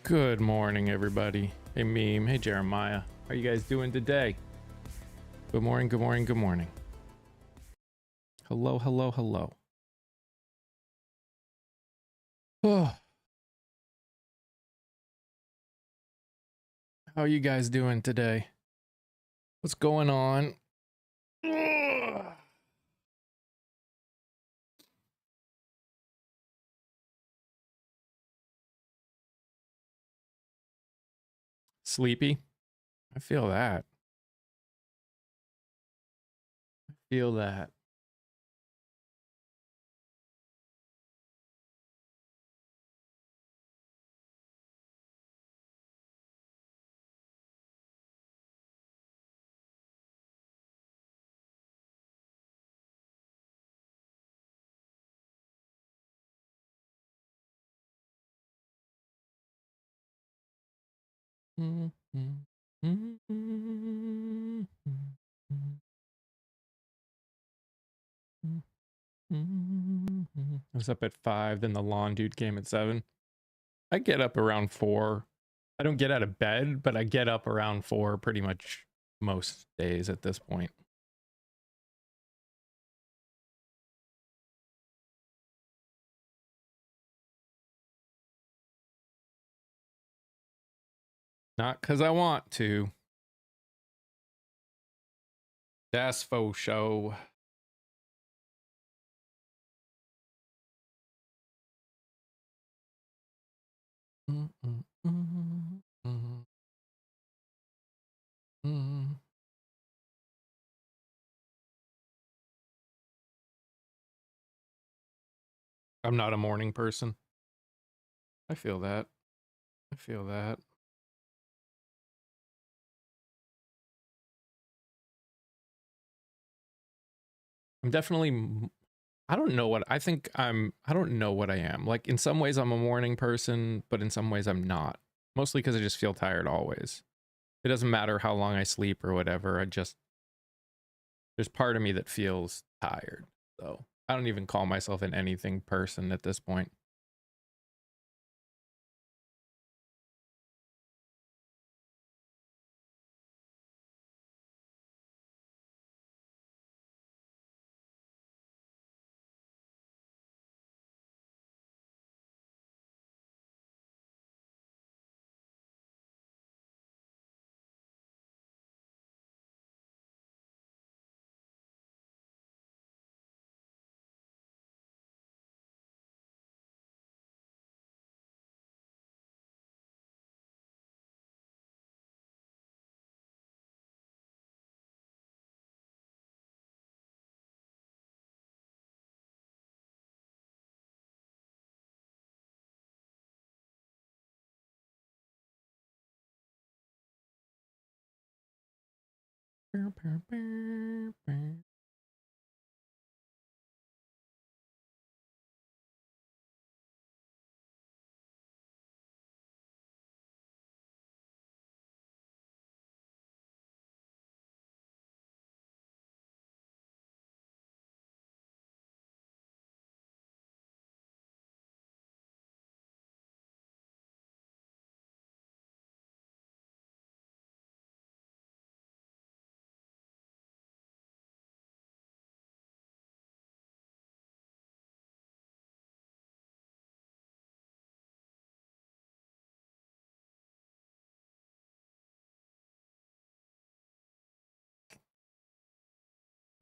Good morning, everybody. Hey, Meme. Hey, Jeremiah. How are you guys doing today? Good morning, good morning, good morning. Hello, hello, hello. Oh, how are you guys doing today? What's going on? Ugh. Sleepy? I feel that. Feel that. I was up at 5, then the lawn dude came at 7. I get up around 4. I don't get out of bed, but I get up around 4 pretty much most days at this point. Not because I want to. Das faux show. I'm not a morning person. I feel that. I feel that. I'm definitely, I don't know what I think I don't know what I am. Like in some ways I'm a morning person, but in some ways I'm not. Mostly because I just feel tired always. It doesn't matter how long I sleep or whatever. There's part of me that feels tired. So I don't even call myself an anything person at this point.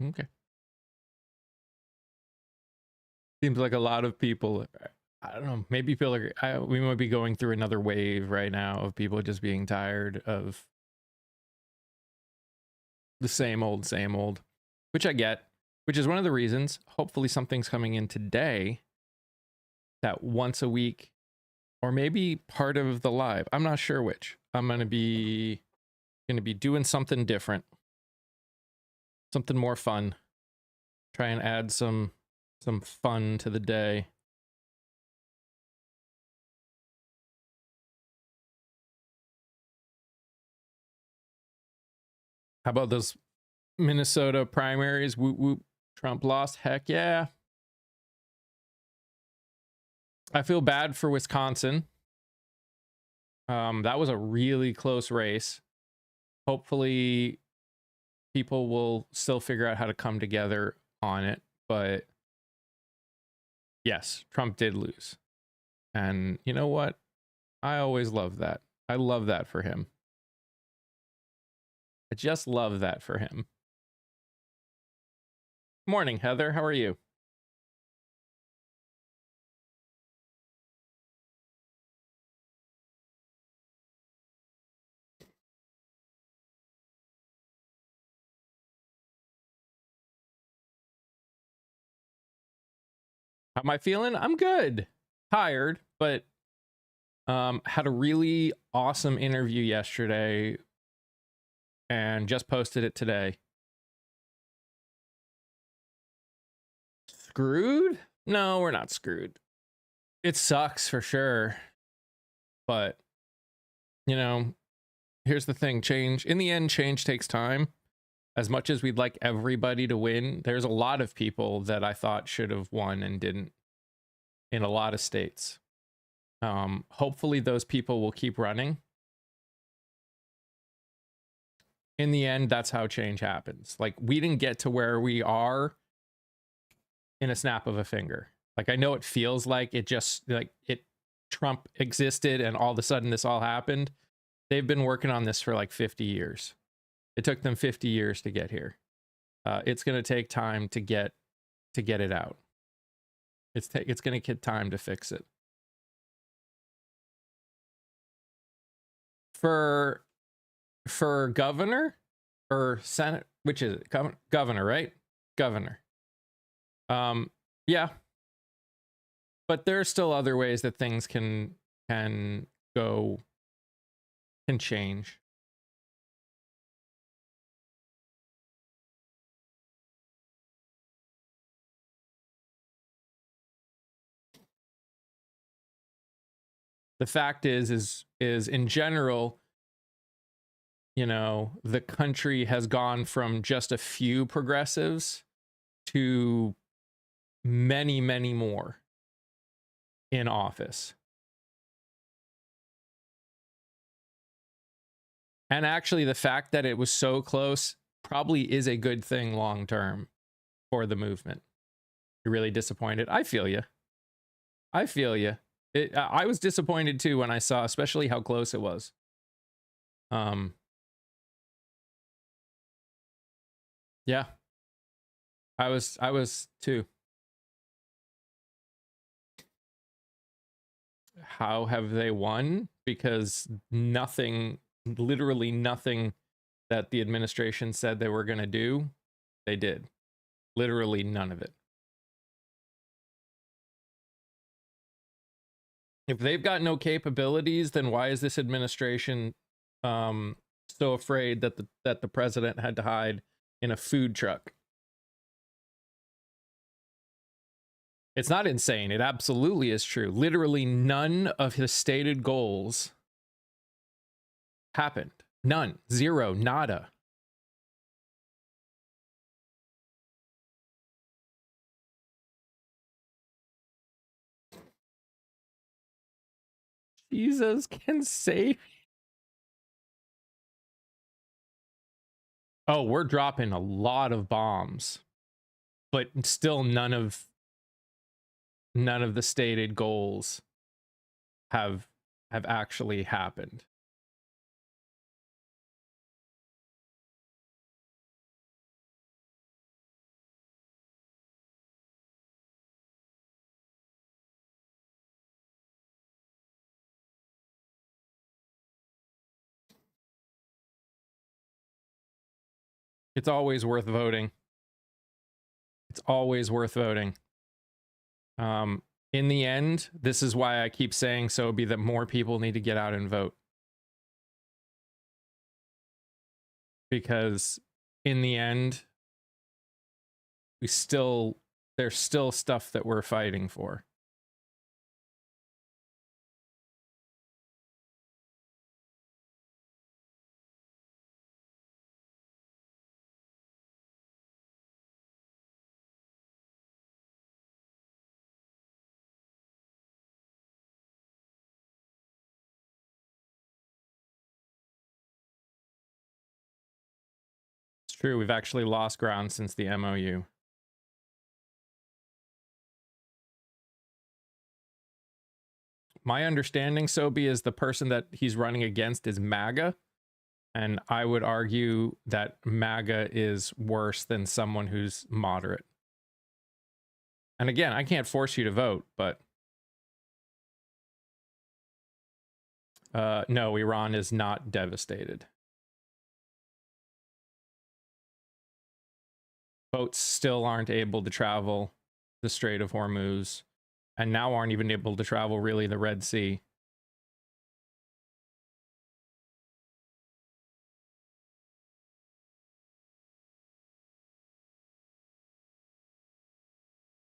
Okay. Seems like a lot of people, I don't know, maybe feel like we might be going through another wave right now of people just being tired of the same old, which I get, which is one of the reasons. Hopefully something's coming in today that once a week, or maybe part of the live, I'm not sure which. I'm gonna be doing something different, something more fun. Try and add some fun to the day. How about those Minnesota primaries? Whoop whoop. Trump lost. Heck yeah. I feel bad for Wisconsin. That was a really close race. Hopefully people will still figure out how to come together on it, but yes, Trump did lose. And you know what? I always love that. I love that for him. I just love that for him. Morning, Heather. How are you? How am I feeling? I'm good. Tired, but had a really awesome interview yesterday and just posted it today. Screwed? No, we're not screwed. It sucks for sure. But, you know, here's the thing. In the end, change takes time. As much as we'd like everybody to win, there's a lot of people that I thought should have won and didn't in a lot of states. Hopefully those people will keep running. In the end, that's how change happens. Like, we didn't get to where we are in a snap of a finger. Like, I know it feels like Trump existed and all of a sudden this all happened. They've been working on this for like 50 years. It took them 50 years to get here. It's going to take time to get it out. It's going to take time to fix it. For governor or senate, which is it? Governor, right? Governor. Yeah. But there are still other ways that things can change. The fact is in general, you know, the country has gone from just a few progressives to many, many more in office. And actually, the fact that it was so close probably is a good thing long term for the movement. You're really disappointed. I feel you. I feel you. I was disappointed too when I saw, especially how close it was. Yeah, I was too. How have they won? Because literally nothing that the administration said they were going to do, they did. Literally none of it. If they've got no capabilities, then why is this administration so afraid that the president had to hide in a food truck? It's not insane. It absolutely is true. Literally none of his stated goals happened. None. Zero. Nada. Jesus can save. Oh, we're dropping a lot of bombs, but still none of the stated goals have actually happened. It's always worth voting. It's always worth voting. In the end, this is why I keep saying so be that more people need to get out and vote. Because in the end, there's still stuff that we're fighting for. true. We've actually lost ground since the MOU. My understanding, Sobi, is the person that he's running against is MAGA. And I would argue that MAGA is worse than someone who's moderate. And again, I can't force you to vote, but no, Iran is not devastated. Boats still aren't able to travel the Strait of Hormuz, and now aren't even able to travel really the Red Sea.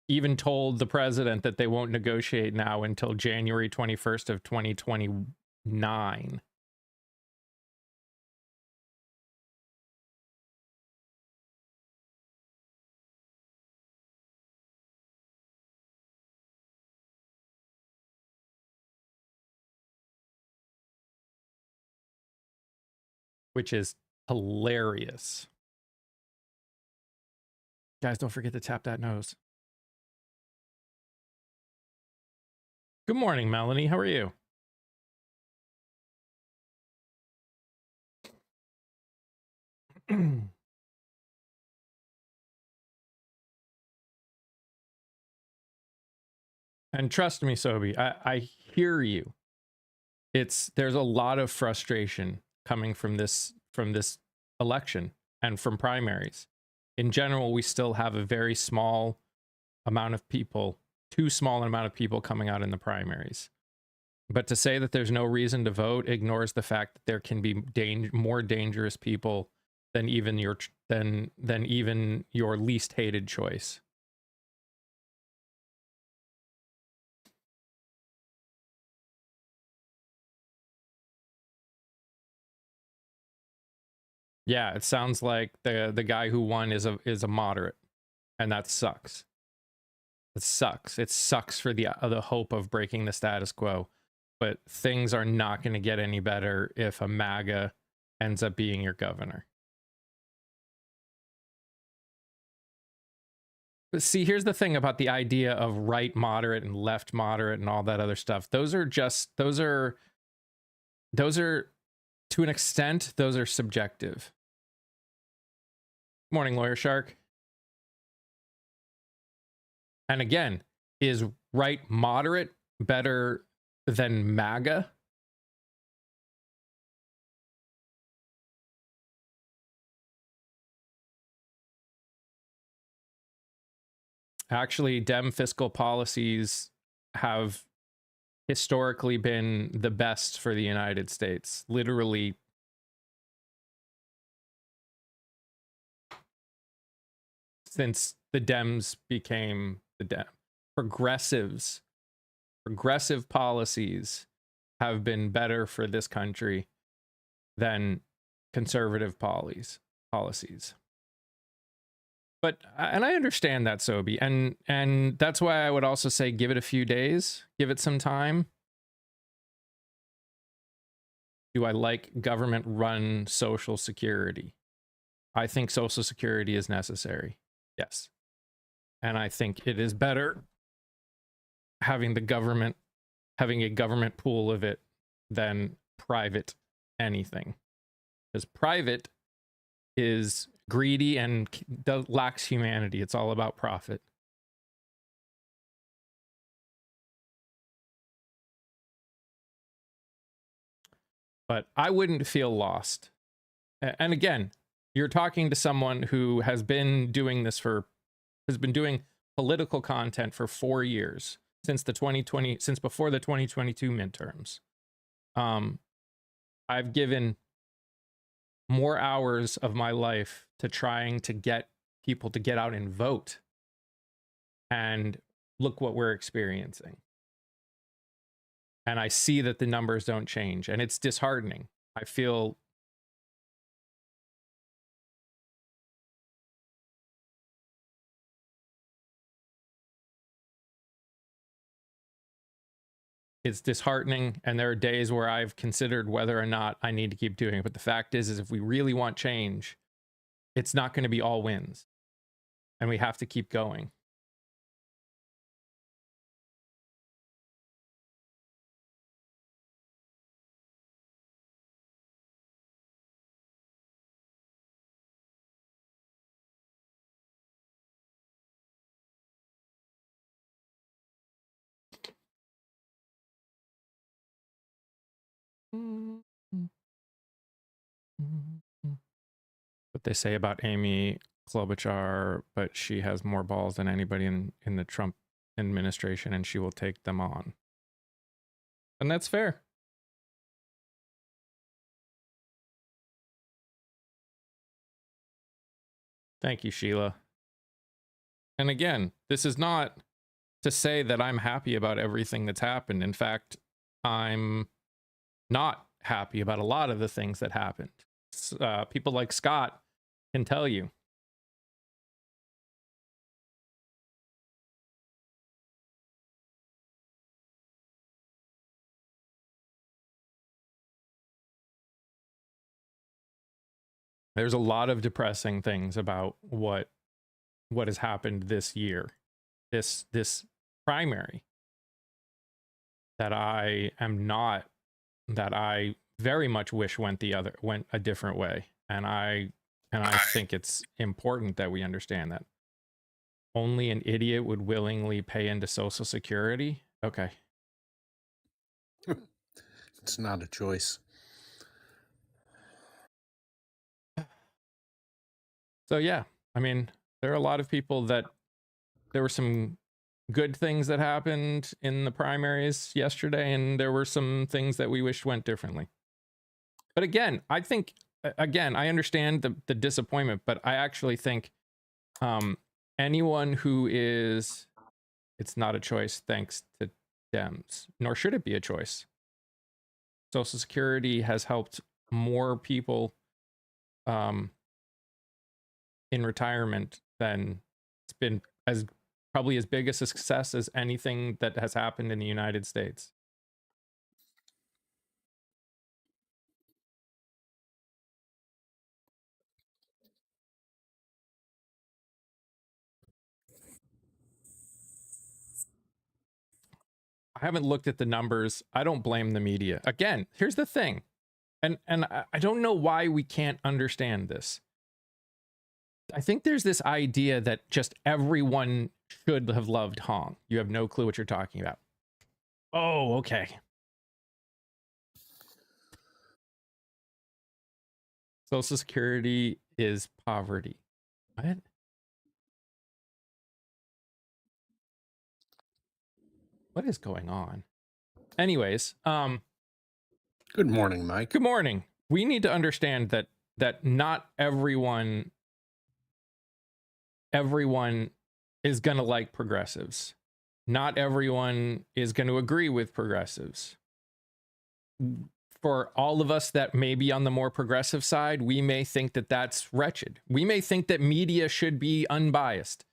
Even told the president that they won't negotiate now until January 21st of 2029. Which is hilarious. Guys, don't forget to tap that nose. Good morning, Melanie. How are you? And trust me, Sobi, I hear you. There's a lot of frustration coming from this election and from primaries. In general, we still have a very small amount of people, too small an amount of people coming out in the primaries. But to say that there's no reason to vote ignores the fact that there can be more dangerous people than even your least hated choice. Yeah, it sounds like the guy who won is a moderate, and that sucks. It sucks. It sucks for the hope of breaking the status quo. But things are not going to get any better if a MAGA ends up being your governor. But see, here's the thing about the idea of right moderate and left moderate and all that other stuff. Those are to an extent, those are subjective. Morning, Lawyer Shark. And again, is right moderate better than MAGA? Actually, Dem fiscal policies have historically been the best for the United States. Literally, since the Dems became the Dem. Progressive policies have been better for this country than conservative policies. But, and I understand that, Sobi, and that's why I would also say give it a few days, give it some time. Do I like government-run Social Security? I think Social Security is necessary. Yes. And I think it is better having a government pool of it than private anything. Because private is greedy and lacks humanity. It's all about profit. But I wouldn't feel lost. And again, you're talking to someone who has been doing political content for 4 years, since before the 2022 midterms. I've given more hours of my life to trying to get people to get out and vote. And look what we're experiencing. And I see that the numbers don't change, and it's disheartening. I feel it's disheartening, and there are days where I've considered whether or not I need to keep doing it. But the fact is if we really want change, it's not going to be all wins, and we have to keep going. What they say about Amy Klobuchar, but she has more balls than anybody in the Trump administration, and she will take them on. And that's fair. Thank you, Sheila. And again, this is not to say that I'm happy about everything that's happened. In fact, I'm not happy about a lot of the things that happened. People like Scott can tell you. There's a lot of depressing things about what has happened this year, this primary, that I very much wish went a different way. And I think it's important that we understand that only an idiot would willingly pay into Social Security. Okay. It's not a choice. So yeah, I mean, there are a lot of people that there were some good things that happened in the primaries yesterday, and there were some things that we wished went differently. But again, I think, I understand the disappointment, but I actually think anyone who is, it's not a choice thanks to Dems, nor should it be a choice. Social Security has helped more people in retirement than it's been probably as big a success as anything that has happened in the United States. I haven't looked at the numbers. I don't blame the media. Again, here's the thing. And I don't know why we can't understand this. I think there's this idea that just everyone should have loved Hong. You have no clue what you're talking about. Oh, okay. Social Security is poverty. What? What is going on? Anyways, Good morning, Mike. good morning. We need to understand that not everyone is going to like progressives. Not everyone is going to agree with progressives. For all of us that may be on the more progressive side, we may think that that's wretched. We may think that media should be unbiased.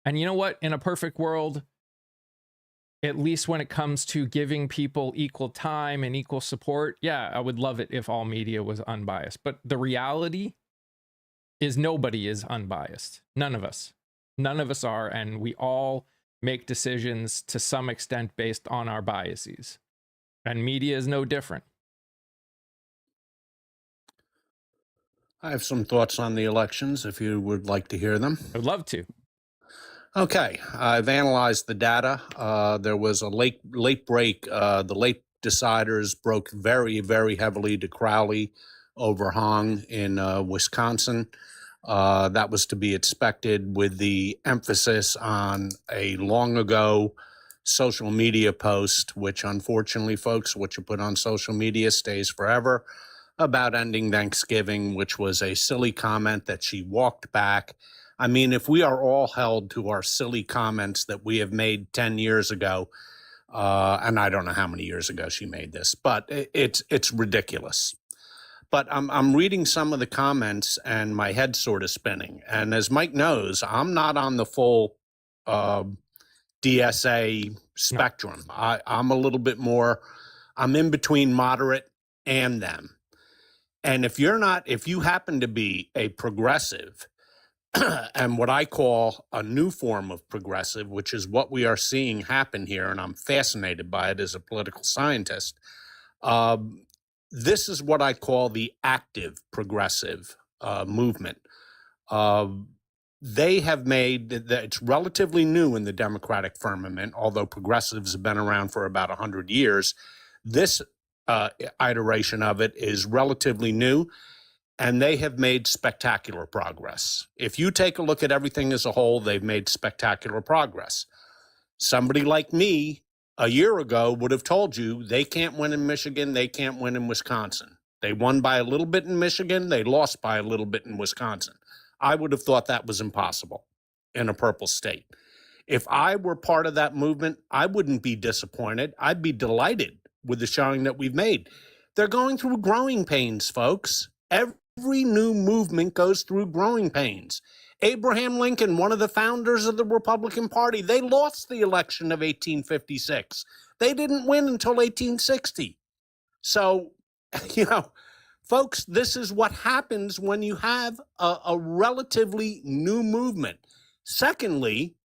And you know what? In a perfect world, at least when it comes to giving people equal time and equal support, yeah, I would love it if all media was unbiased. But the reality is nobody is unbiased. None of us. None of us are, and we all make decisions to some extent based on our biases. And media is no different. I have some thoughts on the elections if you would like to hear them. I would love to. Okay, I've analyzed the data. There was a late break. The late deciders broke very, very heavily to Crowley over Hong in Wisconsin. That was to be expected with the emphasis on a long ago social media post, which unfortunately, folks, what you put on social media stays forever, about ending Thanksgiving, which was a silly comment that she walked back. I mean, if we are all held to our silly comments that we have made 10 years ago, and I don't know how many years ago she made this, but it's ridiculous. But I'm reading some of the comments and my head's sort of spinning. And as Mike knows, I'm not on the full DSA spectrum. No. I'm a little bit more, I'm in between moderate and them. And if you happen to be a progressive and what I call a new form of progressive, which is what we are seeing happen here, and I'm fascinated by it as a political scientist. Um, this is what I call the active progressive movement. Uh, they have made that it's relatively new in the Democratic firmament, although progressives have been around for about 100 years. This iteration of it is relatively new, and they have made spectacular progress. If you take a look at everything as a whole, they've made spectacular progress. Somebody like me a year ago would have told you they can't win in Michigan, they can't win in Wisconsin. They won by a little bit in Michigan, they lost by a little bit in Wisconsin. I would have thought that was impossible in a purple state. If I were part of that movement, I wouldn't be disappointed. I'd be delighted with the showing that we've made. They're going through growing pains, folks. Every new movement goes through growing pains. Abraham Lincoln, one of the founders of the Republican Party, they lost the election of 1856. They didn't win until 1860. So, you know, folks, this is what happens when you have a relatively new movement. Secondly,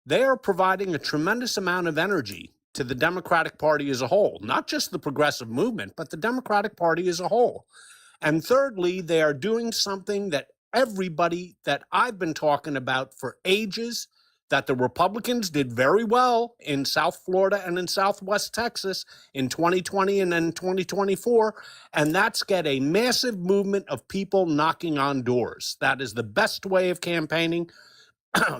they are providing a tremendous amount of energy to the Democratic Party as a whole, not just the progressive movement, but the Democratic Party as a whole. And thirdly, they are doing something that everybody that I've been talking about for ages, that the Republicans did very well in South Florida and in Southwest Texas in 2020 and then 2024, and that's get a massive movement of people knocking on doors. That is the best way of campaigning.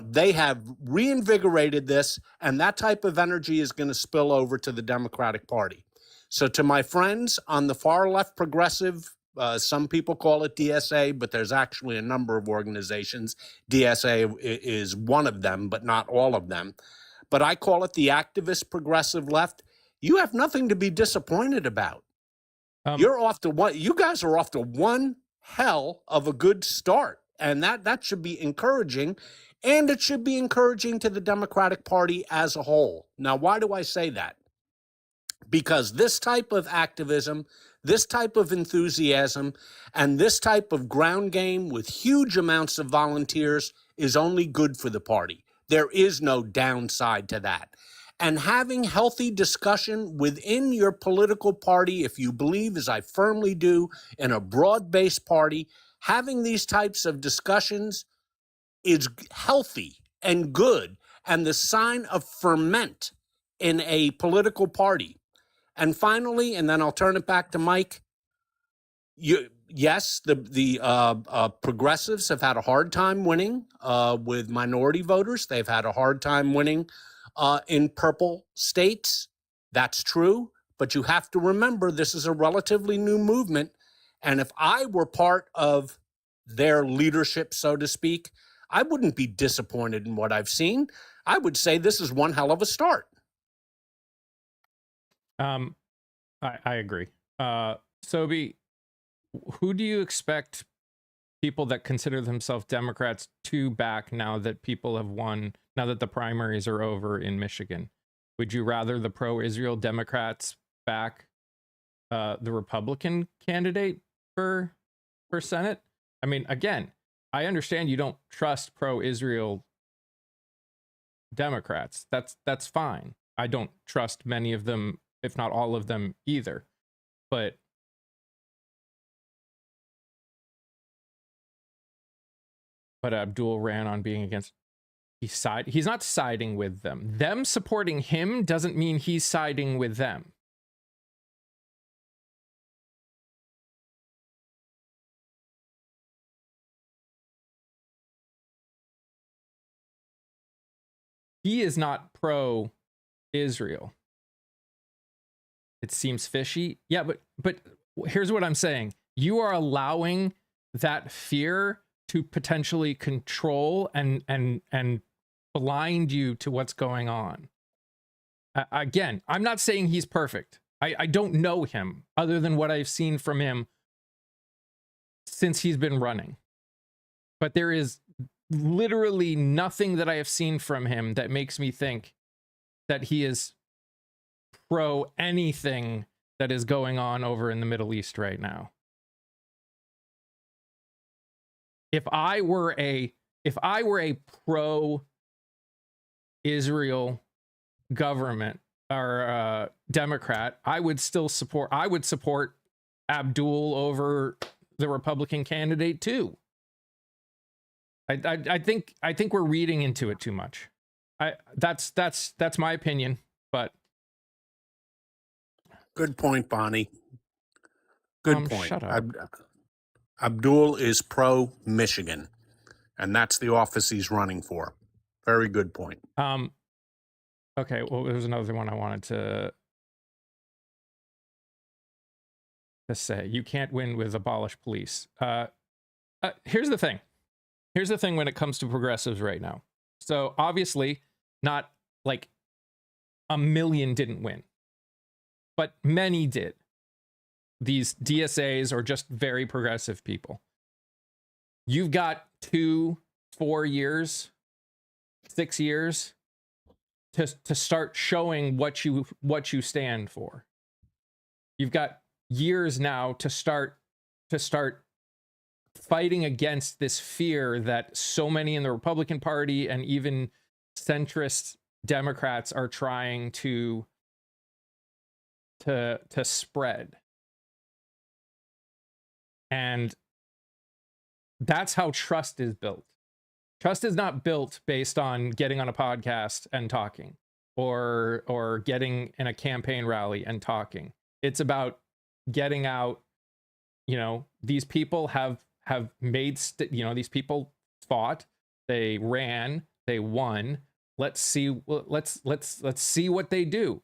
They have reinvigorated this, and that type of energy is going to spill over to the Democratic Party. So to my friends on the far left progressive, some people call it DSA, but there's actually a number of organizations. DSA is one of them, but not all of them. But I call it the activist progressive left. You have nothing to be disappointed about. You're off to one. You guys are off to one hell of a good start, and that should be encouraging. And it should be encouraging to the Democratic Party as a whole. Now, why do I say that? Because this type of activism, this type of enthusiasm, and this type of ground game with huge amounts of volunteers is only good for the party. There is no downside to that. And having healthy discussion within your political party, if you believe, as I firmly do, in a broad-based party, having these types of discussions is healthy and good and the sign of ferment in a political party. And finally, and then I'll turn it back to Mike, yes, the progressives have had a hard time winning with minority voters. They've had a hard time winning in purple states. That's true. But you have to remember, this is a relatively new movement. And if I were part of their leadership, so to speak, I wouldn't be disappointed in what I've seen. I would say this is one hell of a start. I agree. Sobi, who do you expect people that consider themselves Democrats to back now that people have won, now that the primaries are over in Michigan? Would you rather the pro-Israel Democrats back the Republican candidate for Senate? I mean, again, I understand you don't trust pro-Israel Democrats. That's fine. I don't trust many of them, if not all of them either. But Abdul ran on being against. He's not siding with them. Them supporting him doesn't mean he's siding with them. He is not pro-Israel. It seems fishy. Yeah, but here's what I'm saying. You are allowing that fear to potentially control and blind you to what's going on. Again, I'm not saying he's perfect. I don't know him other than what I've seen from him since he's been running. But there is literally nothing that I have seen from him that makes me think that he is pro anything that is going on over in the Middle East right now. If I were a if I were a pro Israel government or Democrat, I would support Abdul over the Republican candidate too. I think we're reading into it too much. That's my opinion, but Good point, Bonnie. Good point. shut up. Abdul is pro Michigan, and that's the office he's running for. Very good point. Okay, well, there's another one I wanted to say. You can't win with abolished police. Here's the thing. Here's the thing when it comes to progressives right now. So obviously, not like a million didn't win, but many did. These DSAs or just very progressive people. You've got 2, 4 years, 6 years to start showing what you stand for. You've got years now to start fighting against this fear that so many in the Republican Party and even centrist Democrats are trying to spread. And that's how trust is built. Trust is not built based on getting on a podcast and talking or getting in a campaign rally and talking. It's about getting out. These people have made these people fought, they ran, they won. Let's see what they do,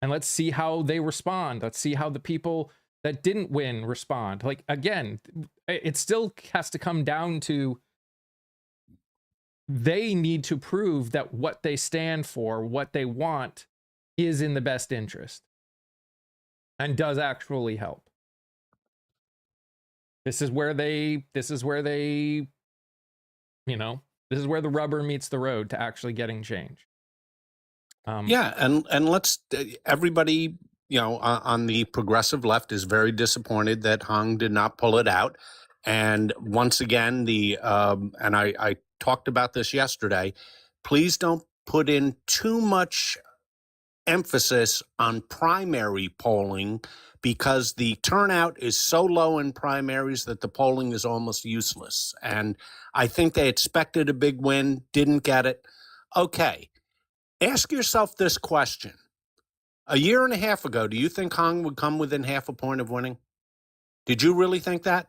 and let's see how they respond. Let's see how the people that didn't win respond. Like, again, it still has to come down to they need to prove that what they stand for, what they want, is in the best interest and does actually help. This is where the rubber meets the road to actually getting change. Yeah, and let's everybody, on the progressive left is very disappointed that Hung did not pull it out. And once again, and I talked about this yesterday. Please don't put in too much emphasis on primary polling, because the turnout is so low in primaries that the polling is almost useless. And I think they expected a big win, didn't get it. Okay, ask yourself this question. A year and a half ago, do you think Hong would come within half a point of winning? Did you really think that?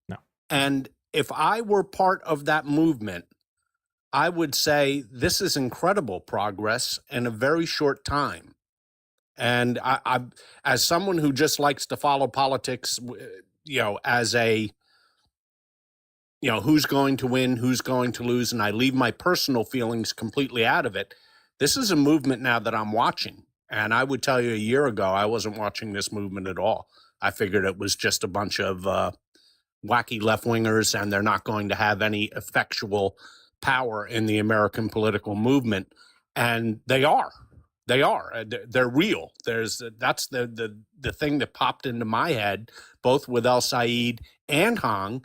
No. And if I were part of that movement, I would say this is incredible progress in a very short time. And I as someone who just likes to follow politics, as a, who's going to win, who's going to lose, and I leave my personal feelings completely out of it, this is a movement now that I'm watching. And I would tell you a year ago, I wasn't watching this movement at all. I figured it was just a bunch of wacky left-wingers, and they're not going to have any effectual power in the American political movement. And they are. They are. They're real. That's the thing that popped into my head, both with El Said and Hong,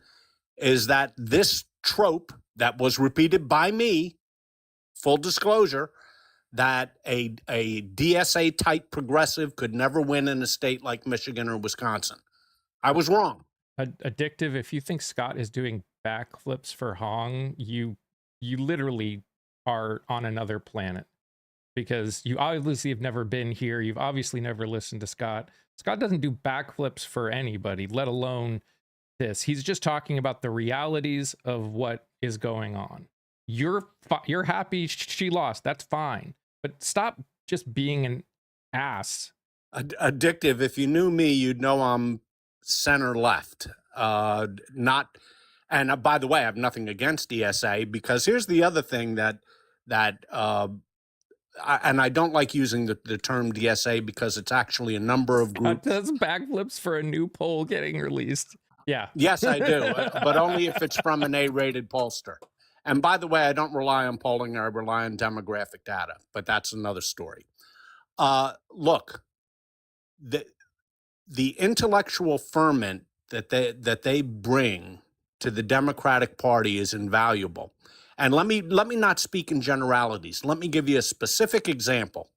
is that this trope that was repeated by me, full disclosure, that a DSA type progressive could never win in a state like Michigan or Wisconsin. I was wrong. Addictive, if you think Scott is doing backflips for Hong, you literally are on another planet, because you obviously have never been here. You've obviously never listened to Scott. Scott doesn't do backflips for anybody, let alone this. He's just talking about the realities of what is going on. You're happy she lost. That's fine. But stop just being an ass. Addictive, if you knew me, you'd know I'm center left. Not, and by the way, I have nothing against DSA, because here's the other thing that and I don't like using the term DSA, because it's actually a number of groups. Does backflips for a new poll getting released? Yeah. Yes, I do, but only if it's from an A-rated pollster. And by the way, I don't rely on polling. I rely on demographic data, but that's another story. Look, the intellectual ferment that they bring to the Democratic Party is invaluable. And let me not speak in generalities. Let me give you a specific example.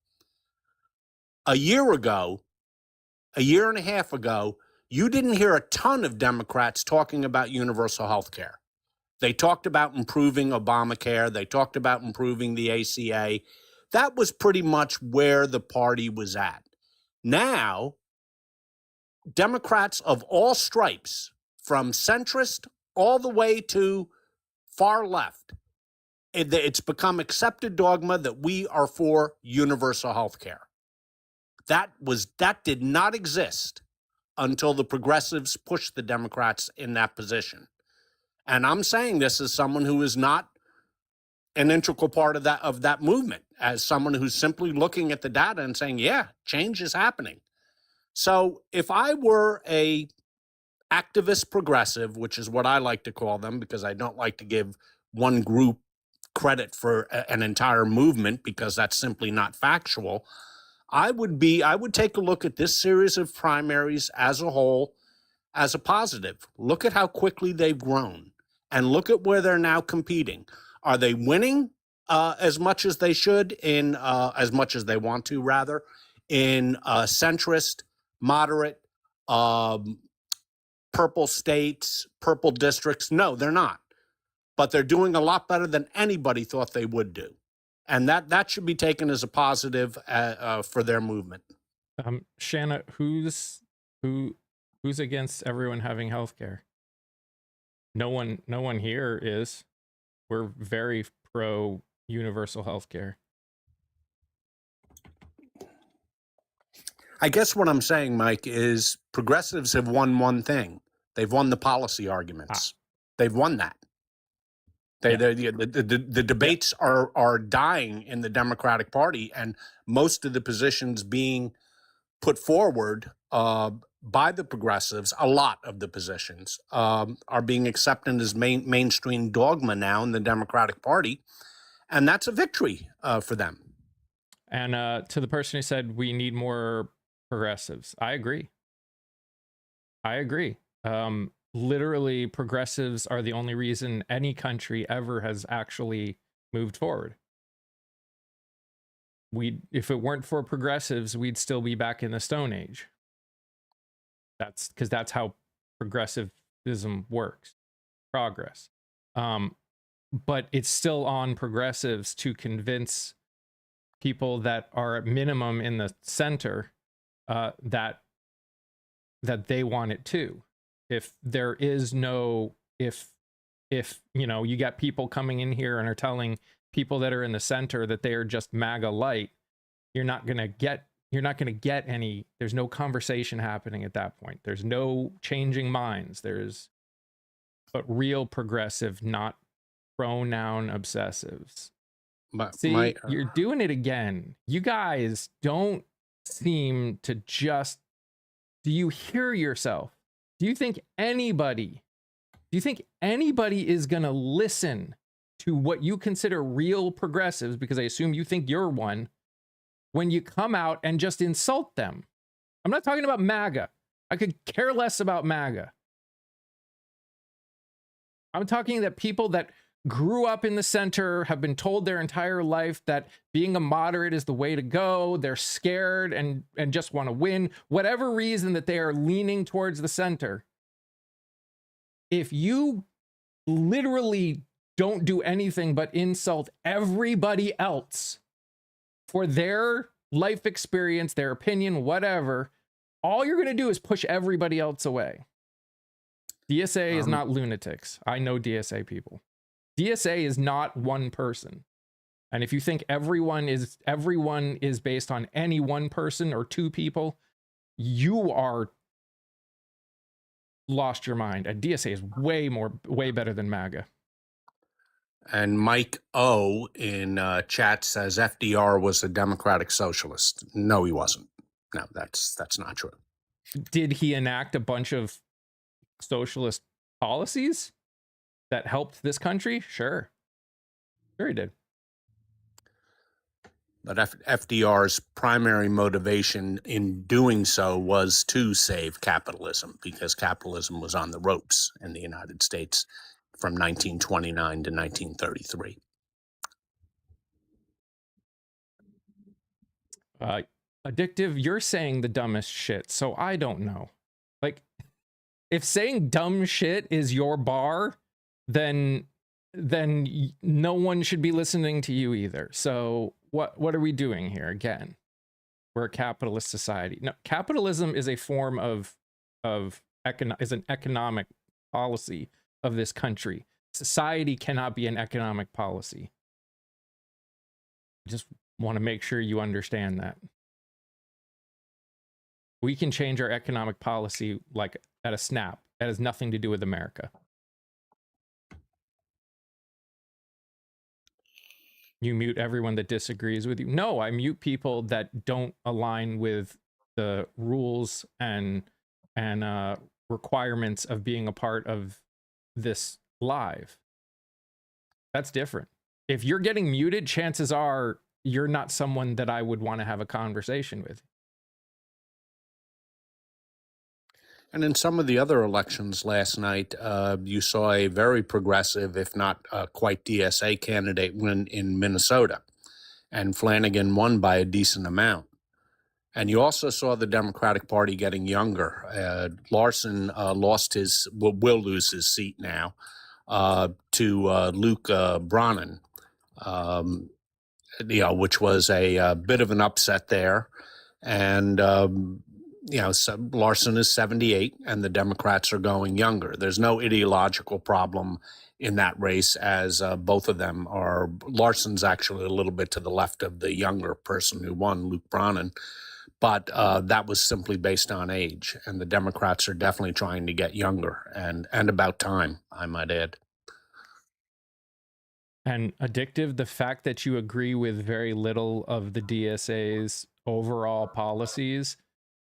A year ago, a year and a half ago, you didn't hear a ton of Democrats talking about universal health care. They talked about improving Obamacare. They talked about improving the ACA. That was pretty much where the party was at. Now, Democrats of all stripes, from centrist all the way to far left, it's become accepted dogma that we are for universal health care. That did not exist until the progressives pushed the Democrats in that position. And I'm saying this as someone who is not an integral part of that movement, as someone who's simply looking at the data and saying, yeah, change is happening. So if I were a activist progressive, which is what I like to call them, because I don't like to give one group credit for an entire movement, because that's simply not factual, I would take a look at this series of primaries as a whole as a positive. Look at how quickly they've grown and look at where they're now competing. Are they winning as much as they should in as much as they want to, rather, in centrist, moderate, purple states, purple districts? No, they're not. But they're doing a lot better than anybody thought they would do. And that should be taken as a positive for their movement. Shanna, who's against everyone having health care? No one here is. We're very pro universal health care. I guess what I'm saying, Mike, is progressives have won one thing. They've won the policy arguments. They've won that. The debates are dying in the Democratic Party, and most of the positions being put forward by the progressives, a lot of the positions are being accepted as mainstream dogma now in the Democratic Party, and that's a victory for them. And to the person who said we need more progressives, I agree. Literally, progressives are the only reason any country ever has actually moved forward. If it weren't for progressives, we'd still be back in the Stone Age. That's because that's how progressivism works. Progress. But it's still on progressives to convince people that are at minimum in the center that they want it too. If there is no, if you got people coming in here and are telling people that are in the center that they are just MAGA light, you're not going to get any, there's no conversation happening at that point. There's no changing minds. But real progressive, not pronoun obsessives. You're doing it again. You guys don't seem to just, do you hear yourself? Do you think anybody is going to listen to what you consider real progressives, because I assume you think you're one, when you come out and just insult them? I'm not talking about MAGA. I could care less about MAGA. I'm talking that people that grew up in the center, have been told their entire life that being a moderate is the way to go. They're scared and just want to win. Whatever reason that they are leaning towards the center. If you literally don't do anything but insult everybody else for their life experience, their opinion, whatever, all you're going to do is push everybody else away. DSA is not lunatics. I know DSA people. DSA is not one person. And if you think everyone is based on any one person or two people, you are lost your mind. And DSA is way better than MAGA. And Mike O in chat says FDR was a democratic socialist. No, he wasn't. No, that's not true. Did he enact a bunch of socialist policies that helped this country? Sure he did. But FDR's primary motivation in doing so was to save capitalism, because capitalism was on the ropes in the United States from 1929 to 1933. Addictive, you're saying the dumbest shit, so I don't know. Like, if saying dumb shit is your bar, then no one should be listening to you either. So what are we doing here? Again, we're a capitalist society. No, capitalism is a form of is an economic policy of this country. Society cannot be an economic policy. Just want to make sure you understand that. We can change our economic policy like at a snap. That has nothing to do with America. You mute everyone that disagrees with you. No, I mute people that don't align with the rules and requirements of being a part of this live. That's different. If you're getting muted, chances are you're not someone that I would want to have a conversation with. And in some of the other elections last night, you saw a very progressive, if not quite DSA candidate win in Minnesota. And Flanagan won by a decent amount. And you also saw the Democratic Party getting younger. Larson will lose his seat now to Luke Brannan, which was a bit of an upset there. And so Larson is 78 and the Democrats are going younger. There's no ideological problem in that race, as both of them are. Larson's actually a little bit to the left of the younger person who won, Luke Brannan. But that was simply based on age. And the Democrats are definitely trying to get younger, and about time, I might add. And Addictive, the fact that you agree with very little of the DSA's overall policies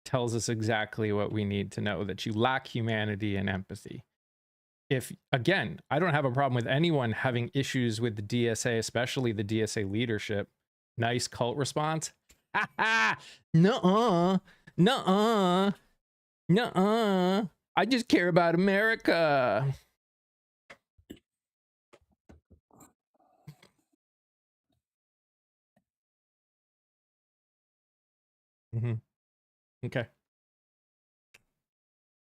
tells us exactly what we need to know, that you lack humanity and empathy. If, again, I don't have a problem with anyone having issues with the DSA, especially the DSA leadership. Nice cult response. Ha ha! Nuh-uh. Nuh-uh. Nuh-uh. I just care about America. Mm-hmm. Okay.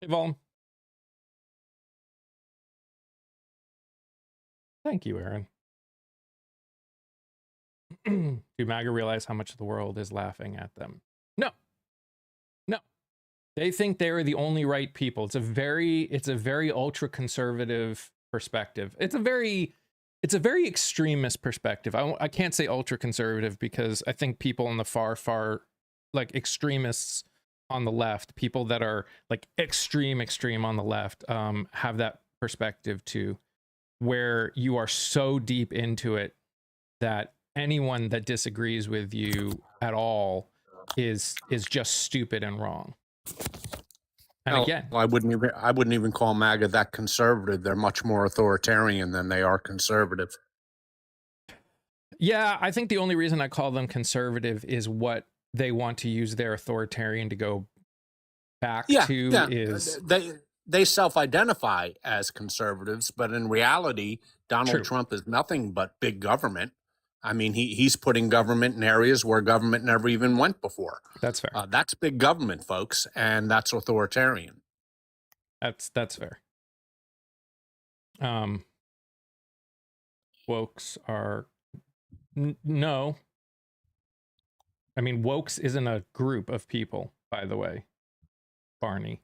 Hey, Vaughn. Thank you, Aaron. Do MAGA realize how much of the world is laughing at them? No. No. They think they're the only right people. It's a very ultra conservative perspective. It's a very extremist perspective. I can't say ultra conservative because I think people in the far like extremists on the left, people that are like extreme on the left, have that perspective too, where you are so deep into it that anyone that disagrees with you at all is just stupid and wrong. And again, I wouldn't even call MAGA that conservative. They're much more authoritarian than they are conservative. Yeah, I think the only reason I call them conservative is what they want to use their authoritarian to go back to is they self-identify as conservatives, but in reality, Donald Trump is nothing but big government. I mean, he's putting government in areas where government never even went before. That's fair. That's big government, folks, and that's authoritarian. That's fair. Wokes are no. I mean, wokes isn't a group of people, by the way, Barney.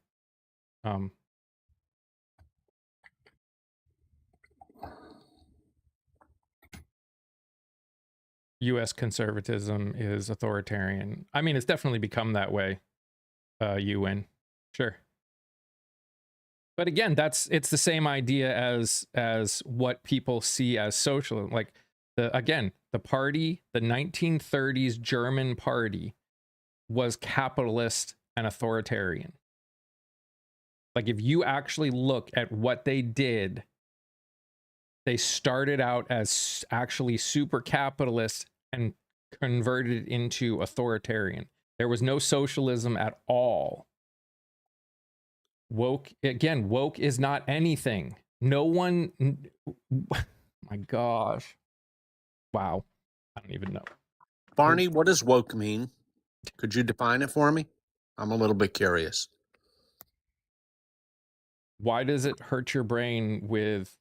U.S. conservatism is authoritarian. I mean, it's definitely become that way. You win, sure. But again, it's the same idea as what people see as social. Like the party, the 1930s German party, was capitalist and authoritarian. Like if you actually look at what they did, they started out as actually super capitalist and converted into authoritarian. There was no socialism at all. Woke, again, woke is not anything. No one, my gosh. Wow. I don't even know. Barney, what does woke mean? Could you define it for me? I'm a little bit curious. Why does it hurt your brain with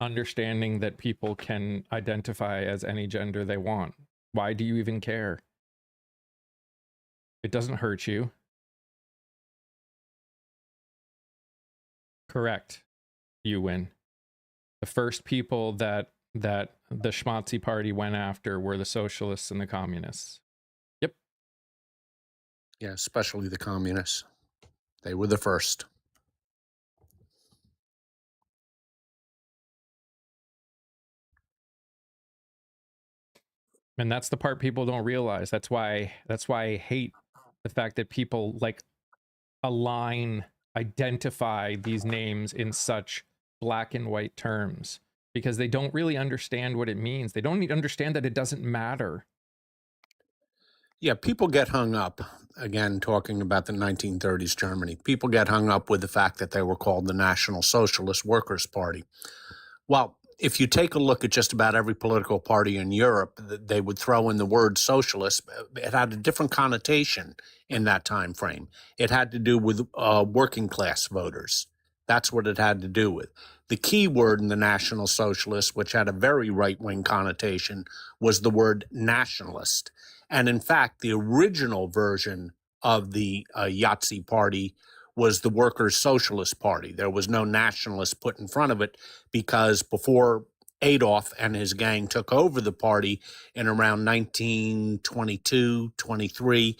understanding that people can identify as any gender they want? Why do you even care? It doesn't hurt you. Correct. You win. The first people that the schmaltzy party went after were the socialists and the communists. Yep. Yeah, especially the communists. They were the first. And that's the part people don't realize. That's why I hate the fact that people like identify these names in such black and white terms, because they don't really understand what it means. They don't understand that it doesn't matter. Yeah, people get hung up, again, talking about the 1930s Germany. People get hung up with the fact that they were called the National Socialist Workers' Party. Well, if you take a look at just about every political party in Europe, they would throw in the word socialist. It had a different connotation in that time frame. It had to do with working class voters. That's what it had to do with. The key word in the National Socialist, which had a very right-wing connotation, was the word nationalist. And in fact, the original version of the Yahtzee party was the Workers' Socialist Party. There was no nationalist put in front of it, because before Adolf and his gang took over the party in around 1922, 23,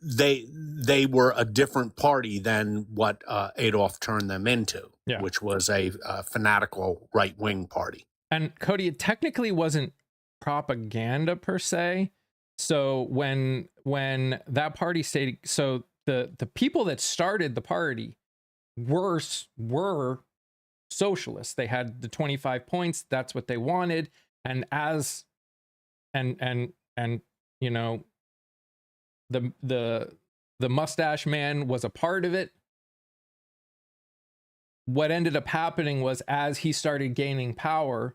they were a different party than what Adolf turned them into, Yeah. which was a fanatical right-wing party. And Cody, it technically wasn't propaganda per se. So when that party stated, so the people that started the party were socialists. They had the 25 points. That's what they wanted. And as and you know, the mustache man was a part of it. What ended up happening was, as he started gaining power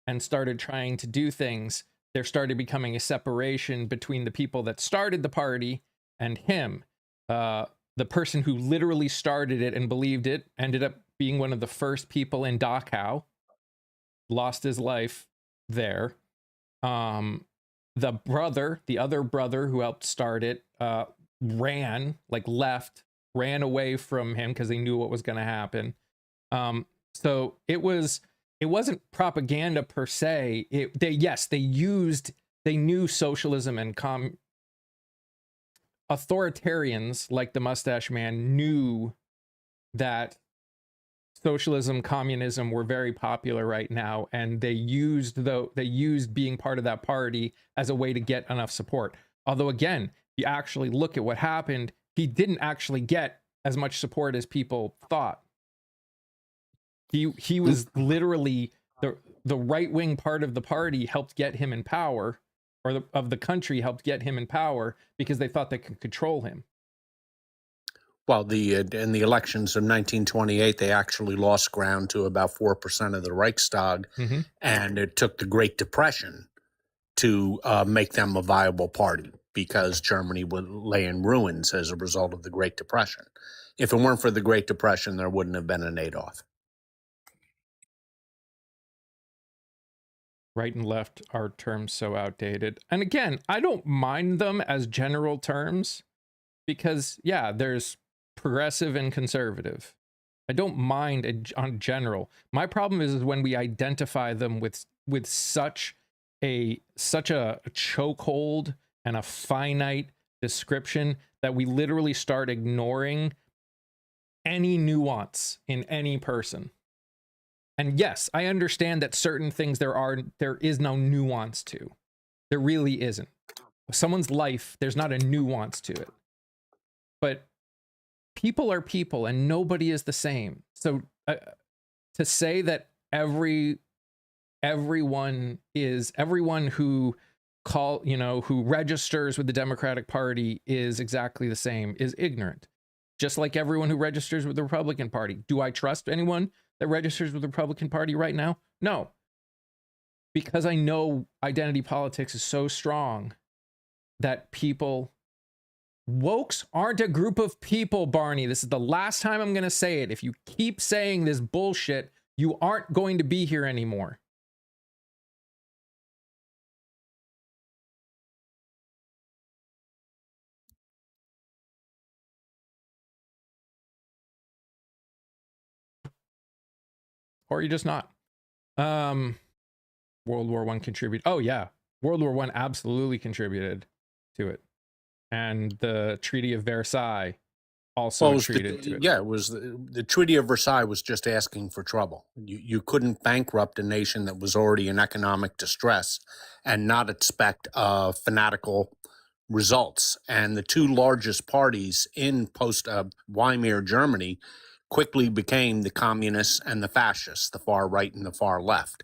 and started trying to do things, there started becoming a separation between the people that started the party and him. The person who literally started it and believed it ended up being one of the first people in Dachau, lost his life there. The other brother who helped start it, ran away from him because he knew what was going to happen. So it wasn't propaganda per se. They knew socialism and authoritarians like the mustache man knew that socialism, communism were very popular right now, and they used being part of that party as a way to get enough support. Although again, you actually look at what happened, he didn't actually get as much support as people thought. He was literally the right-wing part of the party helped get him in power, or of the country helped get him in power, because they thought they could control him. Well, in the elections of 1928, they actually lost ground to about 4% of the Reichstag, and it took the Great Depression to make them a viable party, because Germany would lay in ruins as a result of the Great Depression. If it weren't for the Great Depression, there wouldn't have been an Adolf. Right and left are terms so outdated. And again, I don't mind them as general terms, because yeah, there's progressive and conservative. I don't mind on general. My problem is when we identify them with such a chokehold and a finite description that we literally start ignoring any nuance in any person. And yes, I understand that certain things there is no nuance to. There really isn't. Someone's life, there's not a nuance to it. But people are people, and nobody is the same. So to say that everyone who who registers with the Democratic Party is exactly the same is ignorant. Just like everyone who registers with the Republican Party. Do I trust anyone that registers with the Republican Party right now? No. Because I know identity politics is so strong that wokes aren't a group of people, Barney. This is the last time I'm going to say it. If you keep saying this bullshit, you aren't going to be here anymore. Or you're just not. World War I contributed. Oh, yeah. World War I absolutely contributed to it. And the Treaty of Versailles also contributed to it. Yeah, it was the Treaty of Versailles was just asking for trouble. You couldn't bankrupt a nation that was already in economic distress and not expect fanatical results. And the two largest parties in post Weimar Germany quickly became the communists and the fascists, the far right and the far left.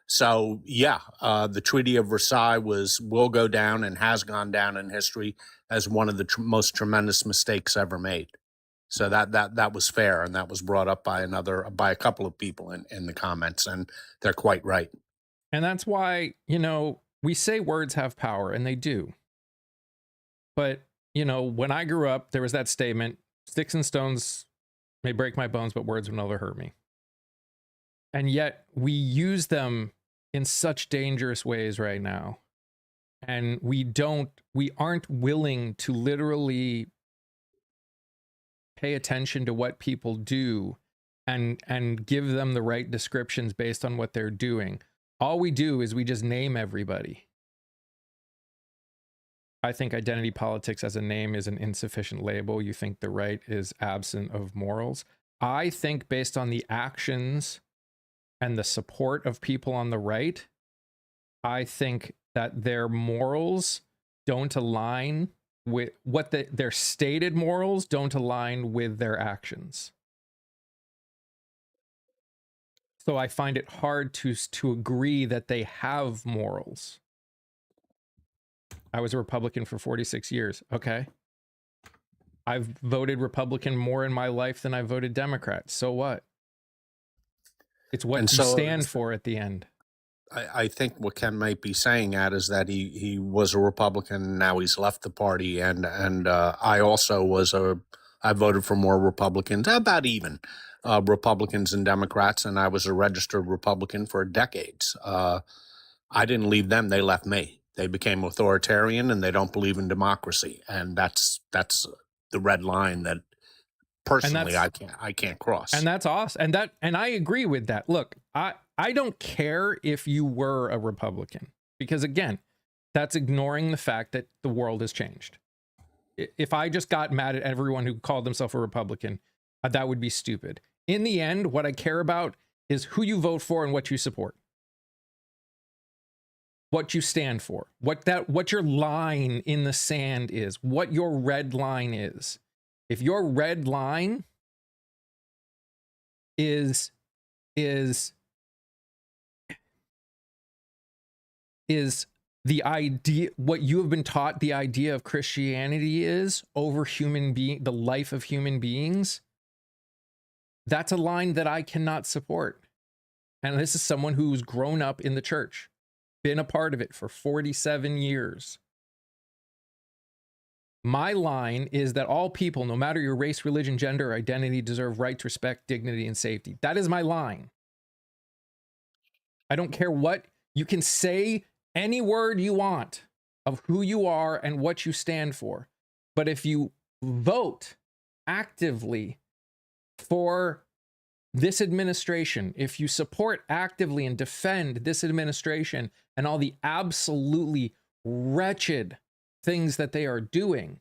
So yeah, the Treaty of Versailles will go down and has gone down in history as one of the most tremendous mistakes ever made. So that was fair, and that was brought up by a couple of people in the comments, and they're quite right. And that's why, we say words have power, and they do. But, when I grew up, there was that statement, sticks and stones may break my bones, but words will never hurt me. And yet we use them in such dangerous ways right now. And we aren't willing to literally pay attention to what people do and give them the right descriptions based on what they're doing. All we do is we just name everybody. I think identity politics as a name is an insufficient label. You think the right is absent of morals. I think based on the actions and the support of people on the right, I think that their morals don't align with what their stated morals don't align with their actions. So I find it hard to agree that they have morals. I was a Republican for 46 years. Okay. I've voted Republican more in my life than I voted Democrat. So what? It's what you stand for at the end. I think what Ken might be saying at is that he was a Republican and now he's left the party, and I also I voted for more Republicans, about even Republicans and Democrats, and I was a registered Republican for decades. I didn't leave them; they left me. They became authoritarian and they don't believe in democracy, and that's the red line that personally I can't cross. And that's awesome. And I agree with that. Look, I don't care if you were a Republican, because again, that's ignoring the fact that the world has changed. If I just got mad at everyone who called themselves a Republican, that would be stupid. In the end, what I care about is who you vote for and what you support. What you stand for, what your line in the sand is, what your red line is. If your red line is the idea, what you have been taught the idea of Christianity is over the life of human beings, that's a line that I cannot support. And this is someone who's grown up in the church, been a part of it for 47 years. My line is that all people, no matter your race, religion, gender, or identity, deserve rights, respect, dignity, and safety. That is my line. I don't care what, you can say any word you want of who you are and what you stand for. But if you vote actively for this administration, if you support actively and defend this administration and all the absolutely wretched things that they are doing,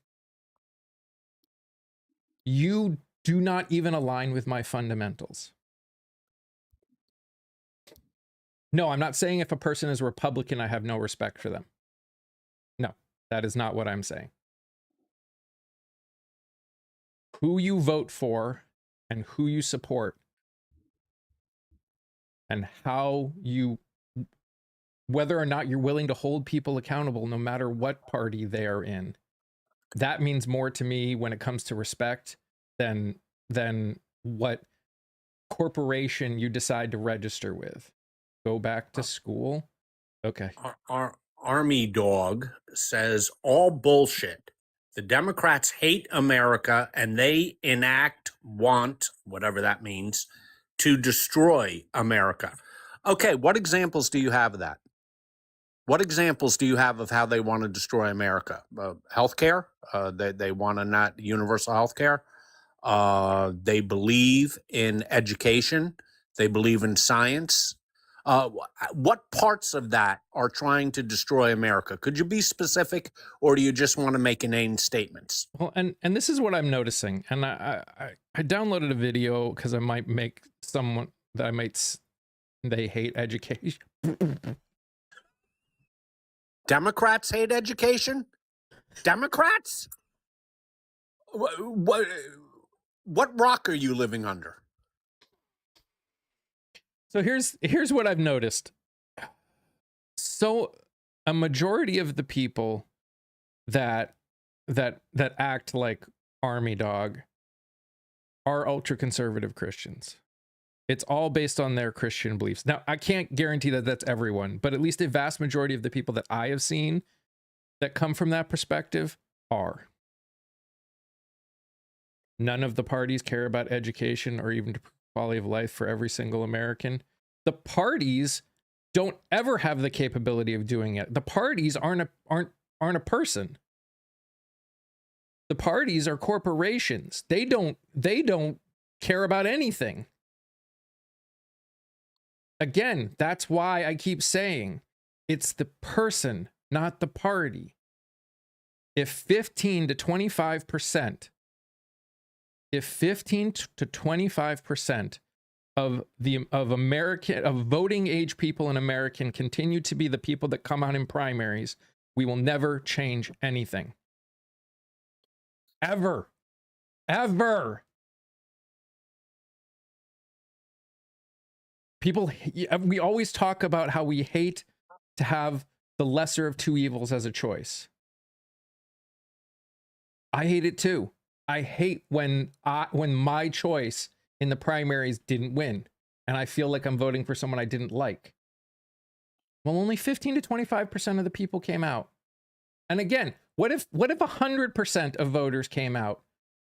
you do not even align with my fundamentals. No, I'm not saying if a person is a Republican, I have no respect for them. No, that is not what I'm saying. Who you vote for and who you support and how you whether or not you're willing to hold people accountable, no matter what party they are in. That means more to me when it comes to respect than what corporation you decide to register with. Go back to school. Okay. Our Army Dog says all bullshit. The Democrats hate America and they want, whatever that means, to destroy America. Okay, what examples do you have of that? What examples do you have of how they want to destroy America? Healthcare? They want to not universal healthcare. They believe in education. They believe in science. What parts of that are trying to destroy America? Could you be specific, or do you just want to make inane statements? Well, and this is what I'm noticing, and I downloaded a video because I might make someone that they hate education. Democrats hate education? Democrats? What rock are you living under? So here's what I've noticed. So a majority of the people that act like Army Dog are ultra conservative Christians. It's all based on their Christian beliefs. Now, I can't guarantee that that's everyone, but at least a vast majority of the people that I have seen that come from that perspective are. None of the parties care about education or even quality of life for every single American. The parties don't ever have the capability of doing it. The parties aren't a person. The parties are corporations. They don't care about anything. Again, that's why I keep saying it's the person, not the party. If 15 to 25% of voting age people in America continue to be the people that come out in primaries, we will never change anything. Ever. People, we always talk about how we hate to have the lesser of two evils as a choice. I hate it too. I hate when my choice in the primaries didn't win and I feel like I'm voting for someone I didn't like. Well, only 15 to 25% of the people came out. And again, what if 100% of voters came out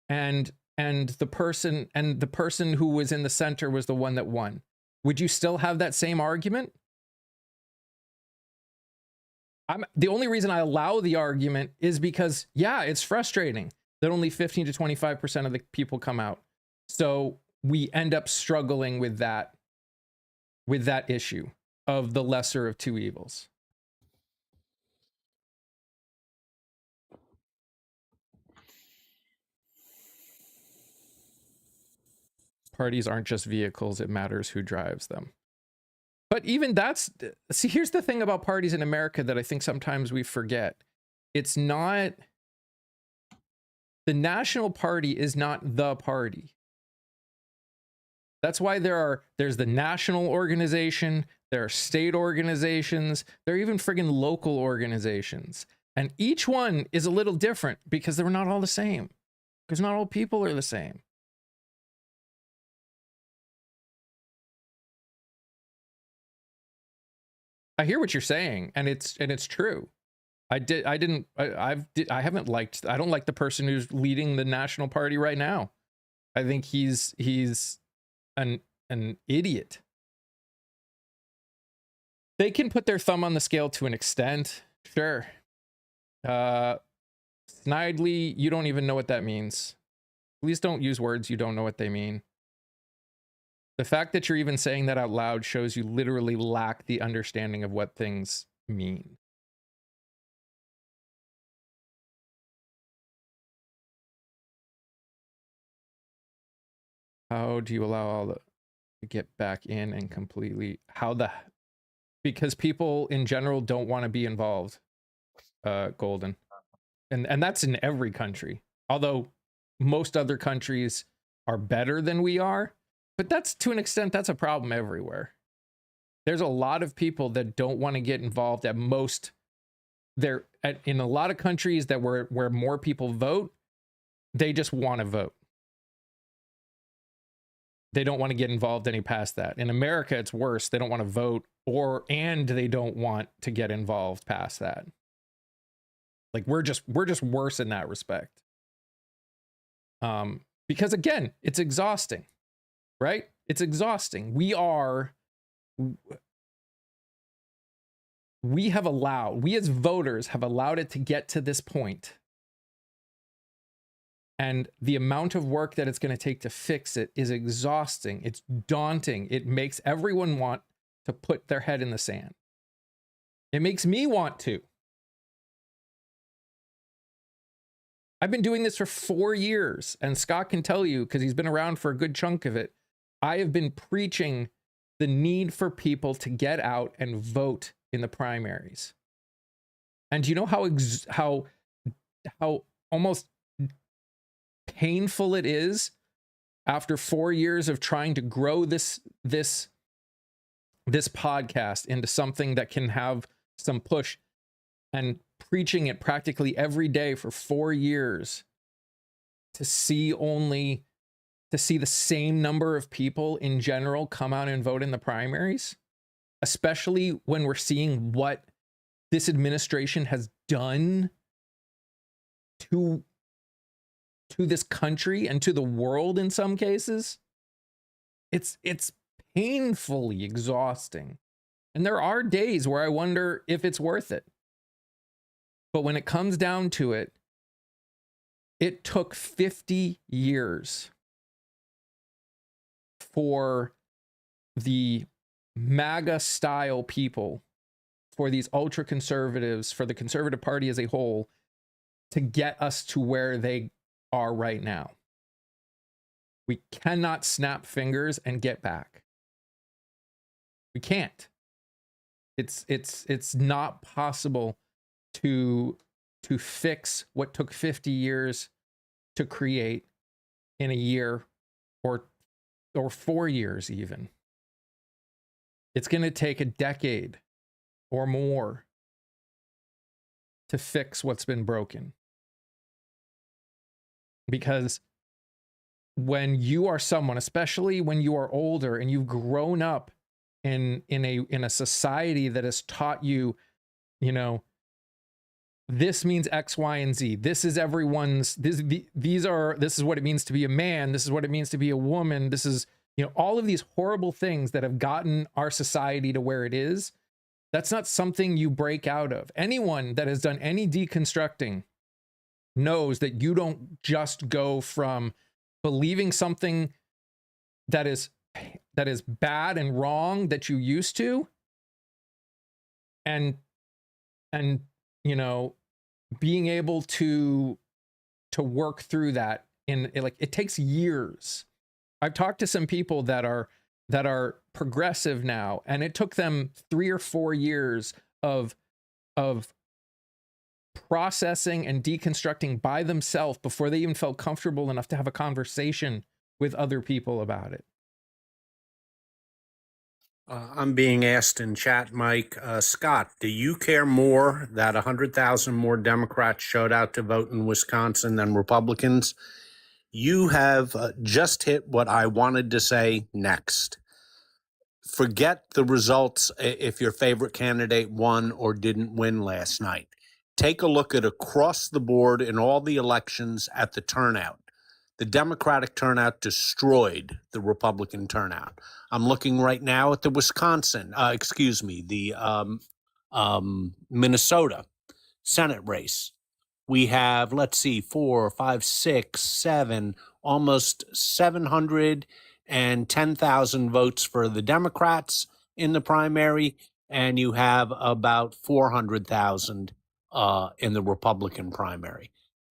and the person who was in the center was the one that won? Would you still have that same argument? The only reason I allow the argument is because, yeah, it's frustrating that only 15 to 25% of the people come out. So we end up struggling with that issue of the lesser of two evils. Parties aren't just vehicles, it matters who drives them. But even see, here's the thing about parties in America that I think sometimes we forget. It's not, the National Party is not the party. That's why there's the national organization, there are state organizations, there are even friggin' local organizations. And each one is a little different because they're not all the same. Because not all people are the same. I hear what you're saying, and it's true. I don't like the person who's leading the National Party right now. I think he's an idiot. They can put their thumb on the scale to an extent, sure. Snidely, you don't even know what that means. Please don't use words you don't know what they mean. The fact that you're even saying that out loud shows you literally lack the understanding of what things mean. How do you allow all to get back in and completely, because people in general don't want to be involved, Golden. And that's in every country. Although most other countries are better than we are, but that's, to an extent, that's a problem everywhere. There's a lot of people that don't want to get involved at most. In a lot of countries that where more people vote, they just want to vote. They don't want to get involved any past that. In America, it's worse. They don't want to vote, and they don't want to get involved past that. Like we're just worse in that respect. Because again, it's exhausting, right? It's exhausting. We as voters have allowed it to get to this point. And the amount of work that it's going to take to fix it is exhausting. It's daunting. It makes everyone want to put their head in the sand. It makes me want to. I've been doing this for 4 years, and Scott can tell you, because he's been around for a good chunk of it, I have been preaching the need for people to get out and vote in the primaries. And do you know how almost painful it is after 4 years of trying to grow this podcast into something that can have some push, and preaching it practically every day for 4 years, to see the same number of people in general come out and vote in the primaries, especially when we're seeing what this administration has done to this country and to the world in some cases. It's painfully exhausting. And there are days where I wonder if it's worth it. But when it comes down to it, it took 50 years for the MAGA style people, for these ultra conservatives, for the conservative party as a whole, to get us to where they are right now. We cannot snap fingers and get back. We can't. It's not possible to fix what took 50 years to create in a year or 4 years even. It's going to take a decade or more to fix what's been broken. Because when you are someone, especially when you are older and you've grown up in a society that has taught you, this means X, Y, and Z. This is everyone's. This is what it means to be a man. This is what it means to be a woman. This is, all of these horrible things that have gotten our society to where it is. That's not something you break out of. Anyone that has done any deconstructing knows that you don't just go from believing something that is bad and wrong that you used to, and being able to work through that it takes years. I've talked to some people that are progressive now, and it took them 3 or 4 years of processing and deconstructing by themselves before they even felt comfortable enough to have a conversation with other people about it. I'm being asked in chat, Mike, Scott, do you care more that 100,000 more Democrats showed out to vote in Wisconsin than Republicans? You have just hit what I wanted to say next. Forget the results if your favorite candidate won or didn't win last night. Take a look at across the board in all the elections at the turnout. The Democratic turnout destroyed the Republican turnout. I'm looking right now at the Minnesota Senate race. We have, let's see, 4, 5, 6, 7, almost 710,000 votes for the Democrats in the primary, and you have about 400,000 in the Republican primary.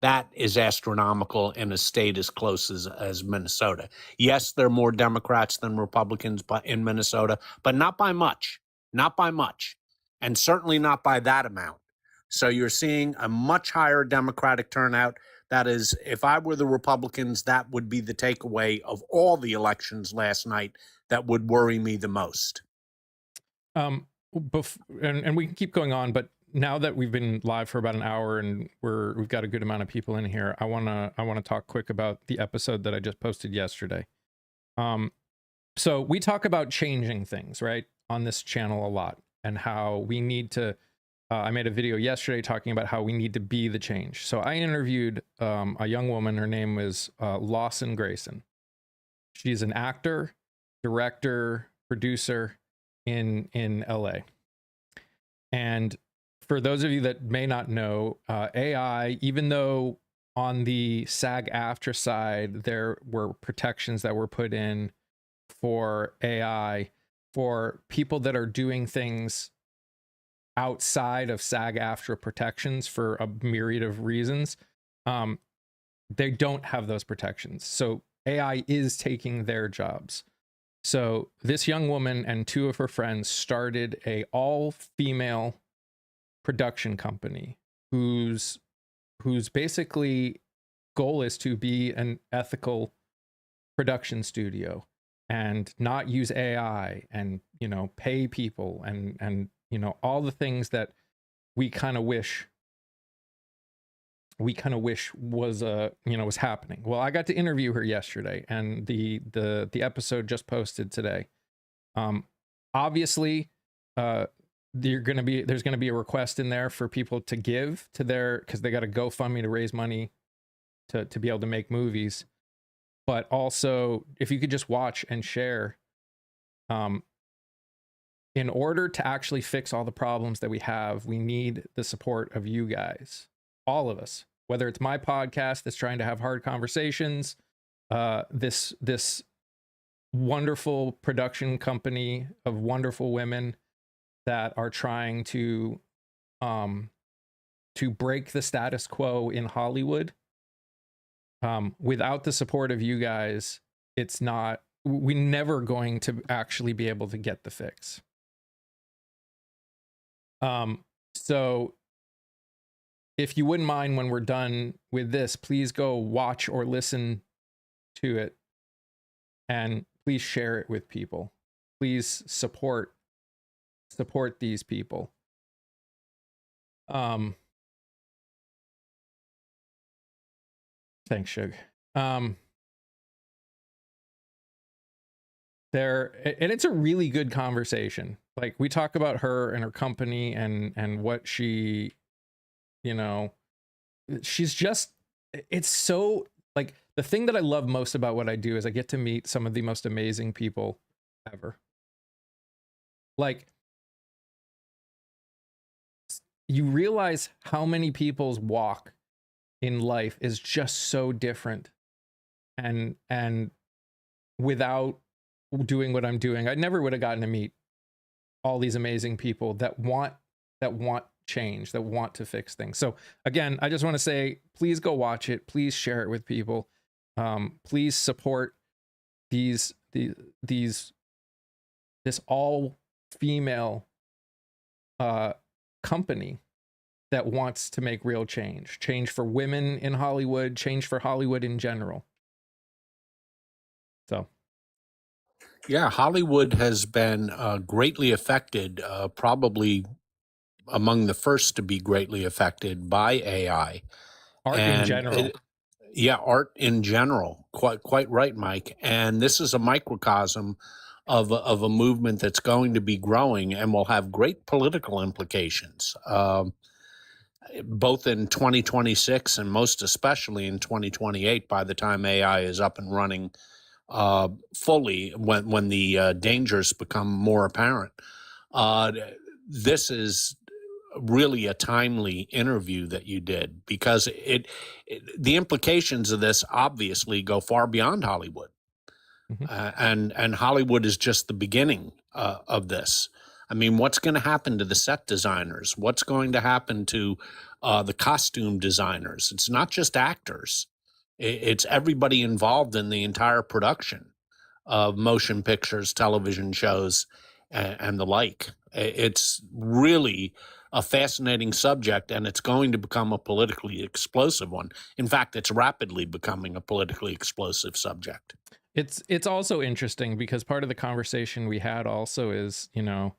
That is astronomical in a state as close as Minnesota. Yes, there are more Democrats than Republicans in Minnesota, but not by much, and certainly not by that amount. So you're seeing a much higher Democratic turnout. That is, if I were the Republicans, that would be the takeaway of all the elections last night that would worry me the most. And we can keep going on, but now that we've been live for about an hour and we've got a good amount of people in here, I wanna talk quick about the episode that I just posted yesterday. So we talk about changing things, right, on this channel a lot, and how we need to. I made a video yesterday talking about how we need to be the change. So I interviewed a young woman. Her name was Lawson Grayson. She's an actor, director, producer in LA. And for those of you that may not know, AI, even though on the SAG-AFTRA side there were protections that were put in for AI for people that are doing things outside of SAG-AFTRA protections for a myriad of reasons, they don't have those protections. So AI is taking their jobs. So this young woman and two of her friends started a all-female production company whose basically goal is to be an ethical production studio and not use AI and, you know, pay people and you know, all the things that we kind of wish was you know, was happening. Well, I got to interview her yesterday, and the episode just posted today. Obviously, there's gonna be a request in there for people to give to their, because they got a GoFundMe to raise money to be able to make movies. But also, if you could just watch and share, in order to actually fix all the problems that we have, we need the support of you guys, all of us. Whether it's my podcast that's trying to have hard conversations, this wonderful production company of wonderful women that are trying to break the status quo in Hollywood. Without the support of you guys, we're never going to actually be able to get the fix. So if you wouldn't mind, when we're done with this, please go watch or listen to it, and please share it with people. Please support these people. Thanks, Shug. And it's a really good conversation. Like, we talk about her and her company and what she, you know, she's just, it's so, like, the thing that I love most about what I do is I get to meet some of the most amazing people ever. Like, you realize how many people's walk in life is just so different, and without doing what I'm doing, I never would have gotten to meet all these amazing people that want change, that want to fix things. So again, I just want to say, please go watch it, please share it with people, please support this all female company that wants to make real change for women in Hollywood, change for Hollywood in general. So Yeah, Hollywood has been greatly affected, probably among the first to be greatly affected by AI. art in And general. yeah, art in general. Quite right, Mike. And this is a microcosm of a movement that's going to be growing and will have great political implications, both in 2026 and most especially in 2028, by the time AI is up and running fully, when the dangers become more apparent. This is really a timely interview that you did, because the implications of this obviously go far beyond Hollywood. And Hollywood is just the beginning of this. I mean, what's going to happen to the set designers? What's going to happen to the costume designers? It's not just actors. It's everybody involved in the entire production of motion pictures, television shows, and the like. It's really a fascinating subject, and it's going to become a politically explosive one. In fact, it's rapidly becoming a politically explosive subject. It's also interesting because part of the conversation we had also is, you know,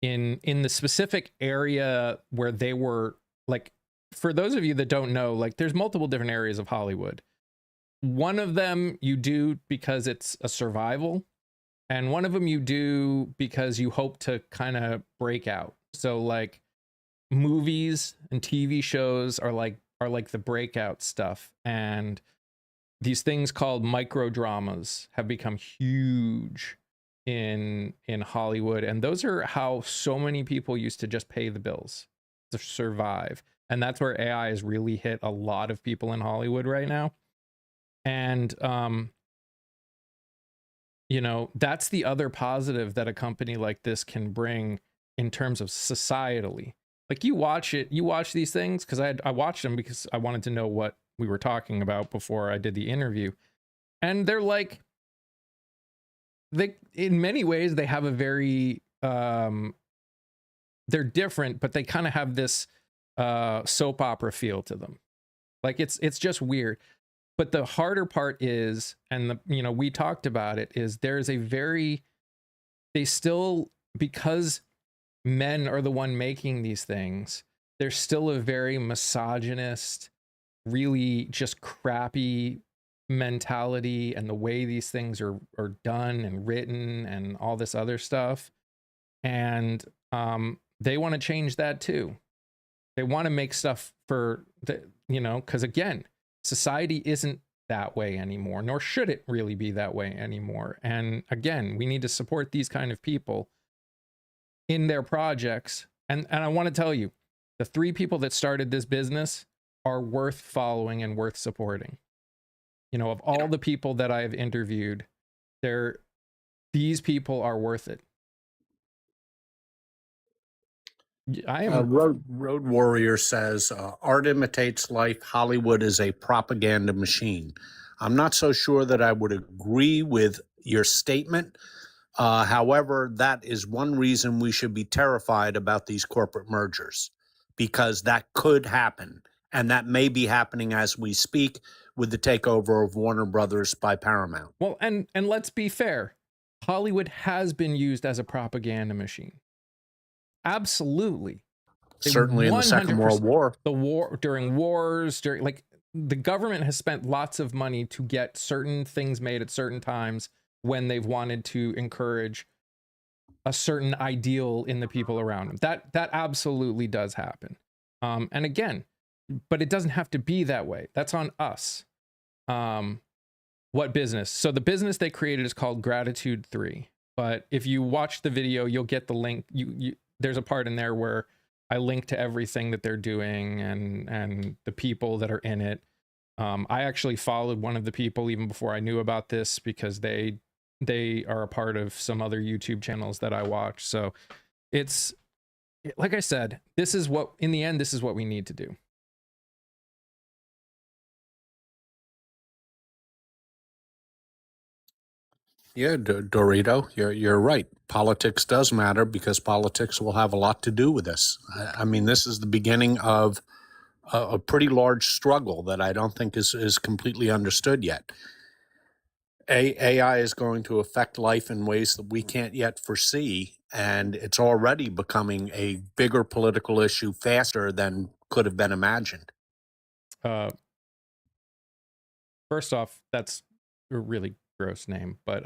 in the specific area where they were, like, for those of you that don't know, like, there's multiple different areas of Hollywood. One of them you do because it's a survival, and one of them you do because you hope to kind of break out. So like movies and TV shows are like the breakout stuff, and these things called micro dramas have become huge in Hollywood, and those are how so many people used to just pay the bills to survive. And that's where AI has really hit a lot of people in Hollywood right now. And you know, that's the other positive that a company like this can bring in terms of societally. Like, you watch these things, because I watched them because I wanted to know what we were talking about before I did the interview. And they're like, they, in many ways, they have a very they're different, but they kind of have this soap opera feel to them. Like, it's just weird. But the harder part is, and the, you know, we talked about it, is there's a very, they still, because men are the one making these things, there's still a very misogynist, really just crappy mentality, and the way these things are done and written and all this other stuff. And they want to change that too. They want to make stuff for the, you know, because again, society isn't that way anymore, nor should it really be that way anymore. And again, we need to support these kind of people in their projects. And I want to tell you, the 3 people that started this business are worth following and worth supporting. You know, of all the people that I've interviewed, these people are worth it. I am. Road Warrior says, art imitates life. Hollywood is a propaganda machine. I'm not so sure that I would agree with your statement. However, that is one reason we should be terrified about these corporate mergers, because that could happen. And that may be happening as we speak with the takeover of Warner Brothers by Paramount. Well, and let's be fair. Hollywood has been used as a propaganda machine. Absolutely. Certainly in the Second World War. The war, during wars, during, like, the government has spent lots of money to get certain things made at certain times when they've wanted to encourage a certain ideal in the people around them. That absolutely does happen. And again, but it doesn't have to be that way. That's on us. What business? So the business they created is called Gratitude 3. But if you watch the video, you'll get the link. There's a part in there where I link to everything that they're doing and the people that are in it. I actually followed one of the people even before I knew about this, because they are a part of some other YouTube channels that I watch. So it's, like I said, this is what, in the end, this is what we need to do. Yeah, Dorito, you're right. Politics does matter, because politics will have a lot to do with this. I mean, this is the beginning of a pretty large struggle that I don't think is completely understood yet. AI is going to affect life in ways that we can't yet foresee, and it's already becoming a bigger political issue faster than could have been imagined. First off, that's a really gross name, but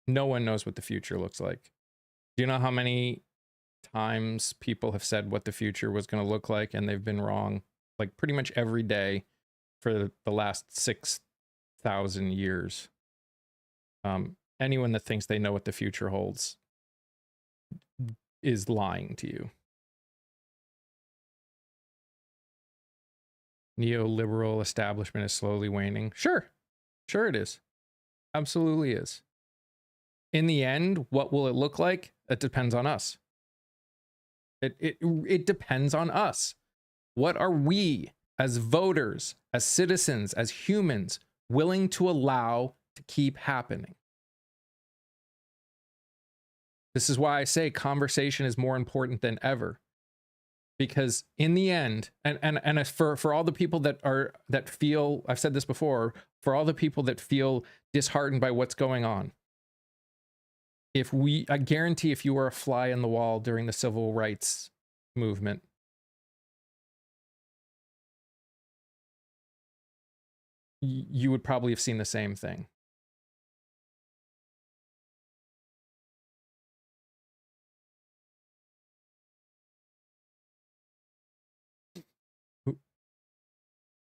no one knows what the future looks like. Do you know how many times people have said what the future was going to look like, and they've been wrong, like, pretty much every day for the last 6,000 years? Anyone that thinks they know what the future holds is lying to you. Neoliberal establishment is slowly waning. Sure it is. Absolutely is. In the end, what will it look like? It depends on us. It depends on us. What are we, as voters, as citizens, as humans, willing to allow to keep happening? This is why I say conversation is more important than ever. Because in the end, and for all the people that feel, I've said this before, for all the people that feel disheartened by what's going on, I guarantee if you were a fly on the wall during the civil rights movement, you would probably have seen the same thing.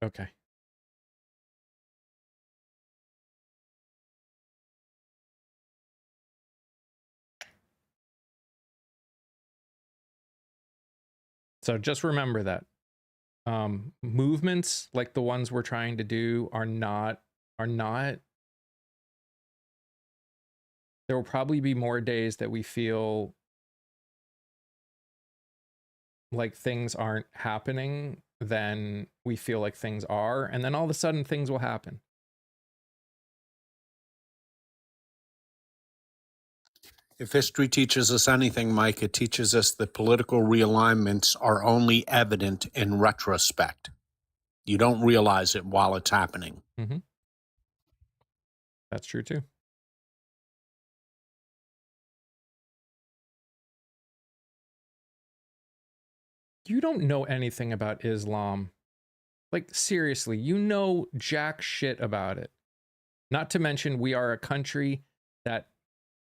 Okay. So just remember that movements like the ones we're trying to do are not there will probably be more days that we feel like things aren't happening than we feel like things are, and then all of a sudden things will happen. If history teaches us anything, Mike, it teaches us that political realignments are only evident in retrospect. You don't realize it while it's happening. Mm-hmm. That's true too. You don't know anything about Islam. Like, seriously, you know jack shit about it. Not to mention, we are a country that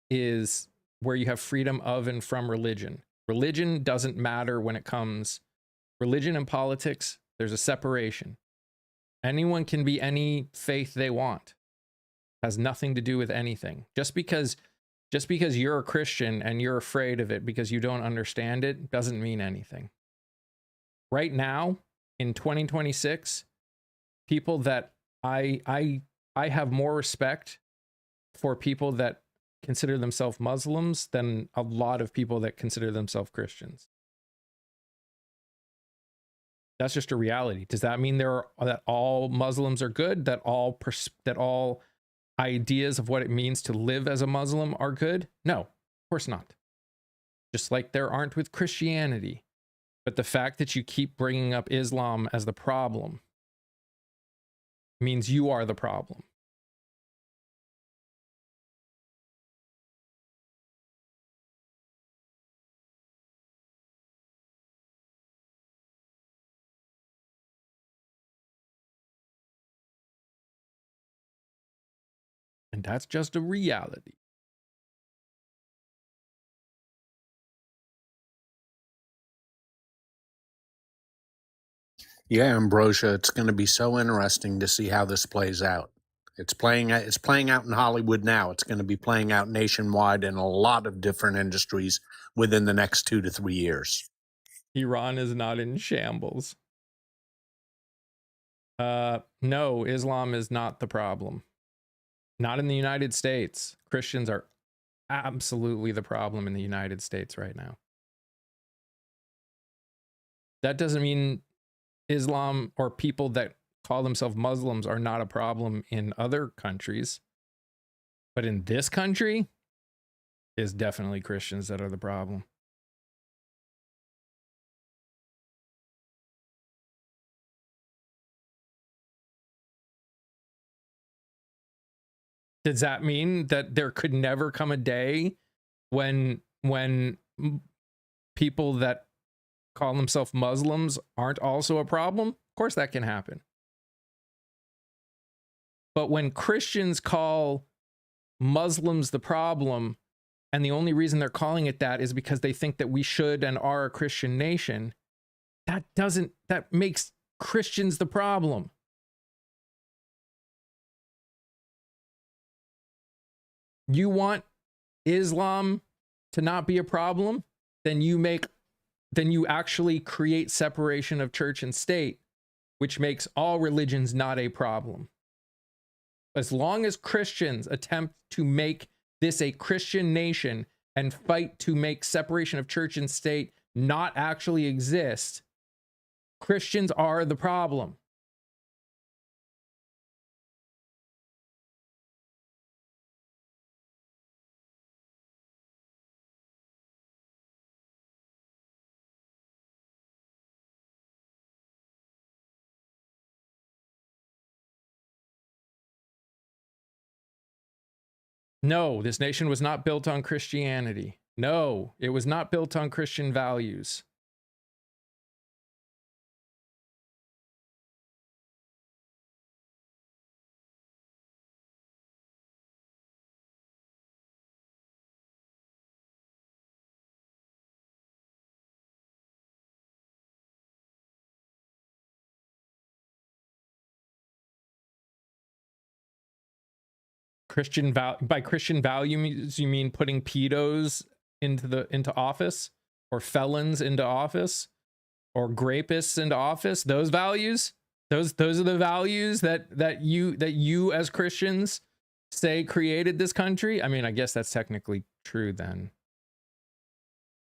is where you have freedom of and from religion. Religion doesn't matter when it comes. Religion and politics, there's a separation. Anyone can be any faith they want. Has nothing to do with anything. Just because you're a Christian and you're afraid of it because you don't understand it doesn't mean anything. Right now, in 2026, people that I have more respect for people that consider themselves Muslims than a lot of people that consider themselves Christians. That's just a reality. Does that mean that all Muslims are good? That all ideas of what it means to live as a Muslim are good? No, of course not. Just like there aren't with Christianity. But the fact that you keep bringing up Islam as the problem means you are the problem. And that's just a reality. Yeah, Ambrosia, it's going to be so interesting to see how this plays out. It's playing out in Hollywood now. It's going to be playing out nationwide in a lot of different industries within the next 2 to 3 years. Iran is not in shambles. No, Islam is not the problem. Not in the United States. Christians are absolutely the problem in the United States right now. That doesn't mean Islam or people that call themselves Muslims are not a problem in other countries. But in this country, it's definitely Christians that are the problem. Does that mean that there could never come a day when people that call themselves Muslims aren't also a problem? Of course that can happen. But when Christians call Muslims the problem, and the only reason they're calling it that is because they think that we should and are a Christian nation, that makes Christians the problem. You want Islam to not be a problem, then you actually create separation of church and state, which makes all religions not a problem. As long as Christians attempt to make this a Christian nation and fight to make separation of church and state not actually exist, Christians are the problem. No, this nation was not built on Christianity. No, it was not built on Christian values. By Christian values, you mean putting pedos into office, or felons into office, or grapists into office? Those values, those are the values that you as Christians say created this country. I mean, I guess that's technically true then,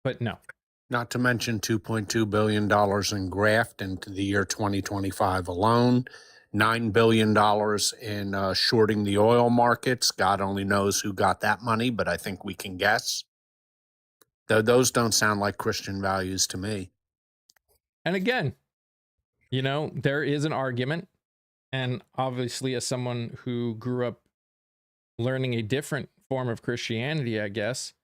but no. Not to mention $2.2 billion in graft into the year 2025 alone, $9 billion in shorting the oil markets. God only knows who got that money, but I think we can guess. Those don't sound like Christian values to me. And again, you know, there is an argument, and obviously as someone who grew up learning a different form of Christianity, I guess,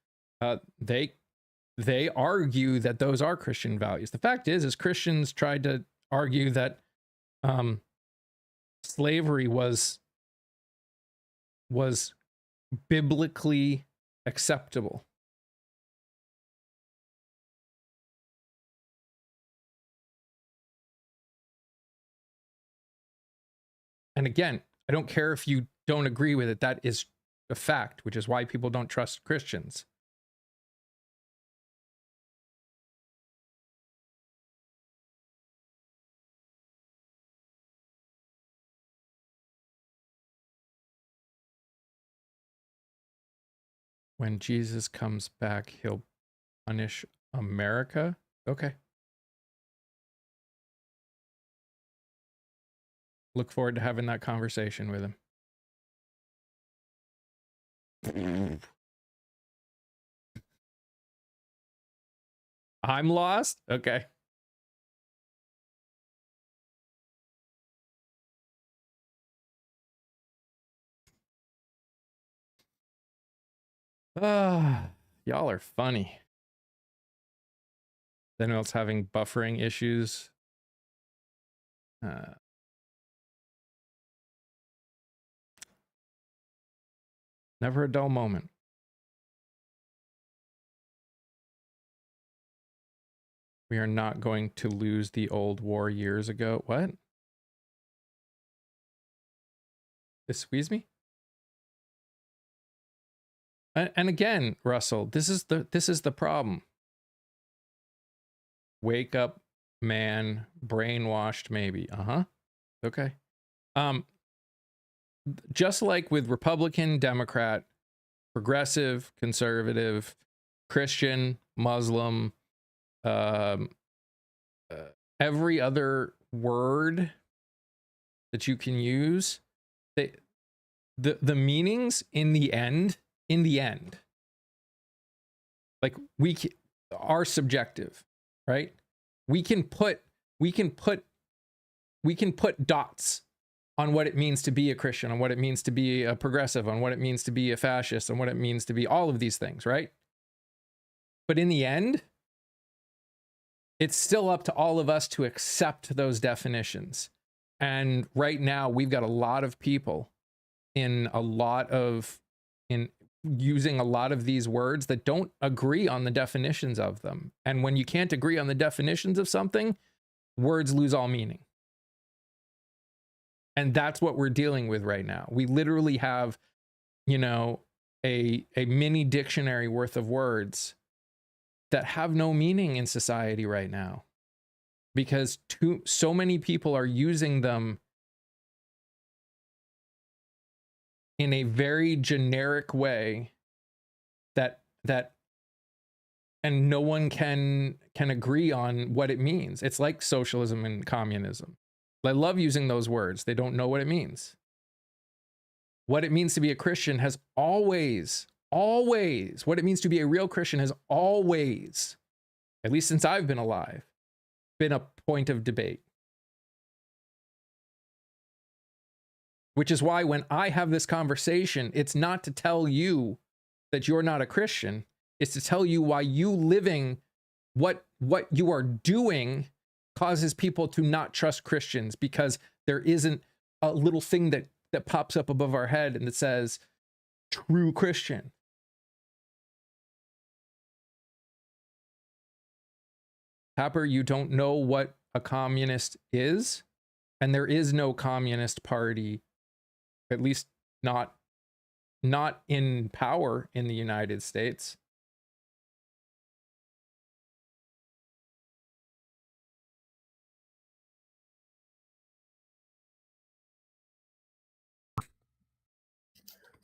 they argue that those are Christian values. The fact is Christians tried to argue that slavery was biblically acceptable. And again, I don't care if you don't agree with it. That is a fact, which is why people don't trust Christians. When Jesus comes back, he'll punish America. Okay. Look forward to having that conversation with him. I'm lost? Okay. Y'all are funny. Then else having buffering issues. Never a dull moment. We are not going to lose the old war years ago. What? This squeeze me? And again, Russell, this is the problem. Wake up, man, brainwashed maybe. Okay. Just like with Republican, Democrat, progressive, conservative, Christian, Muslim, every other word that you can use, the meanings in the end, like are subjective, right? We can put dots on what it means to be a Christian, on what it means to be a progressive, on what it means to be a fascist, on what it means to be all of these things, right? But in the end, it's still up to all of us to accept those definitions. And right now, we've got a lot of people in using a lot of these words that don't agree on the definitions of them. And when you can't agree on the definitions of something, words lose all meaning. And that's what we're dealing with right now. We literally have, you know, a mini dictionary worth of words that have no meaning in society right now, because so many people are using them in a very generic way that and no one can agree on what it means. It's like socialism and communism. I love using those words. They don't know what it means. What it means to be a Christian has always, what it means to be a real Christian has always, at least since I've been alive, been a point of debate. Which is why when I have this conversation, it's not to tell you that you're not a Christian. It's to tell you why you living what you are doing causes people to not trust Christians, because there isn't a little thing that pops up above our head and that says true Christian. Tapper, you don't know what a communist is, and there is no communist party, at least not in power in the United States.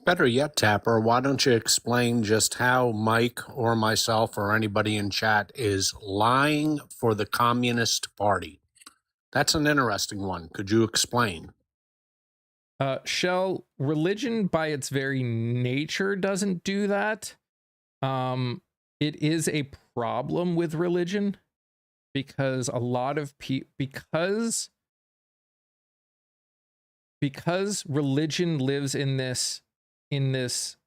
Better yet, Tapper, why don't you explain just how Mike or myself or anybody in chat is lying for the Communist Party? That's an interesting one. Could you explain? Shell, religion by its very nature doesn't do that. It is a problem with religion because a lot of people, because religion lives in this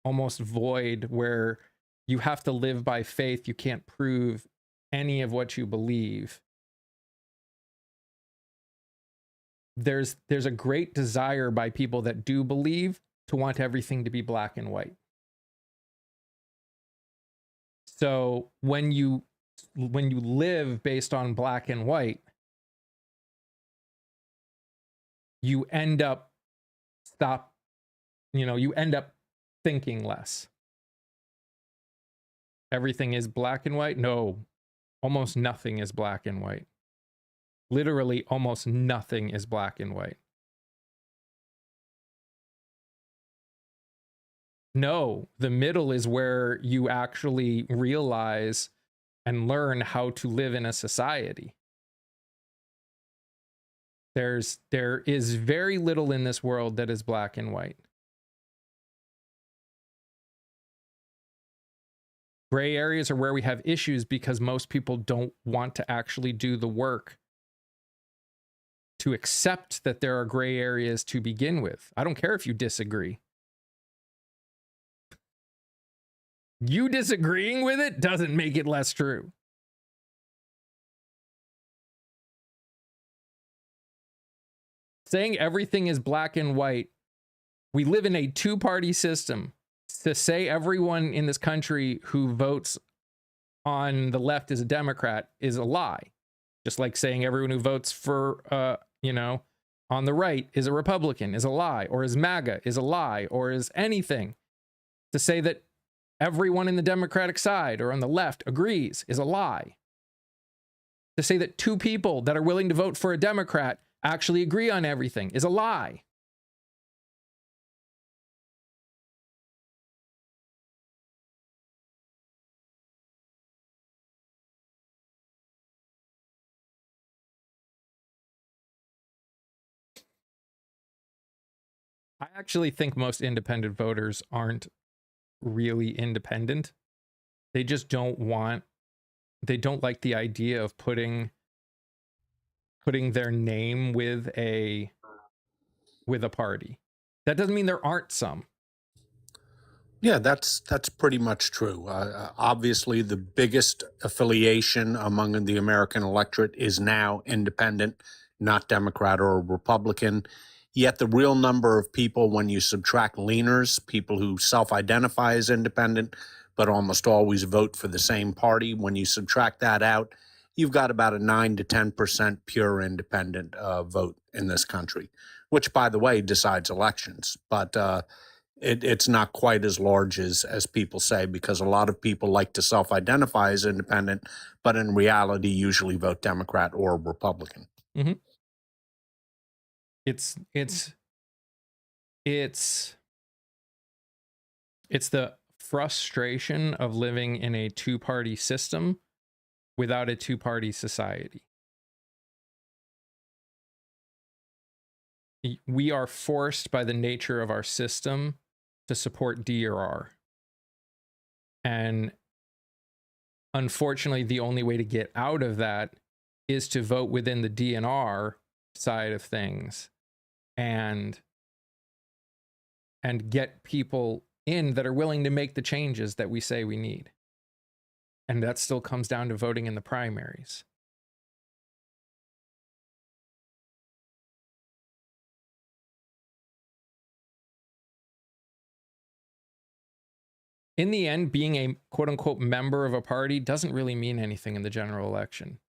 almost void where you have to live by faith. You can't prove any of what you believe. There's a great desire by people that do believe to want everything to be black and white. So when you live based on black and white, you end up you end up thinking less. Everything is black and white? No, almost nothing is black and white. Literally, almost nothing is black and white. No, the middle is where you actually realize and learn how to live in a society. There is very little in this world that is black and white. Gray areas are where we have issues because most people don't want to actually do the work to accept that there are gray areas to begin with. I don't care if you disagree. You disagreeing with it doesn't make it less true. Saying everything is black and white, we live in a two-party system. To say everyone in this country who votes on the left is a Democrat is a lie. Just like saying everyone who votes for, on the right is a Republican is a lie, or is MAGA is a lie, or is anything. To say that everyone in the Democratic side or on the left agrees is a lie. To say that two people that are willing to vote for a Democrat actually agree on everything is a lie. I actually think most independent voters aren't really independent. They just don't like the idea of putting their name with a party. That doesn't mean there aren't some. Yeah, that's pretty much true. Obviously, the biggest affiliation among the American electorate is now independent, not Democrat or Republican. Yet the real number of people, when you subtract leaners, people who self-identify as independent, but almost always vote for the same party, when you subtract that out, you've got about a 9 to 10% pure independent vote in this country, which, by the way, decides elections. But it's not quite as large as people say, because a lot of people like to self-identify as independent, but in reality usually vote Democrat or Republican. Mm-hmm. It's the frustration of living in a two-party system without a two-party society. We are forced by the nature of our system to support D or R. And unfortunately, the only way to get out of that is to vote within the DNR side of things. and get people in that are willing to make the changes that we say we need. And that still comes down to voting in the primaries. In the end, being a quote unquote member of a party doesn't really mean anything in the general election.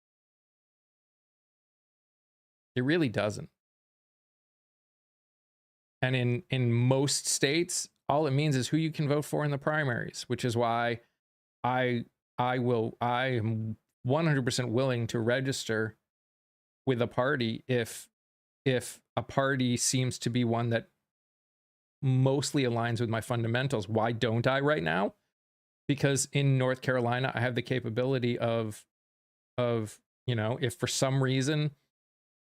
It really doesn't. And in most states, all it means is who you can vote for in the primaries, which is why I am 100% willing to register with a party if a party seems to be one that mostly aligns with my fundamentals. Why don't I right now? Because in North Carolina, I have the capability of, if for some reason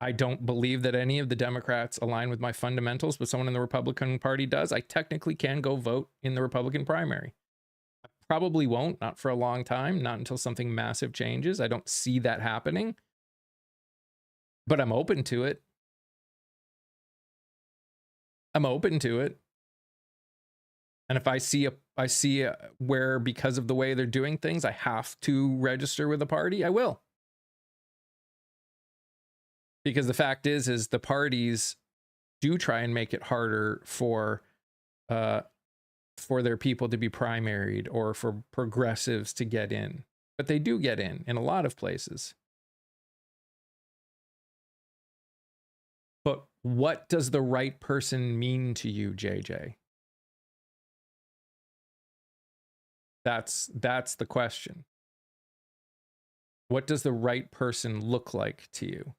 I don't believe that any of the Democrats align with my fundamentals, but someone in the Republican Party does, I technically can go vote in the Republican primary. I probably won't, not for a long time, not until something massive changes. I don't see that happening, but I'm open to it. I'm open to it. And if I see where, because of the way they're doing things, I have to register with a party, I will. Because the fact is the parties do try and make it harder for their people to be primaried or for progressives to get in. But they do get in a lot of places. But what does the right person mean to you, JJ? That's the question. What does the right person look like to you?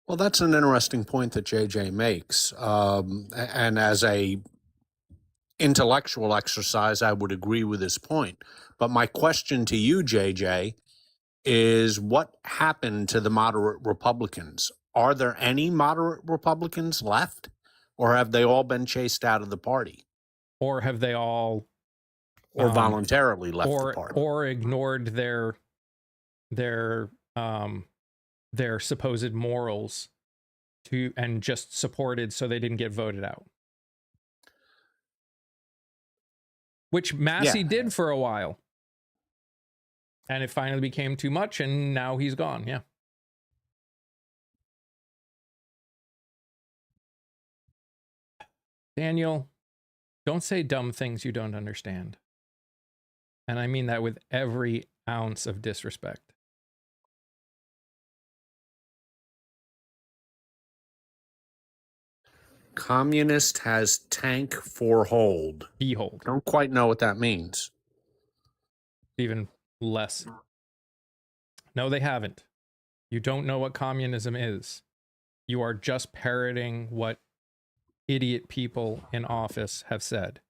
Well, that's an interesting point that JJ makes. And as a intellectual exercise, I would agree with his point. But my question to you, JJ, is what happened to the moderate Republicans? Are there any moderate Republicans left, or have they all been chased out of the party? Or have they all or voluntarily left or, the party? Or ignored their supposed morals and just supported so they didn't get voted out? Which Massey did for a while. And it finally became too much, and now he's gone. Yeah. Daniel, don't say dumb things you don't understand. And I mean that with every ounce of disrespect. Communist has tank for hold. Behold. I don't quite know what that means. Even less. No, they haven't. You don't know what communism is. You are just parroting what idiot people in office have said.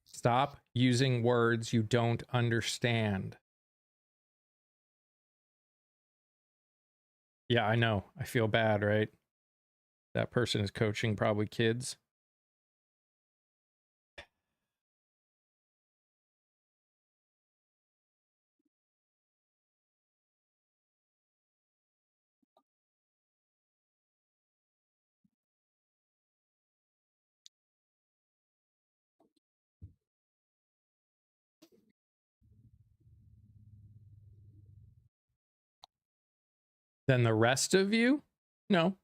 Stop using words you don't understand. Yeah, I know. I feel bad, right? That person is coaching probably kids. Then the rest of you? No,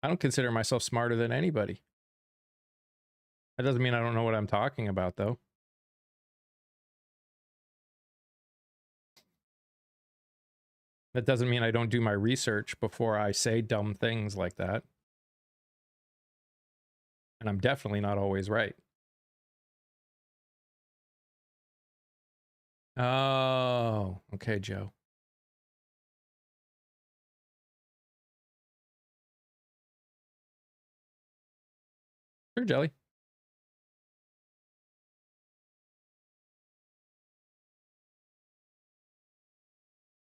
I don't consider myself smarter than anybody. That doesn't mean I don't know what I'm talking about, though. That doesn't mean I don't do my research before I say dumb things like that. And I'm definitely not always right. Oh, okay, Joe. Sure, Jelly.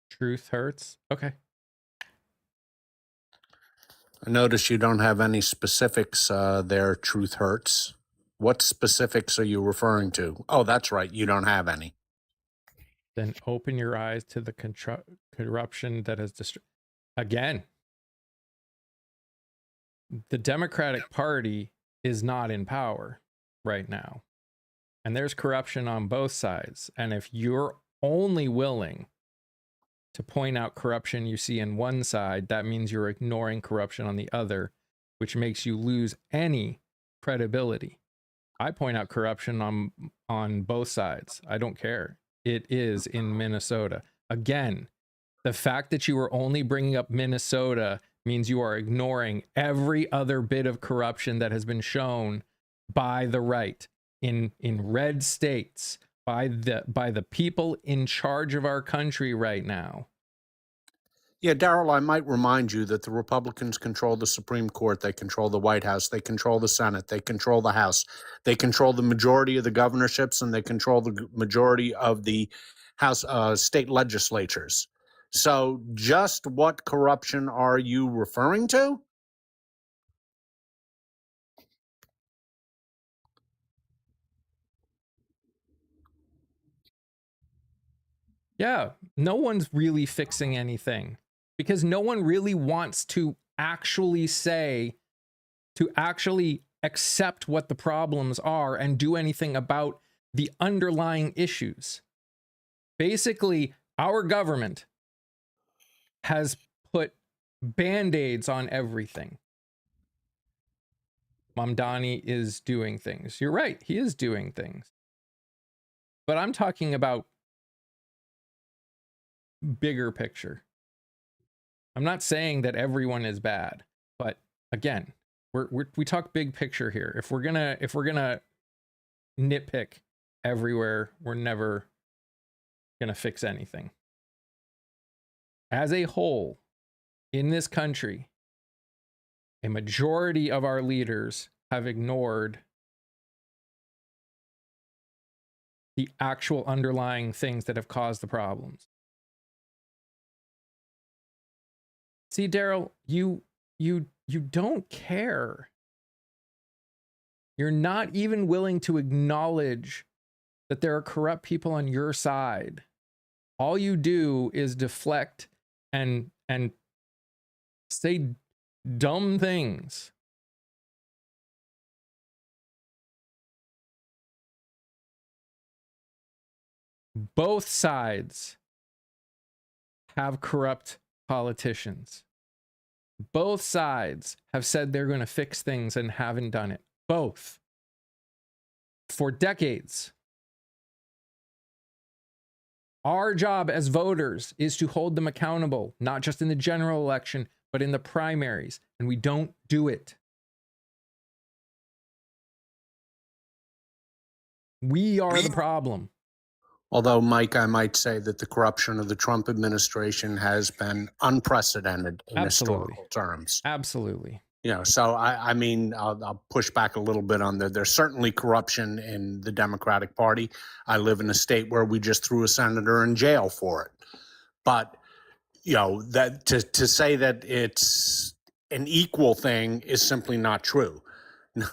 Truth hurts. Okay. I notice you don't have any specifics there, Truth Hurts. What specifics are you referring to? Oh, that's right. You don't have any. Then open your eyes to the corruption that has destroyed. Again, the Democratic Party is not in power right now. And there's corruption on both sides. And if you're only willing to point out corruption you see in one side, that means you're ignoring corruption on the other, which makes you lose any credibility. I point out corruption on both sides. I don't care. It is in Minnesota. Again, the fact that you are only bringing up Minnesota means you are ignoring every other bit of corruption that has been shown by the right in red states, by the people in charge of our country right now. Yeah, Daryl, I might remind you that the Republicans control the Supreme Court. They control the White House. They control the Senate. They control the House. They control the majority of the governorships, and they control the majority of the House state legislatures. So just what corruption are you referring to? Yeah, no one's really fixing anything because no one really wants to actually accept what the problems are and do anything about the underlying issues. Basically, our government has put band-aids on everything. Mamdani is doing things. You're right, he is doing things. But I'm talking about bigger picture. I'm not saying that everyone is bad, but again, we talk big picture here. If we're gonna nitpick everywhere, we're never gonna fix anything. As a whole, in this country, a majority of our leaders have ignored the actual underlying things that have caused the problems. See, Daryl, you don't care. You're not even willing to acknowledge that there are corrupt people on your side. All you do is deflect and say dumb things. Both sides have corrupt politicians. Both sides have said they're going to fix things and haven't done it. Both. For decades. Our job as voters is to hold them accountable, not just in the general election, but in the primaries, and we don't do it. We are the problem. Although, Mike, I might say that the corruption of the Trump administration has been unprecedented in historical terms. Absolutely. You know, so I mean, I'll push back a little bit on that. There's certainly corruption in the Democratic Party. I live in a state where we just threw a senator in jail for it. But, you know, that to say that it's an equal thing is simply not true.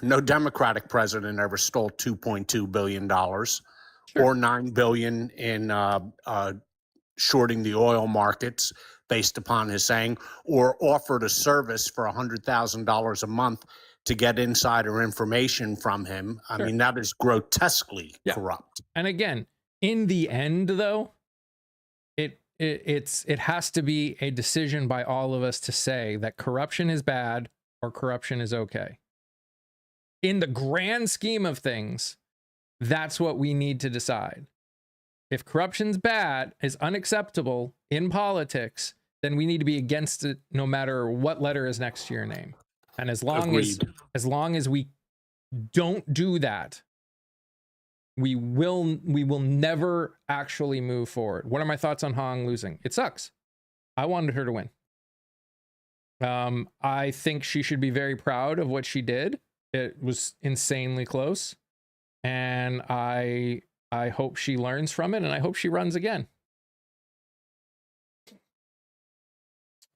No Democratic president ever stole $2.2 billion. Sure. Or $9 billion in shorting the oil markets based upon his saying, or offered a service for $100,000 a month to get insider information from him. I mean, that is grotesquely corrupt. And again, in the end, though, it has to be a decision by all of us to say that corruption is bad or corruption is okay. In the grand scheme of things, that's what we need to decide. If corruption's bad, is unacceptable in politics, then we need to be against it no matter what letter is next to your name. And as long as we don't do that, we will never actually move forward. What are my thoughts on Hong losing? It sucks. I wanted her to win. I think she should be very proud of what she did. It was insanely close. And I hope she learns from it, and I hope she runs again.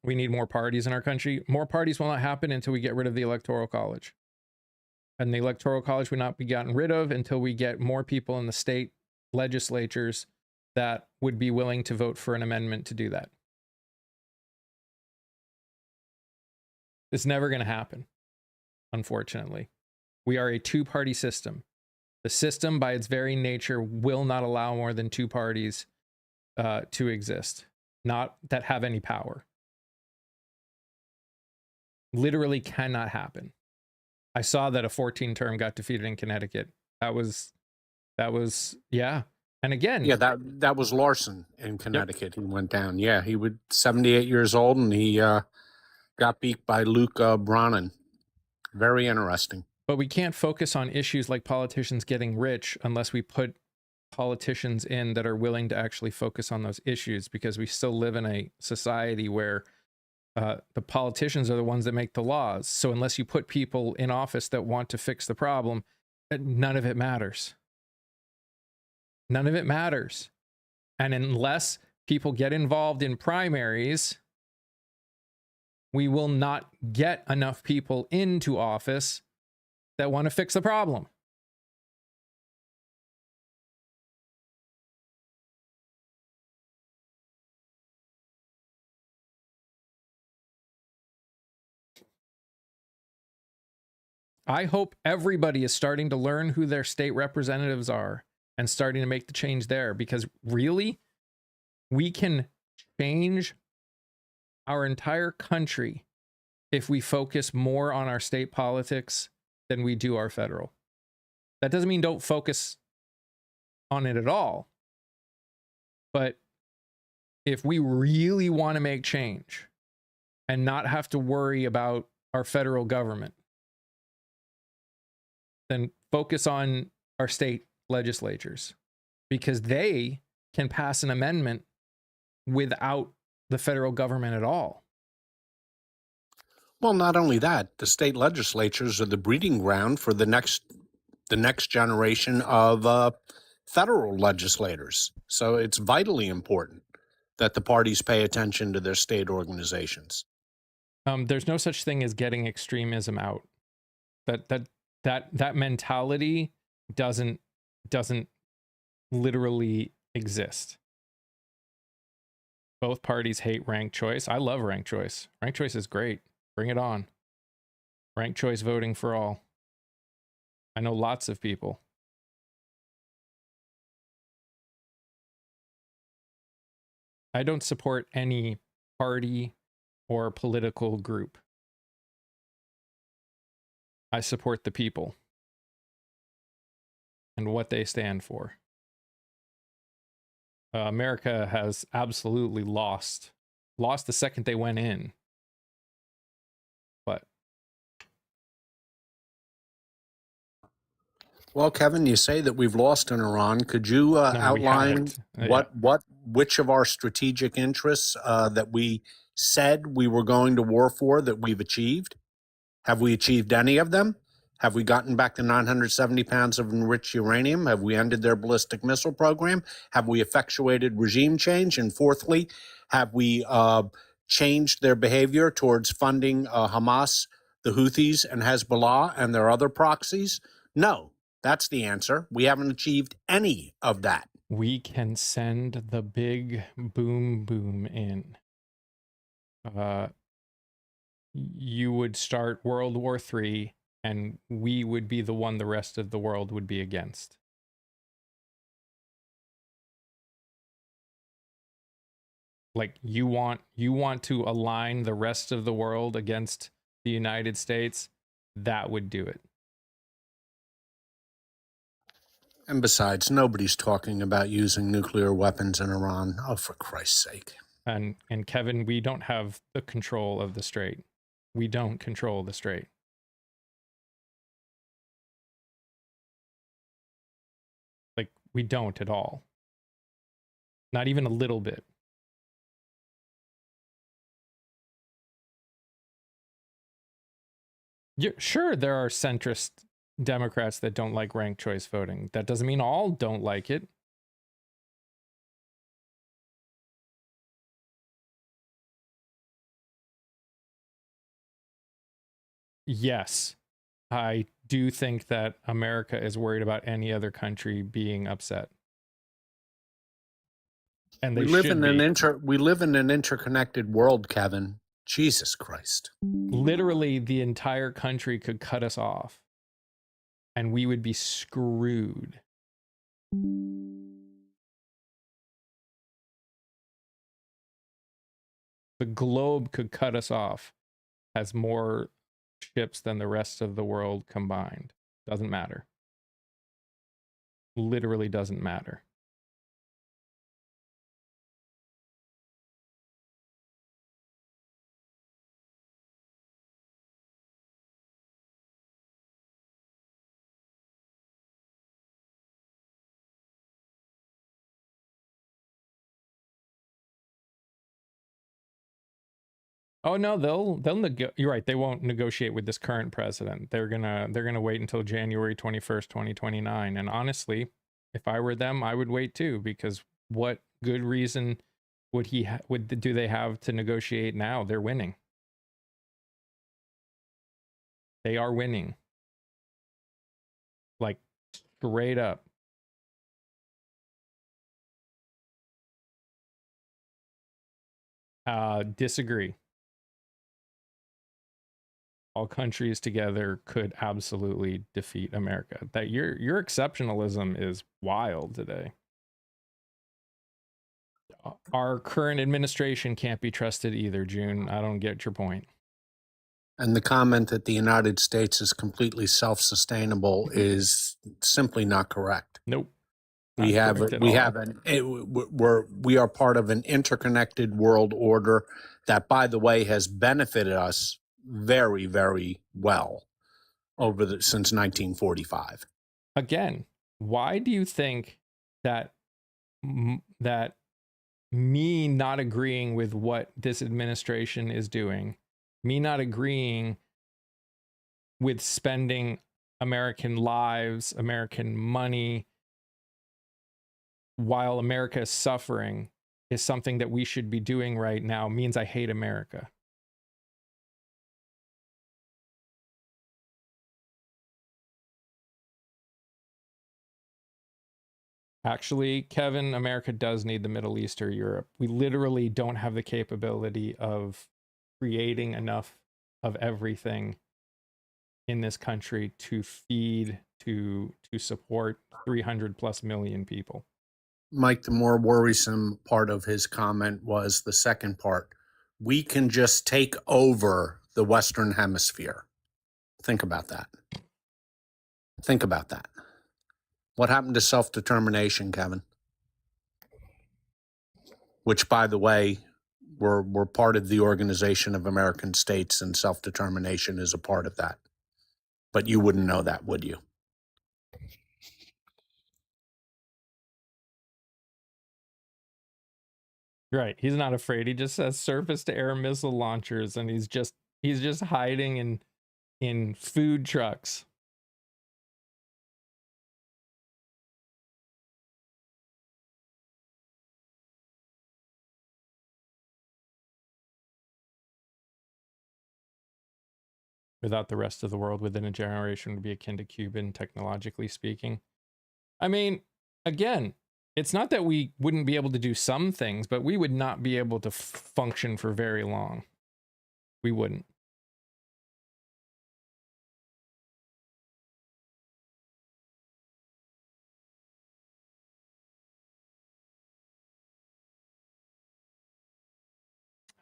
We need more parties in our country. More parties will not happen until we get rid of the Electoral College. And the Electoral College will not be gotten rid of until we get more people in the state legislatures that would be willing to vote for an amendment to do that. It's never going to happen. unfortunately. We are a two-party system. The system, by its very nature, will not allow more than two parties to exist, not that have any power. Literally cannot happen. I saw that a 14 term got defeated in Connecticut. That was, yeah. And again, Yeah, that was Larson in yep. Connecticut. He went down. Yeah, he was 78 years old, and he got beat by Luke Brannan. Very interesting. But we can't focus on issues like politicians getting rich unless we put politicians in that are willing to actually focus on those issues, because we still live in a society where the politicians are the ones that make the laws. So unless you put people in office that want to fix the problem, none of it matters. None of it matters. And unless people get involved in primaries, we will not get enough people into office that want to fix the problem. I hope everybody is starting to learn who their state representatives are and starting to make the change there, because really, we can change our entire country if we focus more on our state politics than we do our federal. That doesn't mean don't focus on it at all. But if we really want to make change and not have to worry about our federal government, then focus on our state legislatures, because they can pass an amendment without the federal government at all. Well, not only that, the state legislatures are the breeding ground for the next generation of federal legislators. So it's vitally important that the parties pay attention to their state organizations. There's no such thing as getting extremism out. That mentality doesn't literally exist. Both parties hate ranked choice. I love ranked choice. Ranked choice is great. Bring it on. Ranked choice voting for all. I know lots of people. I don't support any party or political group. I support the people and what they stand for. America has absolutely lost the second they went in. But well, Kevin, you say that we've lost in Iran. Could you outline which of our strategic interests that we said we were going to war for that we've achieved? Have we achieved any of them? Have we gotten back to 970 pounds of enriched uranium? Have we ended their ballistic missile program? Have we effectuated regime change? And fourthly, have we changed their behavior towards funding Hamas, the Houthis, and Hezbollah and their other proxies? No, that's the answer. We haven't achieved any of that. We can send the big boom in. You would start World War III, and we would be the one the rest of the world would be against. Like, you want to align the rest of the world against the United States, that would do it. And besides, nobody's talking about using nuclear weapons in Iran. Oh, for Christ's sake. And Kevin, we don't have the control of the strait. We don't control the strait. Like, we don't at all. Not even a little bit. Sure, there are centrist Democrats that don't like ranked choice voting. That doesn't mean all don't like it. Yes, I do think that America is worried about any other country being upset. And they we live in an interconnected world, Kevin. Jesus Christ. Literally, the entire country could cut us off, and we would be screwed. The globe could cut us off, has more ships than the rest of the world combined. Doesn't matter. Literally doesn't matter. Oh no, you're right. They won't negotiate with this current president. They're gonna wait until January 21st, 2029. And honestly, if I were them, I would wait too, because what good reason would do they have to negotiate now? They're winning. They are winning. Like, straight up. Disagree. All countries together could absolutely defeat America. That your exceptionalism is wild today. Our current administration can't be trusted either, June. I don't get your point. And the comment that the United States is completely self-sustainable is simply not correct. Nope. We are part of an interconnected world order that, by the way, has benefited us very, very well since 1945. Again, why do you think that that me not agreeing with what this administration is doing, me not agreeing with spending American lives, American money, while America is suffering, is something that we should be doing right now, means I hate America? Actually, Kevin, America does need the Middle East or Europe. We literally don't have the capability of creating enough of everything in this country to feed, to support 300 plus million people. Mike, the more worrisome part of his comment was the second part. We can just take over the Western Hemisphere. Think about that. Think about that. What happened to self-determination, Kevin? Which, by the way, we're part of the Organization of American States, and self-determination is a part of that. But you wouldn't know that, would you? Right. He's not afraid. He just has surface to air missile launchers, and he's just hiding in food trucks. Without the rest of the world within a generation would be akin to Cuban, technologically speaking. I mean, again, it's not that we wouldn't be able to do some things, but we would not be able to function for very long. We wouldn't.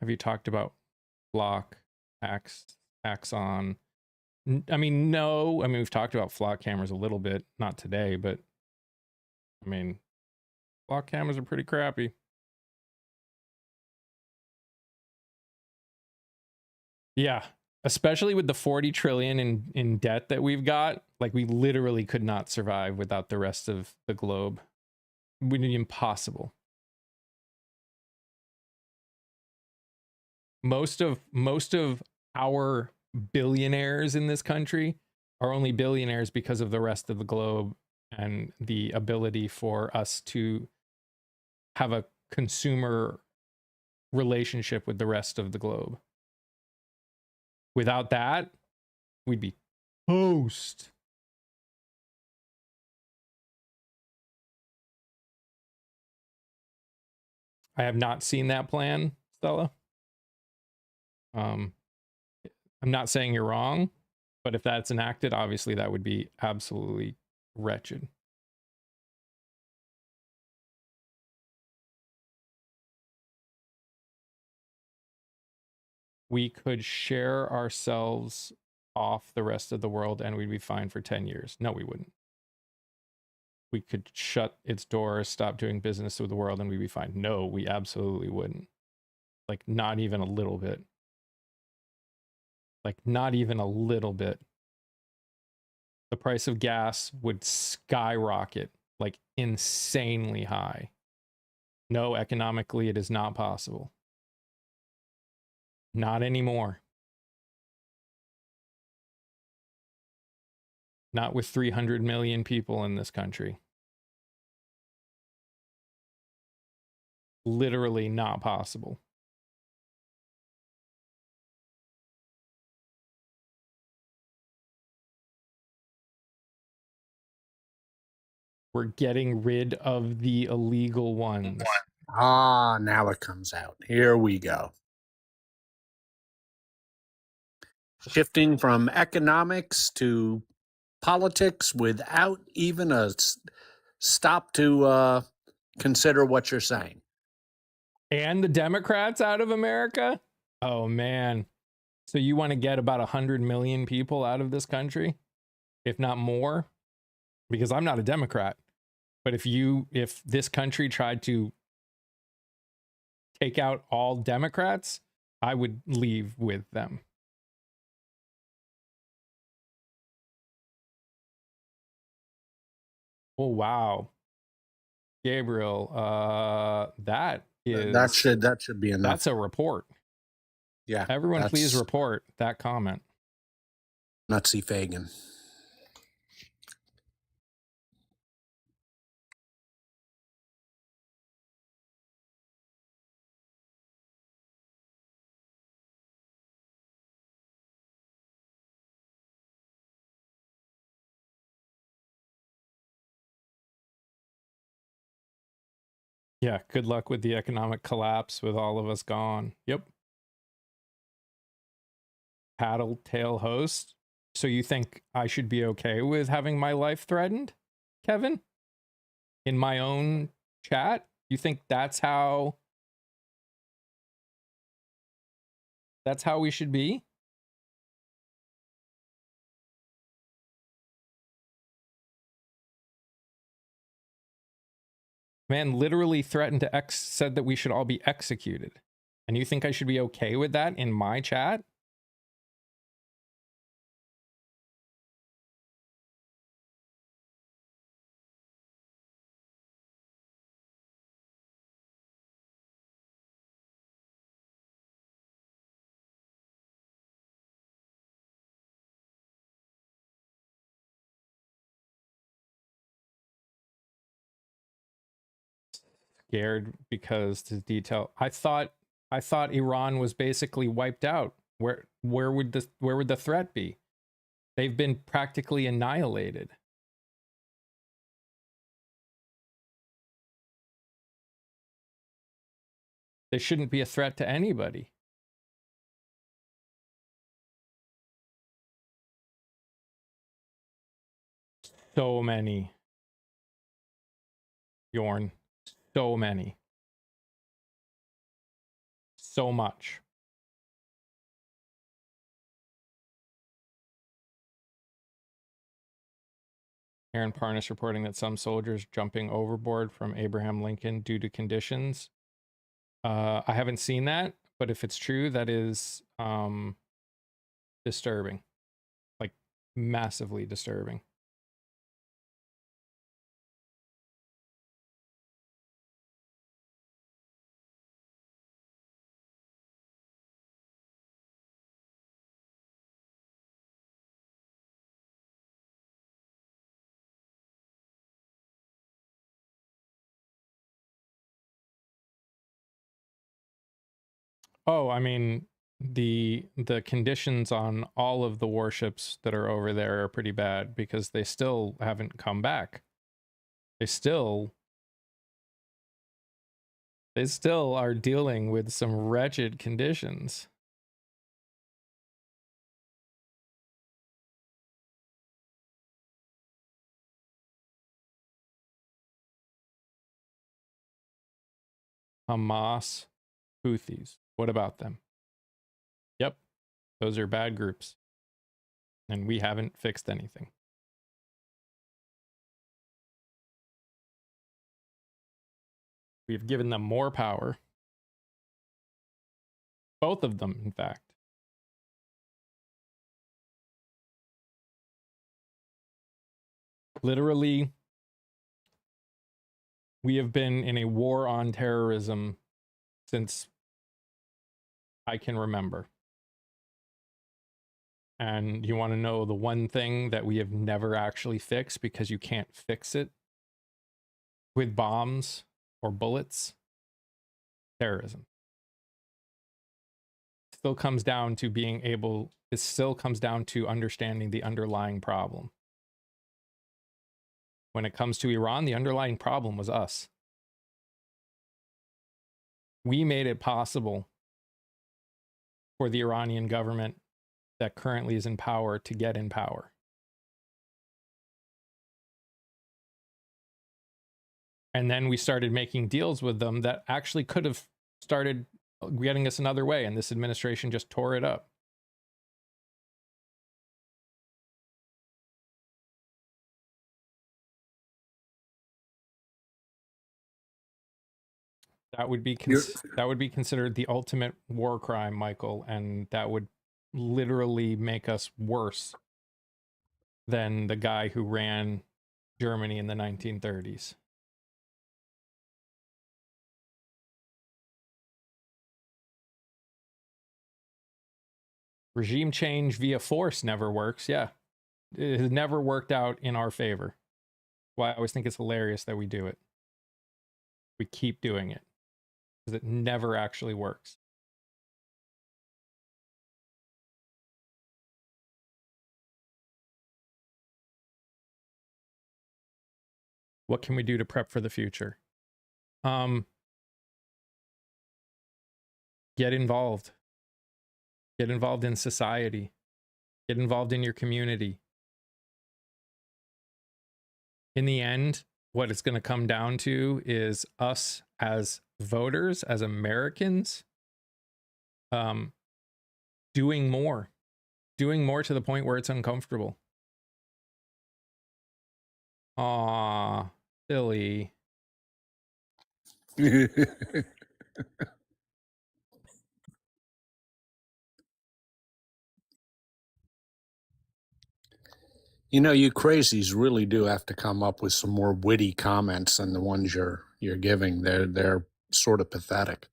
Have you talked about flock, axon? I mean, no. I mean, we've talked about flock cameras a little bit, not today, but I mean, flock cameras are pretty crappy. Yeah, especially with the 40 trillion in debt that we've got. Like, we literally could not survive without the rest of the globe. It would be impossible. Most of our billionaires in this country are only billionaires because of the rest of the globe and the ability for us to have a consumer relationship with the rest of the globe. Without that, we'd be toast. I have not seen that plan, Stella. I'm not saying you're wrong, but if that's enacted, obviously that would be absolutely wretched. We could share ourselves off the rest of the world and we'd be fine for 10 years. No, we wouldn't. We could shut its doors, stop doing business with the world, and we'd be fine. No, we absolutely wouldn't. Like, not even a little bit. Like, not even a little bit. The price of gas would skyrocket, like insanely high. No, economically, it is not possible. Not anymore. Not with 300 million people in this country. Literally not possible. We're getting rid of the illegal ones. Ah, now it comes out. Here we go. Shifting from economics to politics without even a stop to consider what you're saying. And the Democrats out of America? Oh, man. So you want to get about 100 million people out of this country, if not more? Because I'm not a Democrat. But if this country tried to take out all Democrats, I would leave with them. Oh, wow. Gabriel, that should be enough. That's a report. Yeah. Everyone please report that comment. Nutsy Fagan. Yeah, good luck with the economic collapse with all of us gone. Yep. Paddle tail host. So you think I should be okay with having my life threatened, Kevin? In my own chat? You think that's how we should be? Man literally threatened to said that we should all be executed. And you think I should be okay with that in my chat? Scared because the detail. I thought Iran was basically wiped out. Where would the threat be? They've been practically annihilated. They shouldn't be a threat to anybody. So many. Yorn. So many. So much. Aaron Parnish reporting that some soldiers jumping overboard from Abraham Lincoln due to conditions. I haven't seen that, but if it's true, that is disturbing. Like massively disturbing. Oh, I mean, the conditions on all of the warships that are over there are pretty bad because they still haven't come back. They still are dealing with some wretched conditions. Hamas, Houthis. What about them? Yep, those are bad groups. And we haven't fixed anything. We've given them more power. Both of them, in fact. Literally, we have been in a war on terrorism since I can remember. And you want to know the one thing that we have never actually fixed because you can't fix it with bombs or bullets? Terrorism. Still comes down to it still comes down to understanding the underlying problem. When it comes to Iran, the underlying problem was us. We made it possible for the Iranian government that currently is in power to get in power. And then we started making deals with them that actually could have started getting us another way, and this administration just tore it up. That would be considered the ultimate war crime, Michael, and that would literally make us worse than the guy who ran Germany in the 1930s. Regime change via force never works. Yeah, it has never worked out in our favor. Why I always think it's hilarious that we do it. We keep doing it because it never actually works. What can we do to prep for the future? Get involved. Get involved in society. Get involved in your community. In the end, what it's going to come down to is us as voters, as Americans, doing more to the point where it's uncomfortable. Aw, silly. You know, you crazies really do have to come up with some more witty comments than the ones you're giving. They're sort of pathetic.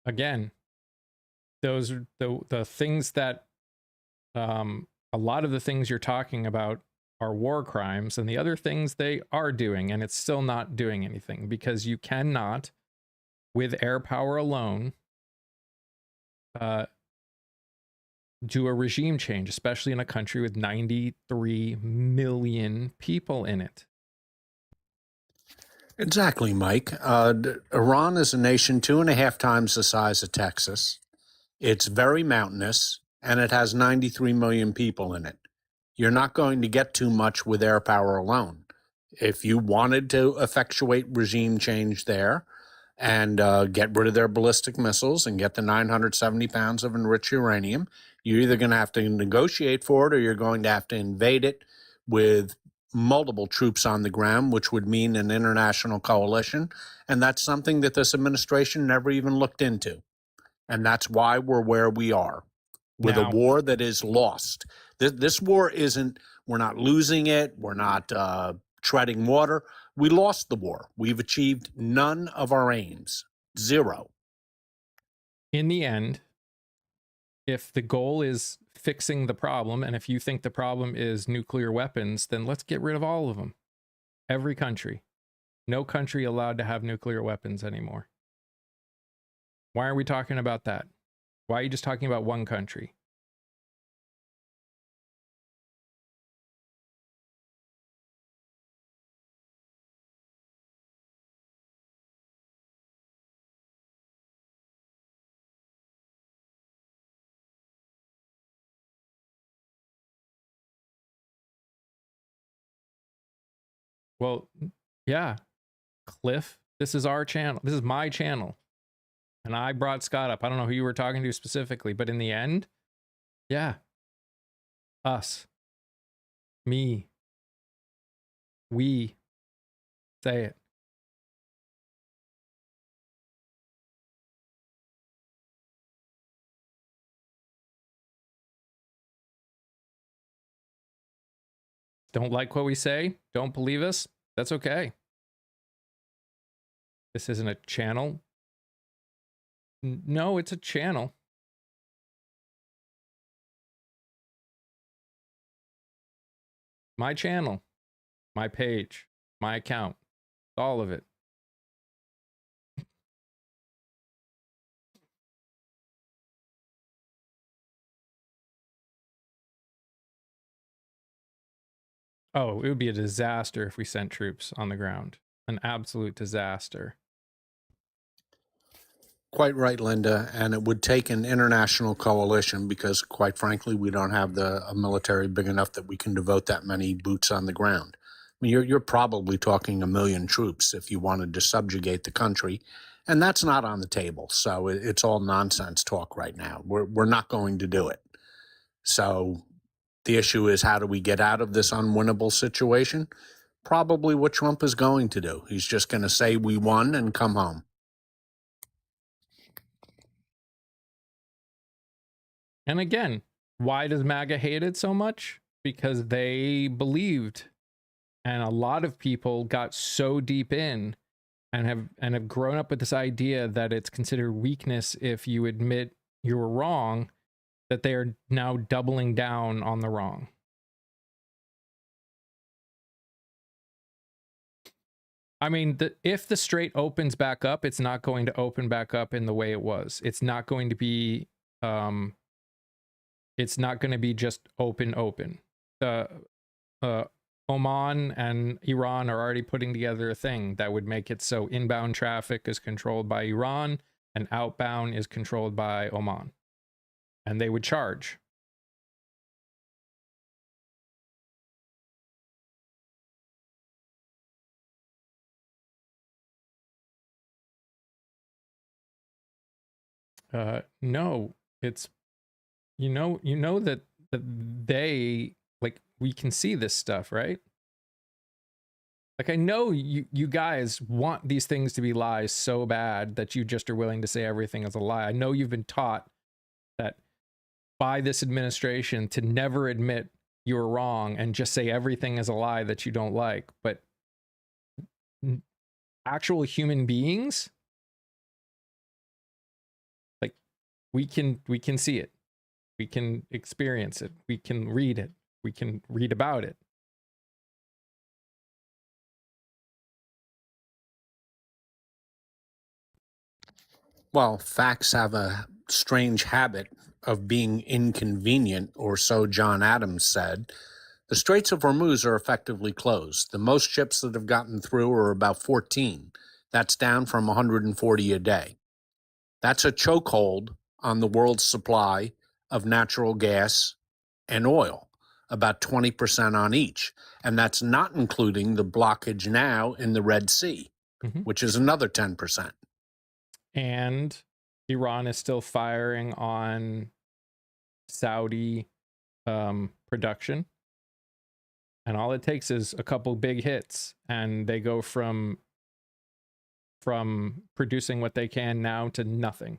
Again, those are the things that a lot of the things you're talking about are war crimes, and the other things they are doing, and it's still not doing anything because you cannot, with air power alone, do a regime change, especially in a country with 93 million people in it. Exactly, Mike. Iran is a nation 2.5 times the size of Texas. It's very mountainous, and it has 93 million people in it. You're not going to get too much with air power alone. If you wanted to effectuate regime change there and get rid of their ballistic missiles and get the 970 pounds of enriched uranium, you're either going to have to negotiate for it or you're going to have to invade it with multiple troops on the ground, which would mean an international coalition. And that's something that this administration never even looked into. And that's why we're where we are with a war that is lost. This war isn't, we're not losing it. We're not treading water. We lost the war. We've achieved none of our aims. Zero. In the end, if the goal is fixing the problem, and if you think the problem is nuclear weapons, then let's get rid of all of them. Every country. No country allowed to have nuclear weapons anymore. Why are we talking about that? Why are you just talking about one country? Well, yeah, Cliff, this is our channel. This is my channel. And I brought Scott up. I don't know who you were talking to specifically, but in the end, yeah, us, me, we, say it. Don't like what we say? Don't believe us? That's okay. This isn't a channel. No, it's a channel. My channel, my page, my account, all of it. Oh, it would be a disaster if we sent troops on the ground. An absolute disaster. Quite right, Linda. And it would take an international coalition because, quite frankly, we don't have a military big enough that we can devote that many boots on the ground. I mean, you're probably talking 1 million troops if you wanted to subjugate the country, and that's not on the table. So it's all nonsense talk right now. We're not going to do it. So the issue is, how do we get out of this unwinnable situation? Probably what Trump is going to do. He's just going to say we won and come home. And again, why does MAGA hate it so much? Because they believed, and a lot of people got so deep in and have grown up with this idea that it's considered weakness if you admit you were wrong, that they are now doubling down on the wrong. I mean, if the strait opens back up, it's not going to open back up in the way it was. It's not going to be it's not going to be just open. Oman and Iran are already putting together a thing that would make it so inbound traffic is controlled by Iran and outbound is controlled by Oman. And they would charge. No, it's you know that they, like, we can see this stuff, right? Like, I know you guys want these things to be lies so bad that you just are willing to say everything is a lie. I know you've been taught that by this administration to never admit you're wrong and just say everything is a lie that you don't like. But actual human beings, like, we can see it. We can experience it. We can read it. We can read about it. Well, facts have a strange habit of being inconvenient, or so John Adams said. The Straits of Hormuz are effectively closed. The most ships that have gotten through are about 14. That's down from 140 a day. That's a chokehold on the world's supply of natural gas and oil, about 20% on each. And that's not including the blockage now in the Red Sea, which is another 10%. And Iran is still firing on Saudi production. And all it takes is a couple big hits, and they go from producing what they can now to nothing.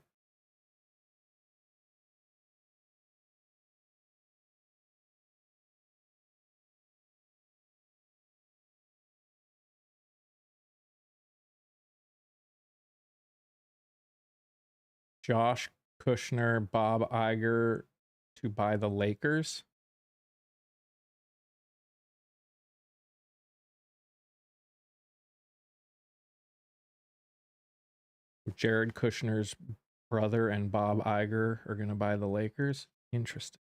Josh Kushner, Bob Iger to buy the Lakers. Jared Kushner's brother and Bob Iger are going to buy the Lakers. Interesting.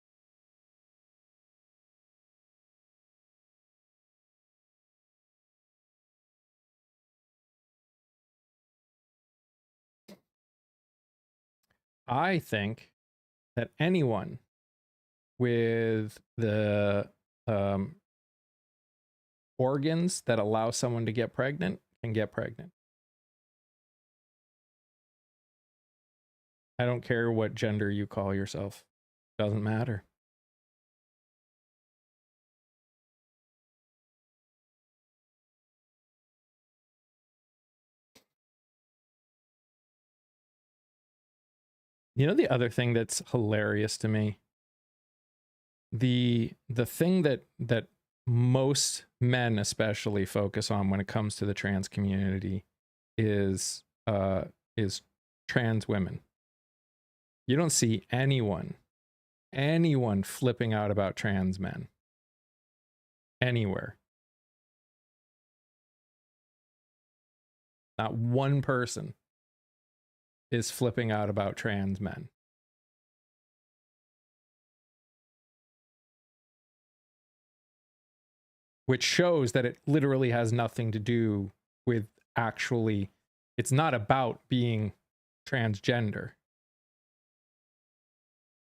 I think that anyone with the organs that allow someone to get pregnant can get pregnant. I don't care what gender you call yourself. Doesn't matter. You know, the other thing that's hilarious to me, the thing that most men especially focus on when it comes to the trans community is trans women. You don't see anyone flipping out about trans men anywhere. Not one person is flipping out about trans men. Which shows that it literally has nothing to do with actually, it's not about being transgender.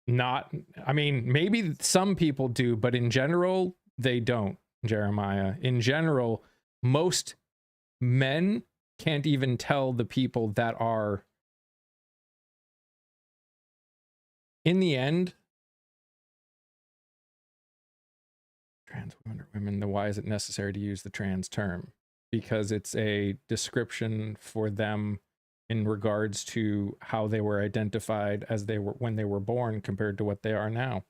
Not, I mean, maybe some people do, but in general, they don't, Jeremiah. In general, most men can't even tell the people that are, in the end, trans women or women, then why is it necessary to use the trans term? Because it's a description for them in regards to how they were identified as they were when they were born compared to what they are now.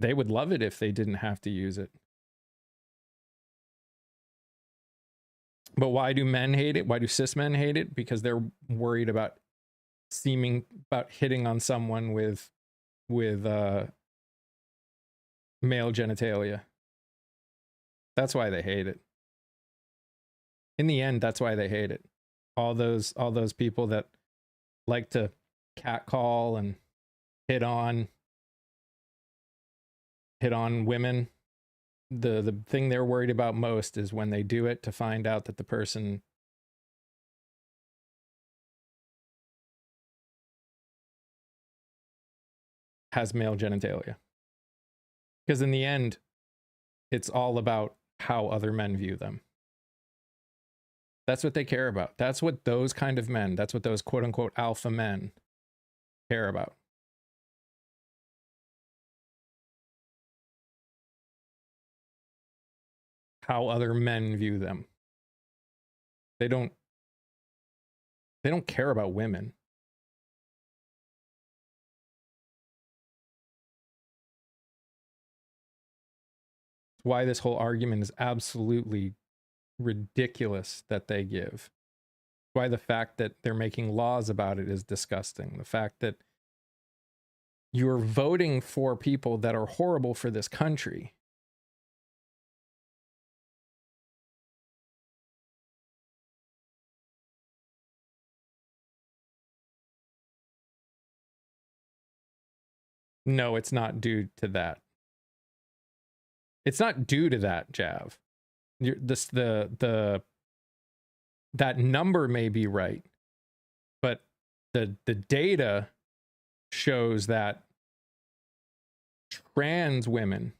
They would love it if they didn't have to use it. But why do men hate it? Why do cis men hate it? Because they're worried about hitting on someone with male genitalia. That's why they hate it. In the end, that's why they hate it. All those people that like to catcall and hit on women, the thing they're worried about most is when they do it to find out that the person has male genitalia. Because in the end, it's all about how other men view them. That's what they care about. That's what those kind of men, that's what those quote unquote alpha men care about. How other men view them. They don't care about women. Why this whole argument is absolutely ridiculous that they give. Why the fact that they're making laws about it is disgusting. The fact that you're voting for people that are horrible for this country. No, it's not due to that. It's not due to that, Jav. That number may be right, but the data shows that trans women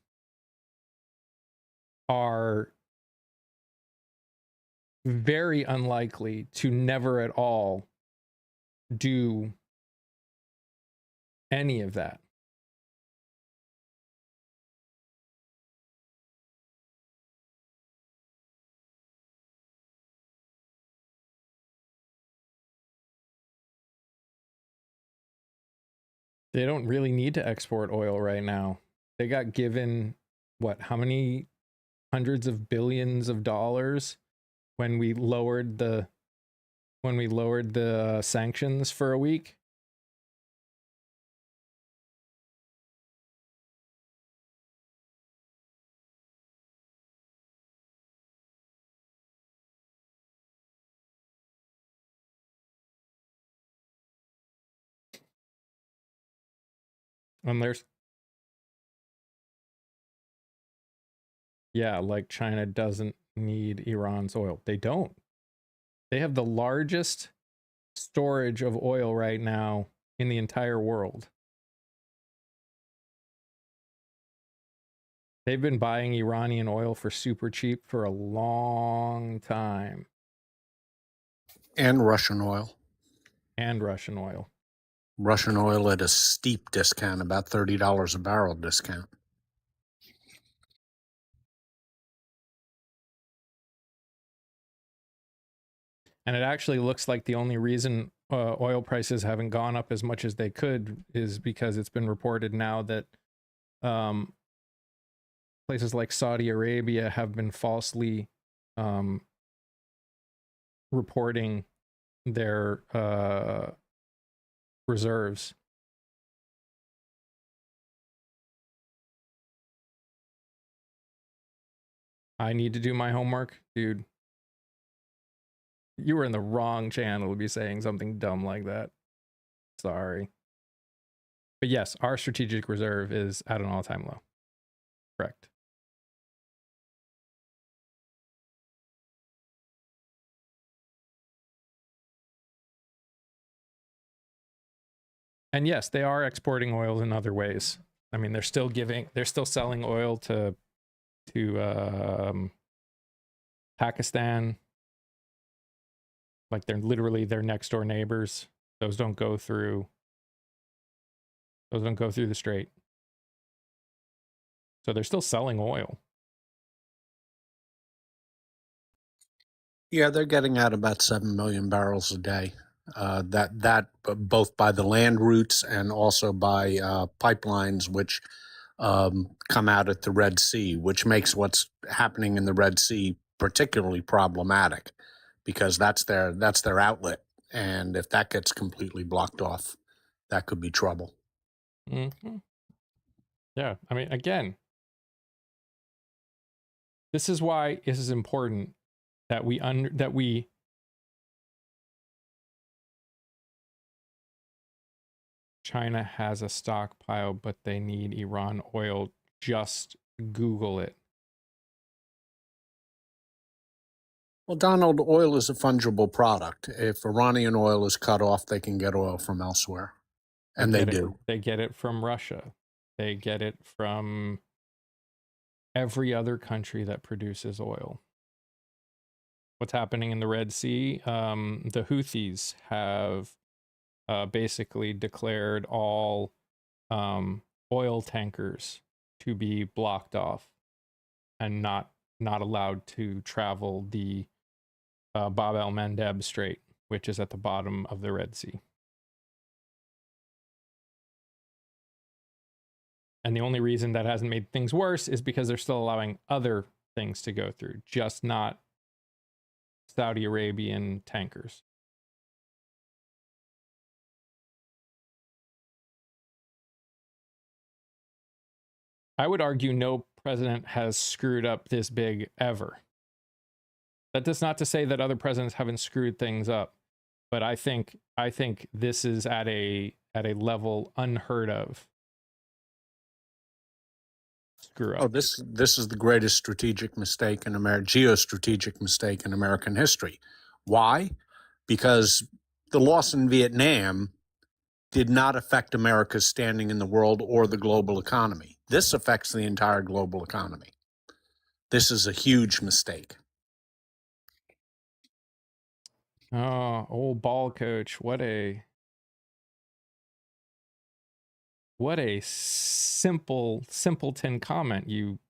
are very unlikely to never at all do any of that. They don't really need to export oil right now. They got given, what, how many hundreds of billions of dollars when we lowered the sanctions for a week? And there's, yeah, like China doesn't need Iran's oil. They don't. They have the largest storage of oil right now in the entire world. They've been buying Iranian oil for super cheap for a long time. And Russian oil. And Russian oil. Russian oil at a steep discount, about $30 a barrel discount. And it actually looks like the only reason oil prices haven't gone up as much as they could is because it's been reported now that places like Saudi Arabia have been falsely reporting their reserves. I need to do my homework, dude. You were in the wrong channel to be saying something dumb like that. Sorry. But yes, our strategic reserve is at an all-time low. Correct. And yes, they are exporting oil in other ways. I mean, they're still selling oil to Pakistan. Like they're literally their next door neighbors. Those don't go through the strait. So they're still selling oil. Yeah, they're getting out about 7 million barrels a day. That both by the land routes and also by pipelines, which come out at the Red Sea, which makes what's happening in the Red Sea particularly problematic, because that's their outlet, and if that gets completely blocked off, that could be trouble. Mm-hmm. Yeah, I mean, again, this is why this is important that we China has a stockpile, but they need Iran oil. Just Google it. Well, Donald, oil is a fungible product. If Iranian oil is cut off, they can get oil from elsewhere, and they do. They get it from Russia. They get it from every other country that produces oil. What's happening in the Red Sea? The Houthis have basically declared all oil tankers to be blocked off and not allowed to travel the Bab el Mandeb Strait, which is at the bottom of the Red Sea. And the only reason that hasn't made things worse is because they're still allowing other things to go through, just not Saudi Arabian tankers. I would argue no president has screwed up this big ever. That does not to say that other presidents haven't screwed things up, but I think this is at a level unheard of. Screw up. Oh, this is the greatest strategic mistake in geostrategic mistake in American history. Why? Because the loss in Vietnam did not affect America's standing in the world or the global economy. This affects the entire global economy. This is a huge mistake. Oh, old ball coach. What a simpleton comment you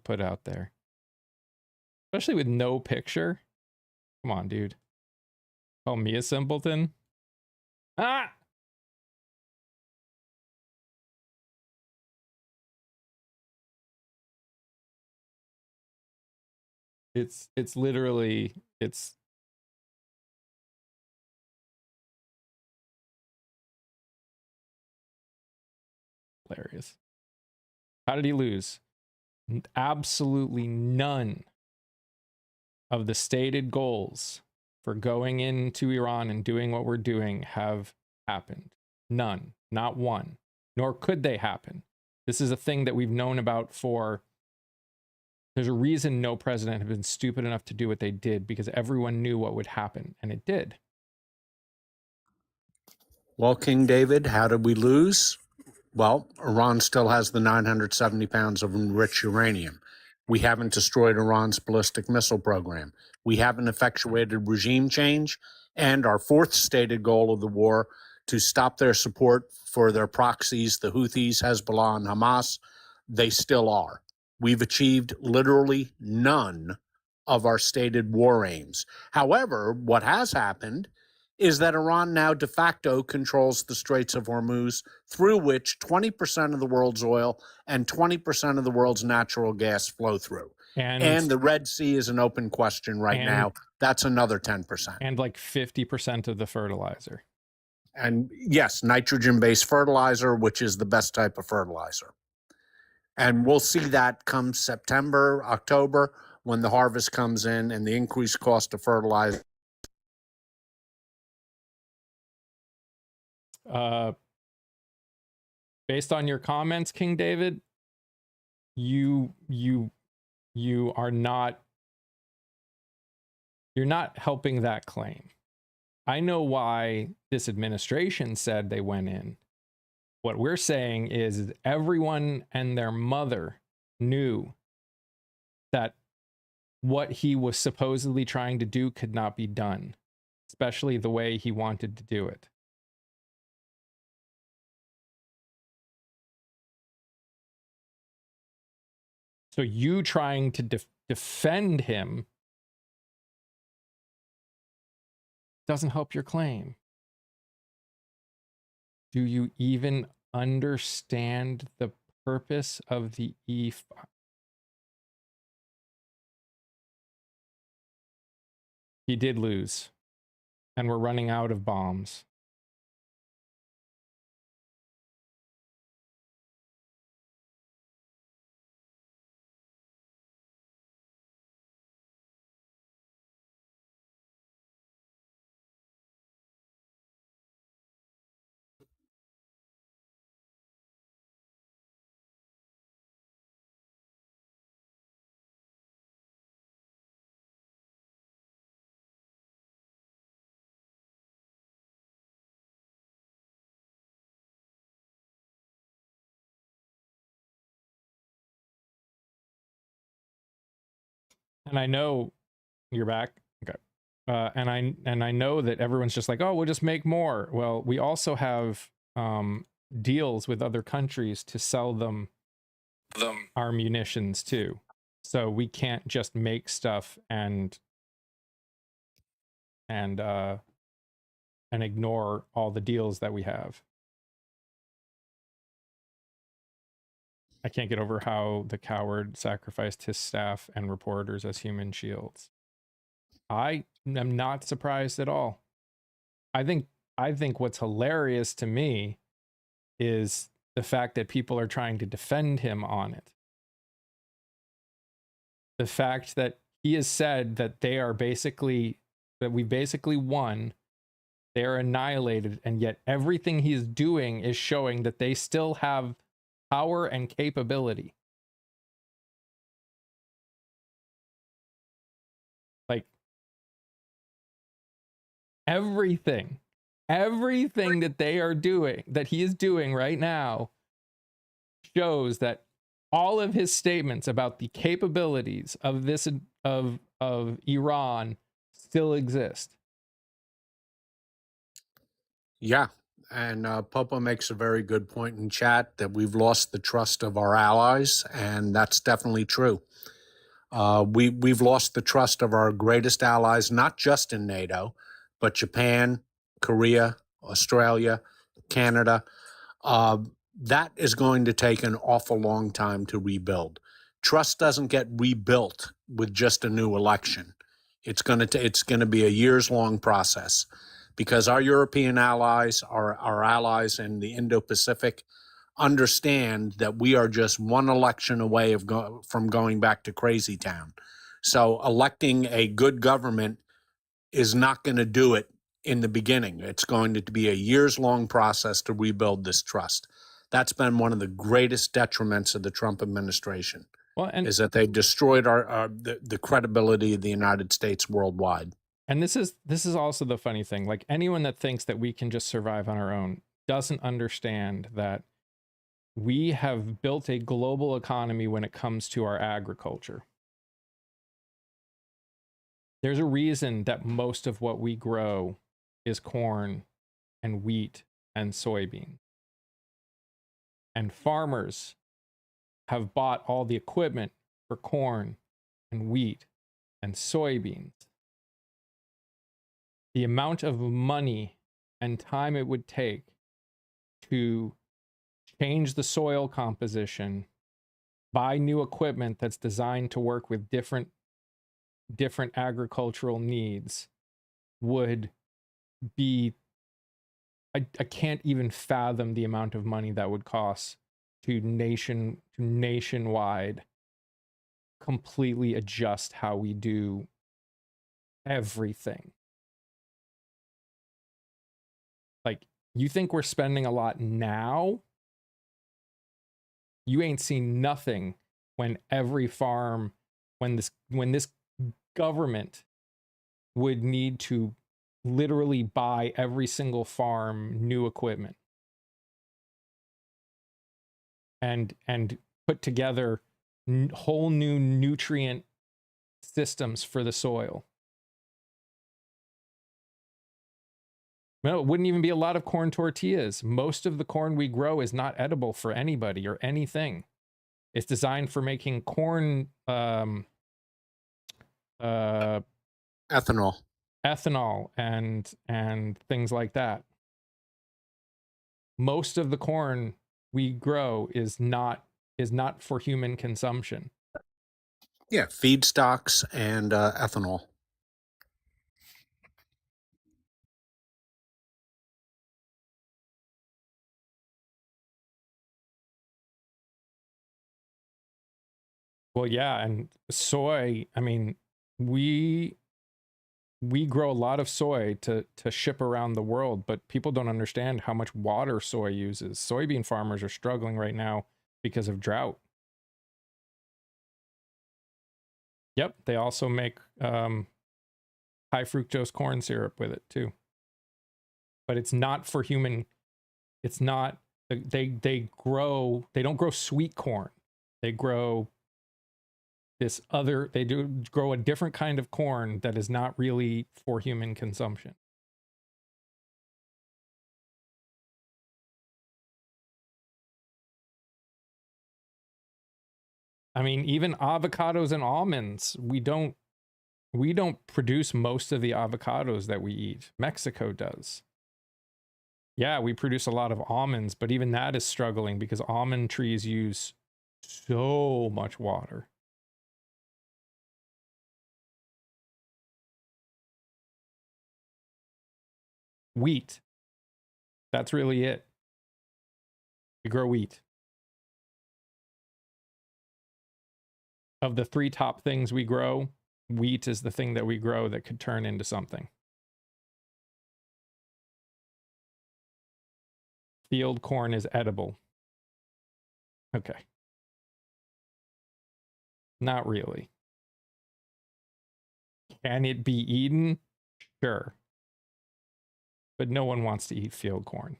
put out there. Especially with no picture. Come on, dude. Call me a simpleton? Ah! It's literally hilarious. How did he lose? Absolutely none of the stated goals for going into Iran and doing what we're doing have happened. None. Not one. Nor could they happen. This is a thing that we've known about for... There's a reason no president had been stupid enough to do what they did, because everyone knew what would happen, and it did. Well, King David, how did we lose? Well, Iran still has the 970 pounds of enriched uranium. We haven't destroyed Iran's ballistic missile program. We haven't effectuated regime change. And our fourth stated goal of the war, to stop their support for their proxies, the Houthis, Hezbollah, and Hamas, they still are. We've achieved literally none of our stated war aims. However, what has happened is that Iran now de facto controls the Straits of Hormuz, through which 20% of the world's oil and 20% of the world's natural gas flow through. And the Red Sea is an open question right now. That's another 10%. And like 50% of the fertilizer. And yes, nitrogen-based fertilizer, which is the best type of fertilizer. And we'll see that come September, October, when the harvest comes in and the increased cost of fertilizer. Based on your comments, King David, you are not, you're not helping that claim. I know why this administration said they went in. What we're saying is everyone and their mother knew that what he was supposedly trying to do could not be done, especially the way he wanted to do it. So you trying to defend him doesn't help your claim. Do you even understand the purpose of the E5? He did lose, and we're running out of bombs. And I know you're back. Okay. And I know that everyone's just like, oh, we'll just make more. Well, we also have deals with other countries to sell them our munitions too. So we can't just make stuff and ignore all the deals that we have. I can't get over how the coward sacrificed his staff and reporters as human shields. I am not surprised at all. I think what's hilarious to me is the fact that people are trying to defend him on it. The fact that he has said that they are basically, that we basically won, they are annihilated, and yet everything he is doing is showing that they still have power and capability. Like everything that they are doing, that he is doing right now, shows that all of his statements about the capabilities of this of Iran still exist. Yeah. And Popa makes a very good point in chat that we've lost the trust of our allies, and that's definitely true. We've lost the trust of our greatest allies, not just in NATO, but Japan, Korea, Australia, Canada. That is going to take an awful long time to rebuild. Trust doesn't get rebuilt with just a new election. It's going to be a years-long process, because our European allies, our allies in the Indo-Pacific, understand that we are just one election away from going back to crazy town. So electing a good government is not going to do it in the beginning. It's going to be a years-long process to rebuild this trust. That's been one of the greatest detriments of the Trump administration, is that they destroyed the credibility of the United States worldwide. And this is also the funny thing. Like, anyone that thinks that we can just survive on our own doesn't understand that we have built a global economy when it comes to our agriculture. There's a reason that most of what we grow is corn and wheat and soybean. And farmers have bought all the equipment for corn and wheat and soybeans. The amount of money and time it would take to change the soil composition, buy new equipment that's designed to work with different agricultural needs would be, I can't even fathom the amount of money that would cost to nationwide completely adjust how we do everything. Like, you think we're spending a lot now? You ain't seen nothing when every farm, when this government would need to literally buy every single farm new equipment and put together whole new nutrient systems for the soil. No, it wouldn't even be a lot of corn tortillas. Most of the corn we grow is not edible for anybody or anything. It's designed for making corn Ethanol and things like that. Most of the corn we grow is not for human consumption. Yeah, feedstocks and ethanol. Well, yeah, and soy, I mean, we grow a lot of soy to ship around the world, but people don't understand how much water soy uses. Soybean farmers are struggling right now because of drought. Yep, they also make high fructose corn syrup with it too. But it's not for human, it's not, they don't grow sweet corn. They grow they do grow a different kind of corn that is not really for human consumption. I mean, even avocados and almonds, we don't produce most of the avocados that we eat. Mexico does. Yeah, we produce a lot of almonds, but even that is struggling because almond trees use so much water. Wheat. That's really it. We grow wheat. Of the 3 top things we grow, wheat is the thing that we grow that could turn into something. Field corn is edible. Okay. Not really. Can it be eaten? Sure. But no one wants to eat field corn.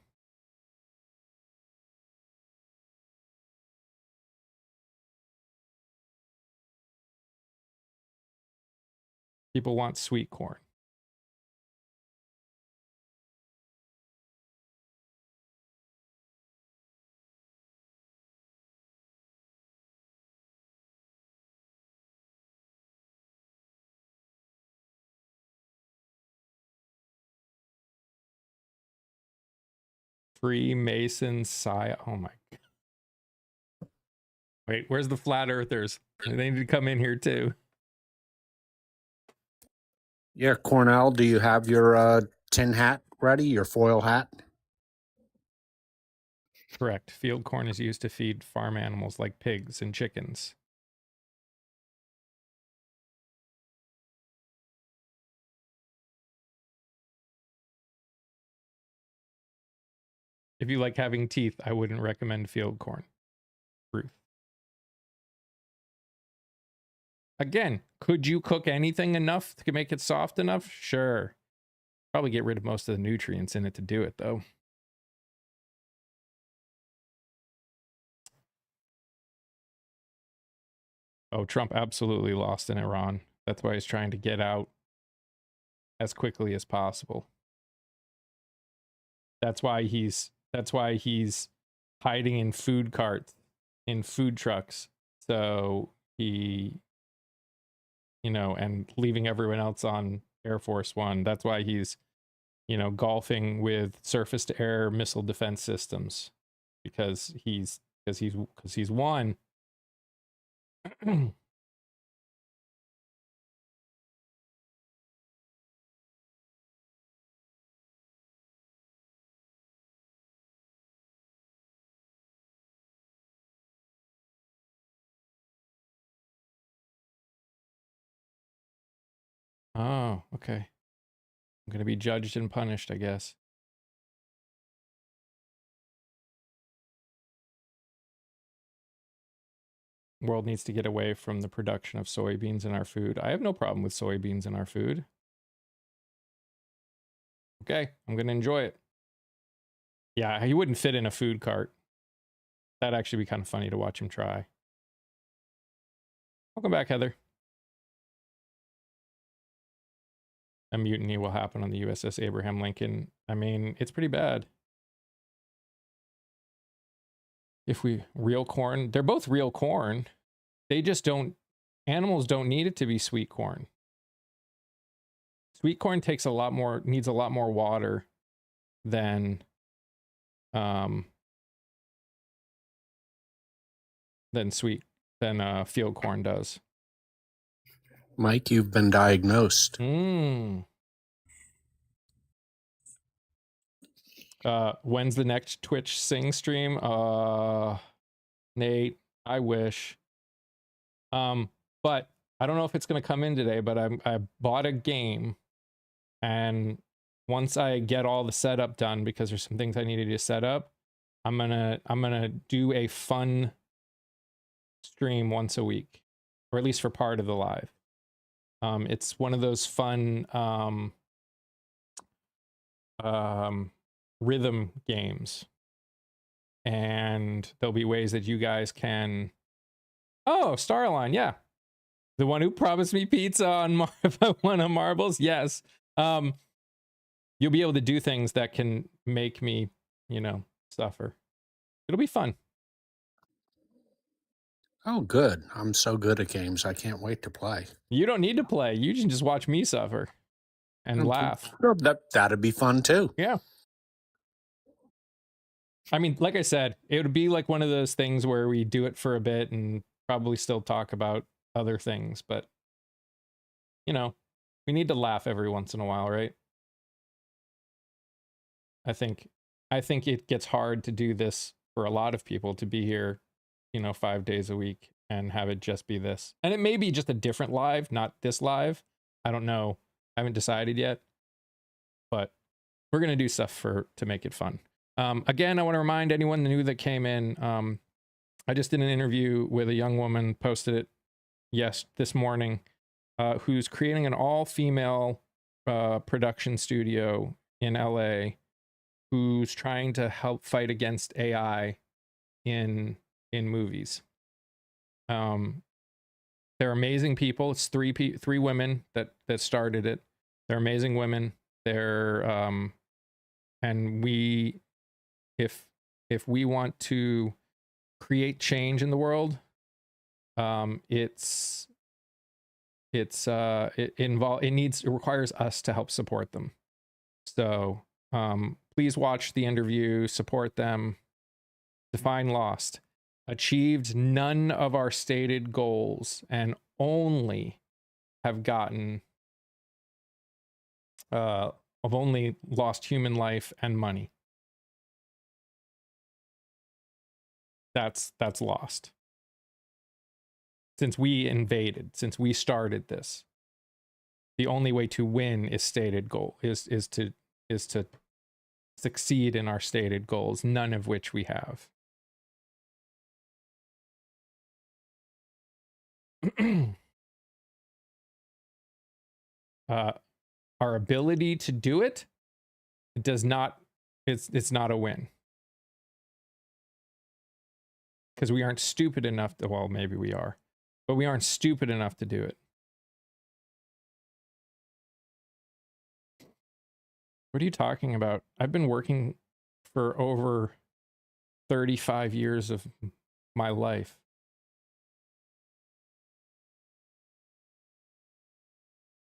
People want sweet corn. Freemason Science. Oh my God. Wait, where's the flat earthers? They need to come in here too. Yeah, Cornell, do you have your tin hat ready, your foil hat? Correct. Field corn is used to feed farm animals like pigs and chickens. If you like having teeth, I wouldn't recommend field corn. Ruth. Again, could you cook anything enough to make it soft enough? Sure. Probably get rid of most of the nutrients in it to do it, though. Oh, Trump absolutely lost in Iran. That's why he's trying to get out as quickly as possible. That's why he's hiding in food carts, in food trucks. So he, and leaving everyone else on Air Force One. That's why he's, golfing with surface to air missile defense systems, because he's won. Oh, okay. I'm going to be judged and punished, I guess. World needs to get away from the production of soybeans in our food. I have no problem with soybeans in our food. Okay, I'm going to enjoy it. Yeah, he wouldn't fit in a food cart. That'd actually be kind of funny to watch him try. Welcome back, Heather. A mutiny will happen on the USS Abraham Lincoln. I mean, it's pretty bad. If we real corn, they're both real corn. They just don't, animals don't need it to be sweet corn. Sweet corn needs a lot more water than field corn does. Mike, you've been diagnosed. When's the next Twitch sing stream? Nate, I wish. But I don't know if it's gonna come in today, but I bought a game, and once I get all the setup done, because there's some things I needed to set up, I'm gonna do a fun stream once a week, or at least for part of the live. It's one of those fun rhythm games, and there'll be ways that you guys can. Oh, Starline, yeah, the one who promised me pizza on if I won on marbles. Yes, you'll be able to do things that can make me, suffer. It'll be fun. Oh, good. I'm so good at games. I can't wait to play. You don't need to play. You can just watch me suffer and laugh. That'd be fun too. Yeah. I mean, like I said, it would be like one of those things where we do it for a bit and probably still talk about other things, but we need to laugh every once in a while, right? I think it gets hard to do this for a lot of people, to be here, 5 days a week and have it just be this. And it may be just a different live, not this live. I don't know. I haven't decided yet, but we're going to do stuff to make it fun. Again, I want to remind anyone new that came in. I just did an interview with a young woman, posted it this morning, who's creating an all-female production studio in LA, who's trying to help fight against AI in movies. They're amazing people. It's three women that started it. They're amazing women. They're and if we want to create change in the world, it requires us to help support them. So please watch the interview, support them. Define Lost achieved none of our stated goals and only have gotten only lost human life and money. That's Lost. Since we started this, the only way to win is stated goal is to succeed in our stated goals, none of which we have. Our ability to do it does not, it's not a win, because we aren't stupid enough to, well, maybe we are, but we aren't stupid enough to do it. What are you talking about? I've been working for over 35 years of my life.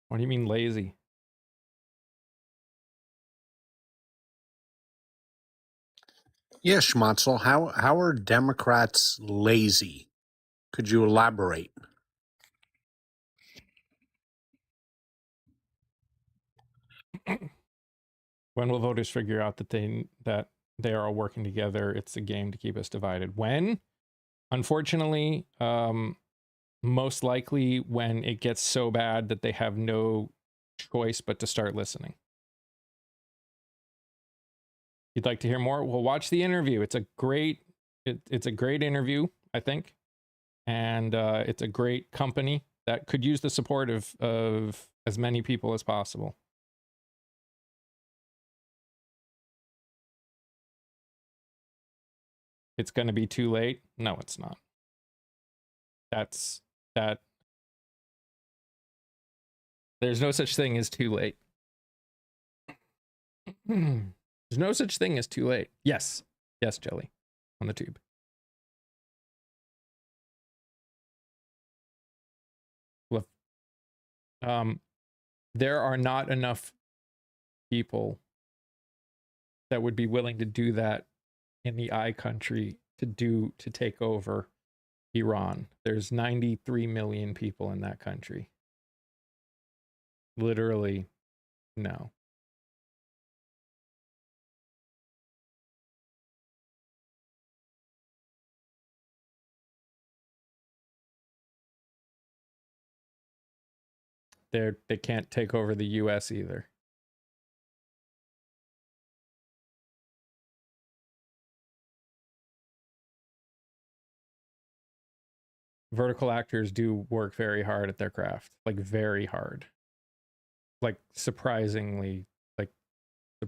What do you mean lazy? Yeah, Schmatzel, how are Democrats lazy? Could you elaborate? When will voters figure out that they are all working together? It's a game to keep us divided. When? Unfortunately, most likely when it gets so bad that they have no choice but to start listening. You'd like to hear more? Well, watch the interview. It's a great interview, I think, and it's a great company that could use the support of as many people as possible. It's going to be too late. No, it's not. That's that. There's no such thing as too late. There's no such thing as too late. Yes. Yes, Jelly. On the tube. Well, there are not enough people that would be willing to do that in the I country to take over Iran. There's 93 million people in that country. Literally, no. They can't take over the US either. Vertical actors do work very hard at their craft, like very hard. Like surprisingly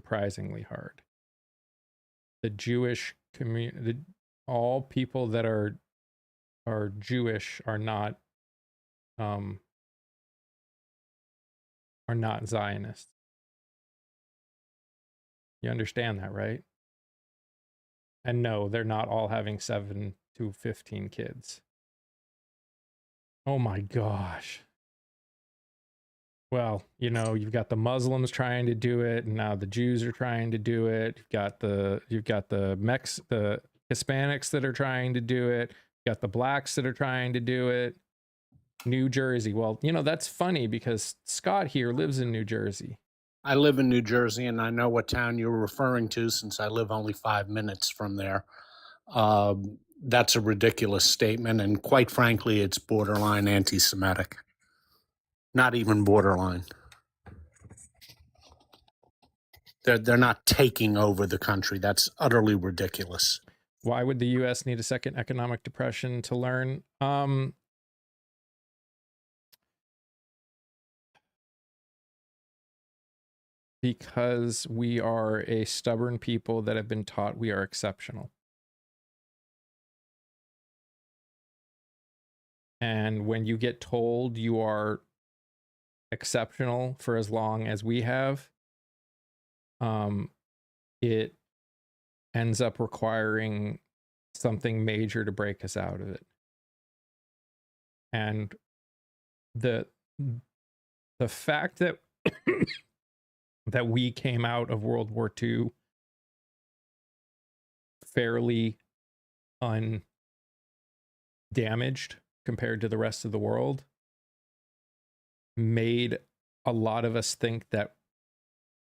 hard. The Jewish community, all people that are Jewish are not Zionists. You understand that, right? And no, they're not all having 7 to 15 kids. Oh my gosh. Well, you know, you've got the Muslims trying to do it, and now the Jews are trying to do it. You've got the Hispanics that are trying to do it. You've got the blacks that are trying to do it. New Jersey. Well, you know, that's funny because Scott here lives in New Jersey. I live in New Jersey, and I know what town you're referring to since I live only 5 minutes from there. That's a ridiculous statement, and quite frankly, it's borderline anti-Semitic. Not even borderline. They're not taking over the country. That's utterly ridiculous. Why would the U.S. need a second economic depression to learn? Because we are a stubborn people that have been taught we are exceptional. And when you get told you are exceptional for as long as we have, it ends up requiring something major to break us out of it. And the fact that that we came out of World War II fairly undamaged compared to the rest of the world made a lot of us think that,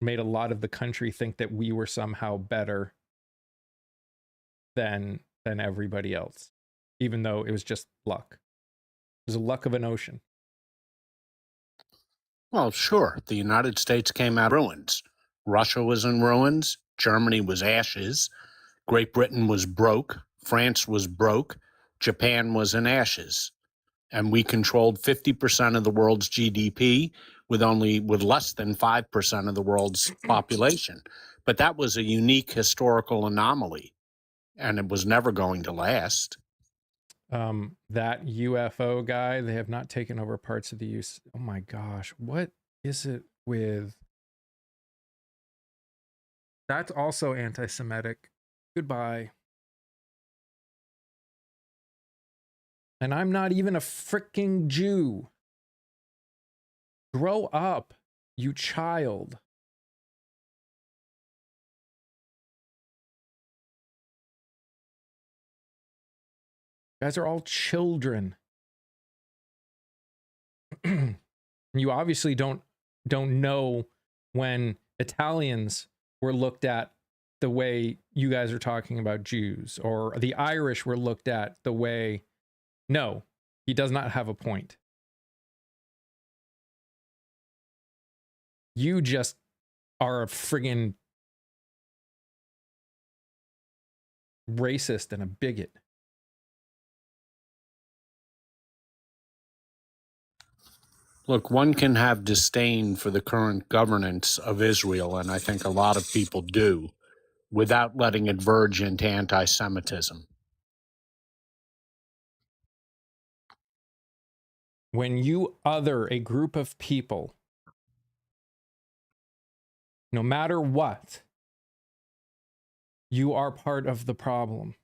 made a lot of the country think that we were somehow better than everybody else, even though it was just luck. It was a luck of an ocean. Well, sure. The United States came out of ruins. Russia was in ruins. Germany was ashes. Great Britain was broke. France was broke. Japan was in ashes. And we controlled 50% of the world's GDP with less than 5% of the world's population. But that was a unique historical anomaly, and it was never going to last. That UFO guy, they have not taken over parts of the use. Oh my gosh, what is it with? That's also anti-Semitic. Goodbye. And I'm not even a freaking Jew. Grow up, you child. You guys are all children. You obviously don't know when Italians were looked at the way you guys are talking about Jews, or the Irish were looked at the way. No, he does not have a point. You just are a friggin' racist and a bigot. Look, one can have disdain for the current governance of Israel, and I think a lot of people do, without letting it verge into anti Semitism. When you other a group of people, no matter what, you are part of the problem.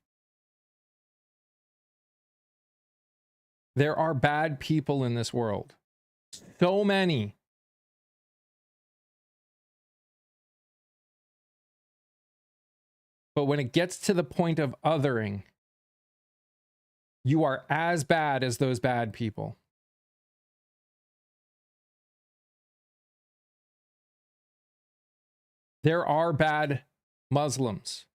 There are bad people in this world. So many. But when it gets to the point of othering, you are as bad as those bad people. There are bad Muslims.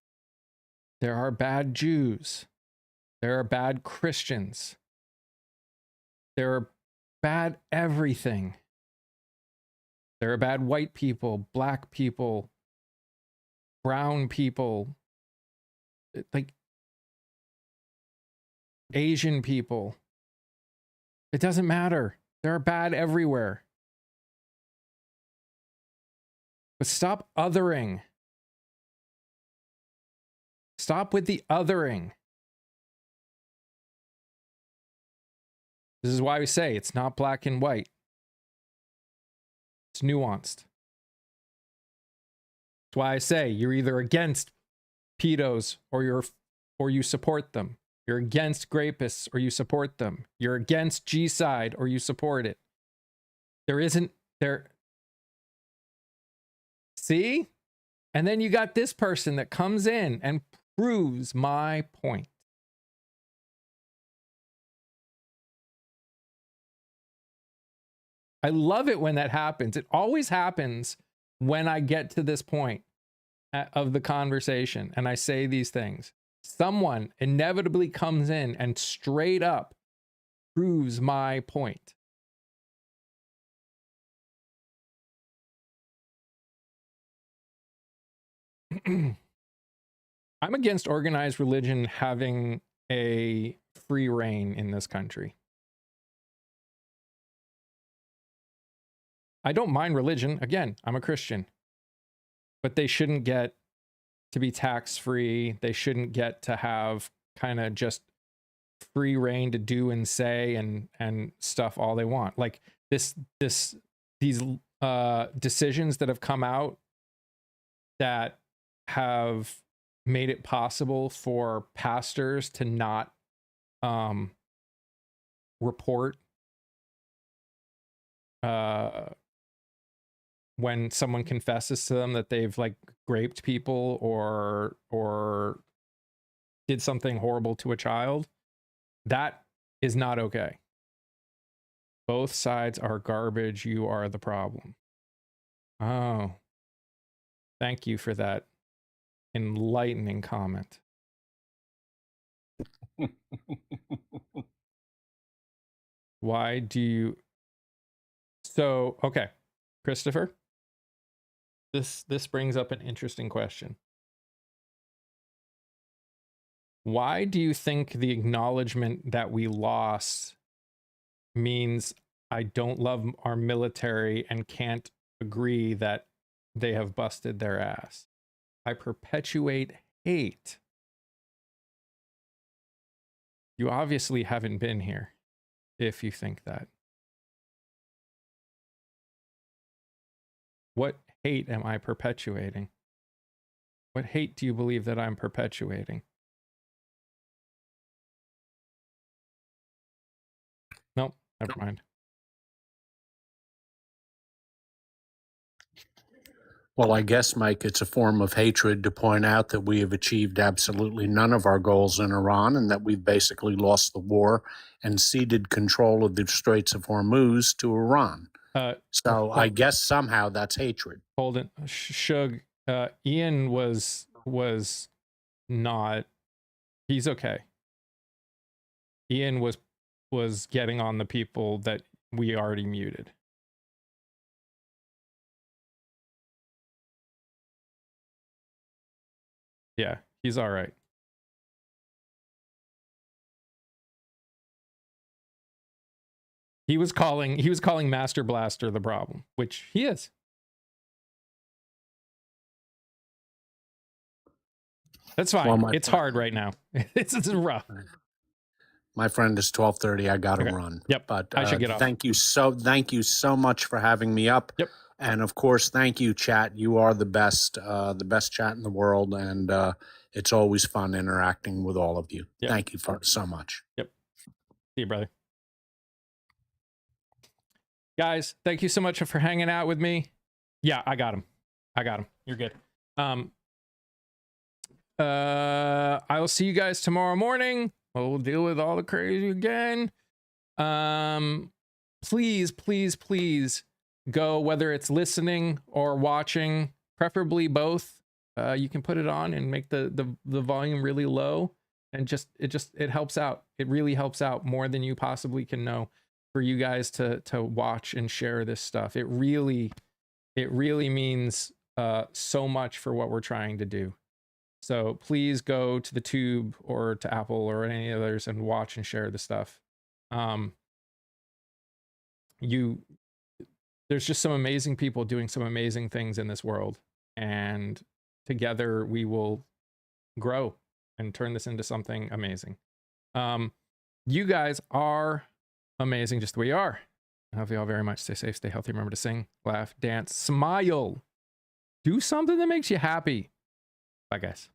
There are bad Jews. There are bad Christians. There are bad everything. There are bad white people, black people, brown people, like Asian people. It doesn't matter. There are bad everywhere. But stop othering. Stop with the othering. This is why we say it's not black and white. It's nuanced. That's why I say you're either against pedos or you support them. You're against rapists or you support them. You're against G-side or you support it. There isn't there. See? And then you got this person that comes in and proves my point. I love it when that happens. It always happens when I get to this point of the conversation and I say these things. Someone inevitably comes in and straight up proves my point. I'm against organized religion having a free reign in this country. I don't mind religion. Again, I'm a Christian. But they shouldn't get to be tax-free. They shouldn't get to have kind of just free reign to do and say and stuff all they want. Like these decisions that have come out that have made it possible for pastors to not report when someone confesses to them that they've like raped people or did something horrible to a child. That is not okay. Both sides are garbage. You are the problem. Oh, thank you for that enlightening comment. Why do you... So, okay, Christopher, this brings up an interesting question. Why do you think the acknowledgement that we lost means I don't love our military and can't agree that they have busted their ass? I perpetuate hate. You obviously haven't been here if you think that. What hate am I perpetuating? What hate do you believe that I'm perpetuating? Nope, never mind. Well, I guess, Mike, it's a form of hatred to point out that we have achieved absolutely none of our goals in Iran and that we've basically lost the war and ceded control of the Straits of Hormuz to Iran. So I guess somehow that's hatred. Hold it, Shug. Ian was not. He's okay. Ian was getting on the people that we already muted. Yeah, he's all right. He was calling Master Blaster the problem, which he is. That's fine. Well, it's hard right now. It's rough. My friend, it's 12:30. I got to run. Yep. But I should get off. Thank you so much for having me up. Yep. And of course, thank you, chat. You are the best chat in the world, and it's always fun interacting with all of you. Yep. Thank you so much. Yep. See you, brother. Guys, thank you so much for hanging out with me. Yeah, I got him. You're good. I will see you guys tomorrow morning. We'll deal with all the crazy again. Please go, whether it's listening or watching, preferably both. You can put it on and make the volume really low, and it helps out. It really helps out more than you possibly can know for you guys to watch and share this stuff. It really means so much for what we're trying to do. So please go to the Tube or to Apple or any others and watch and share the stuff. There's just some amazing people doing some amazing things in this world, and together we will grow and turn this into something amazing. You guys are amazing just the way you are. I love you all very much. Stay safe, stay healthy. Remember to sing, laugh, dance, smile. Do something that makes you happy. Bye, guys.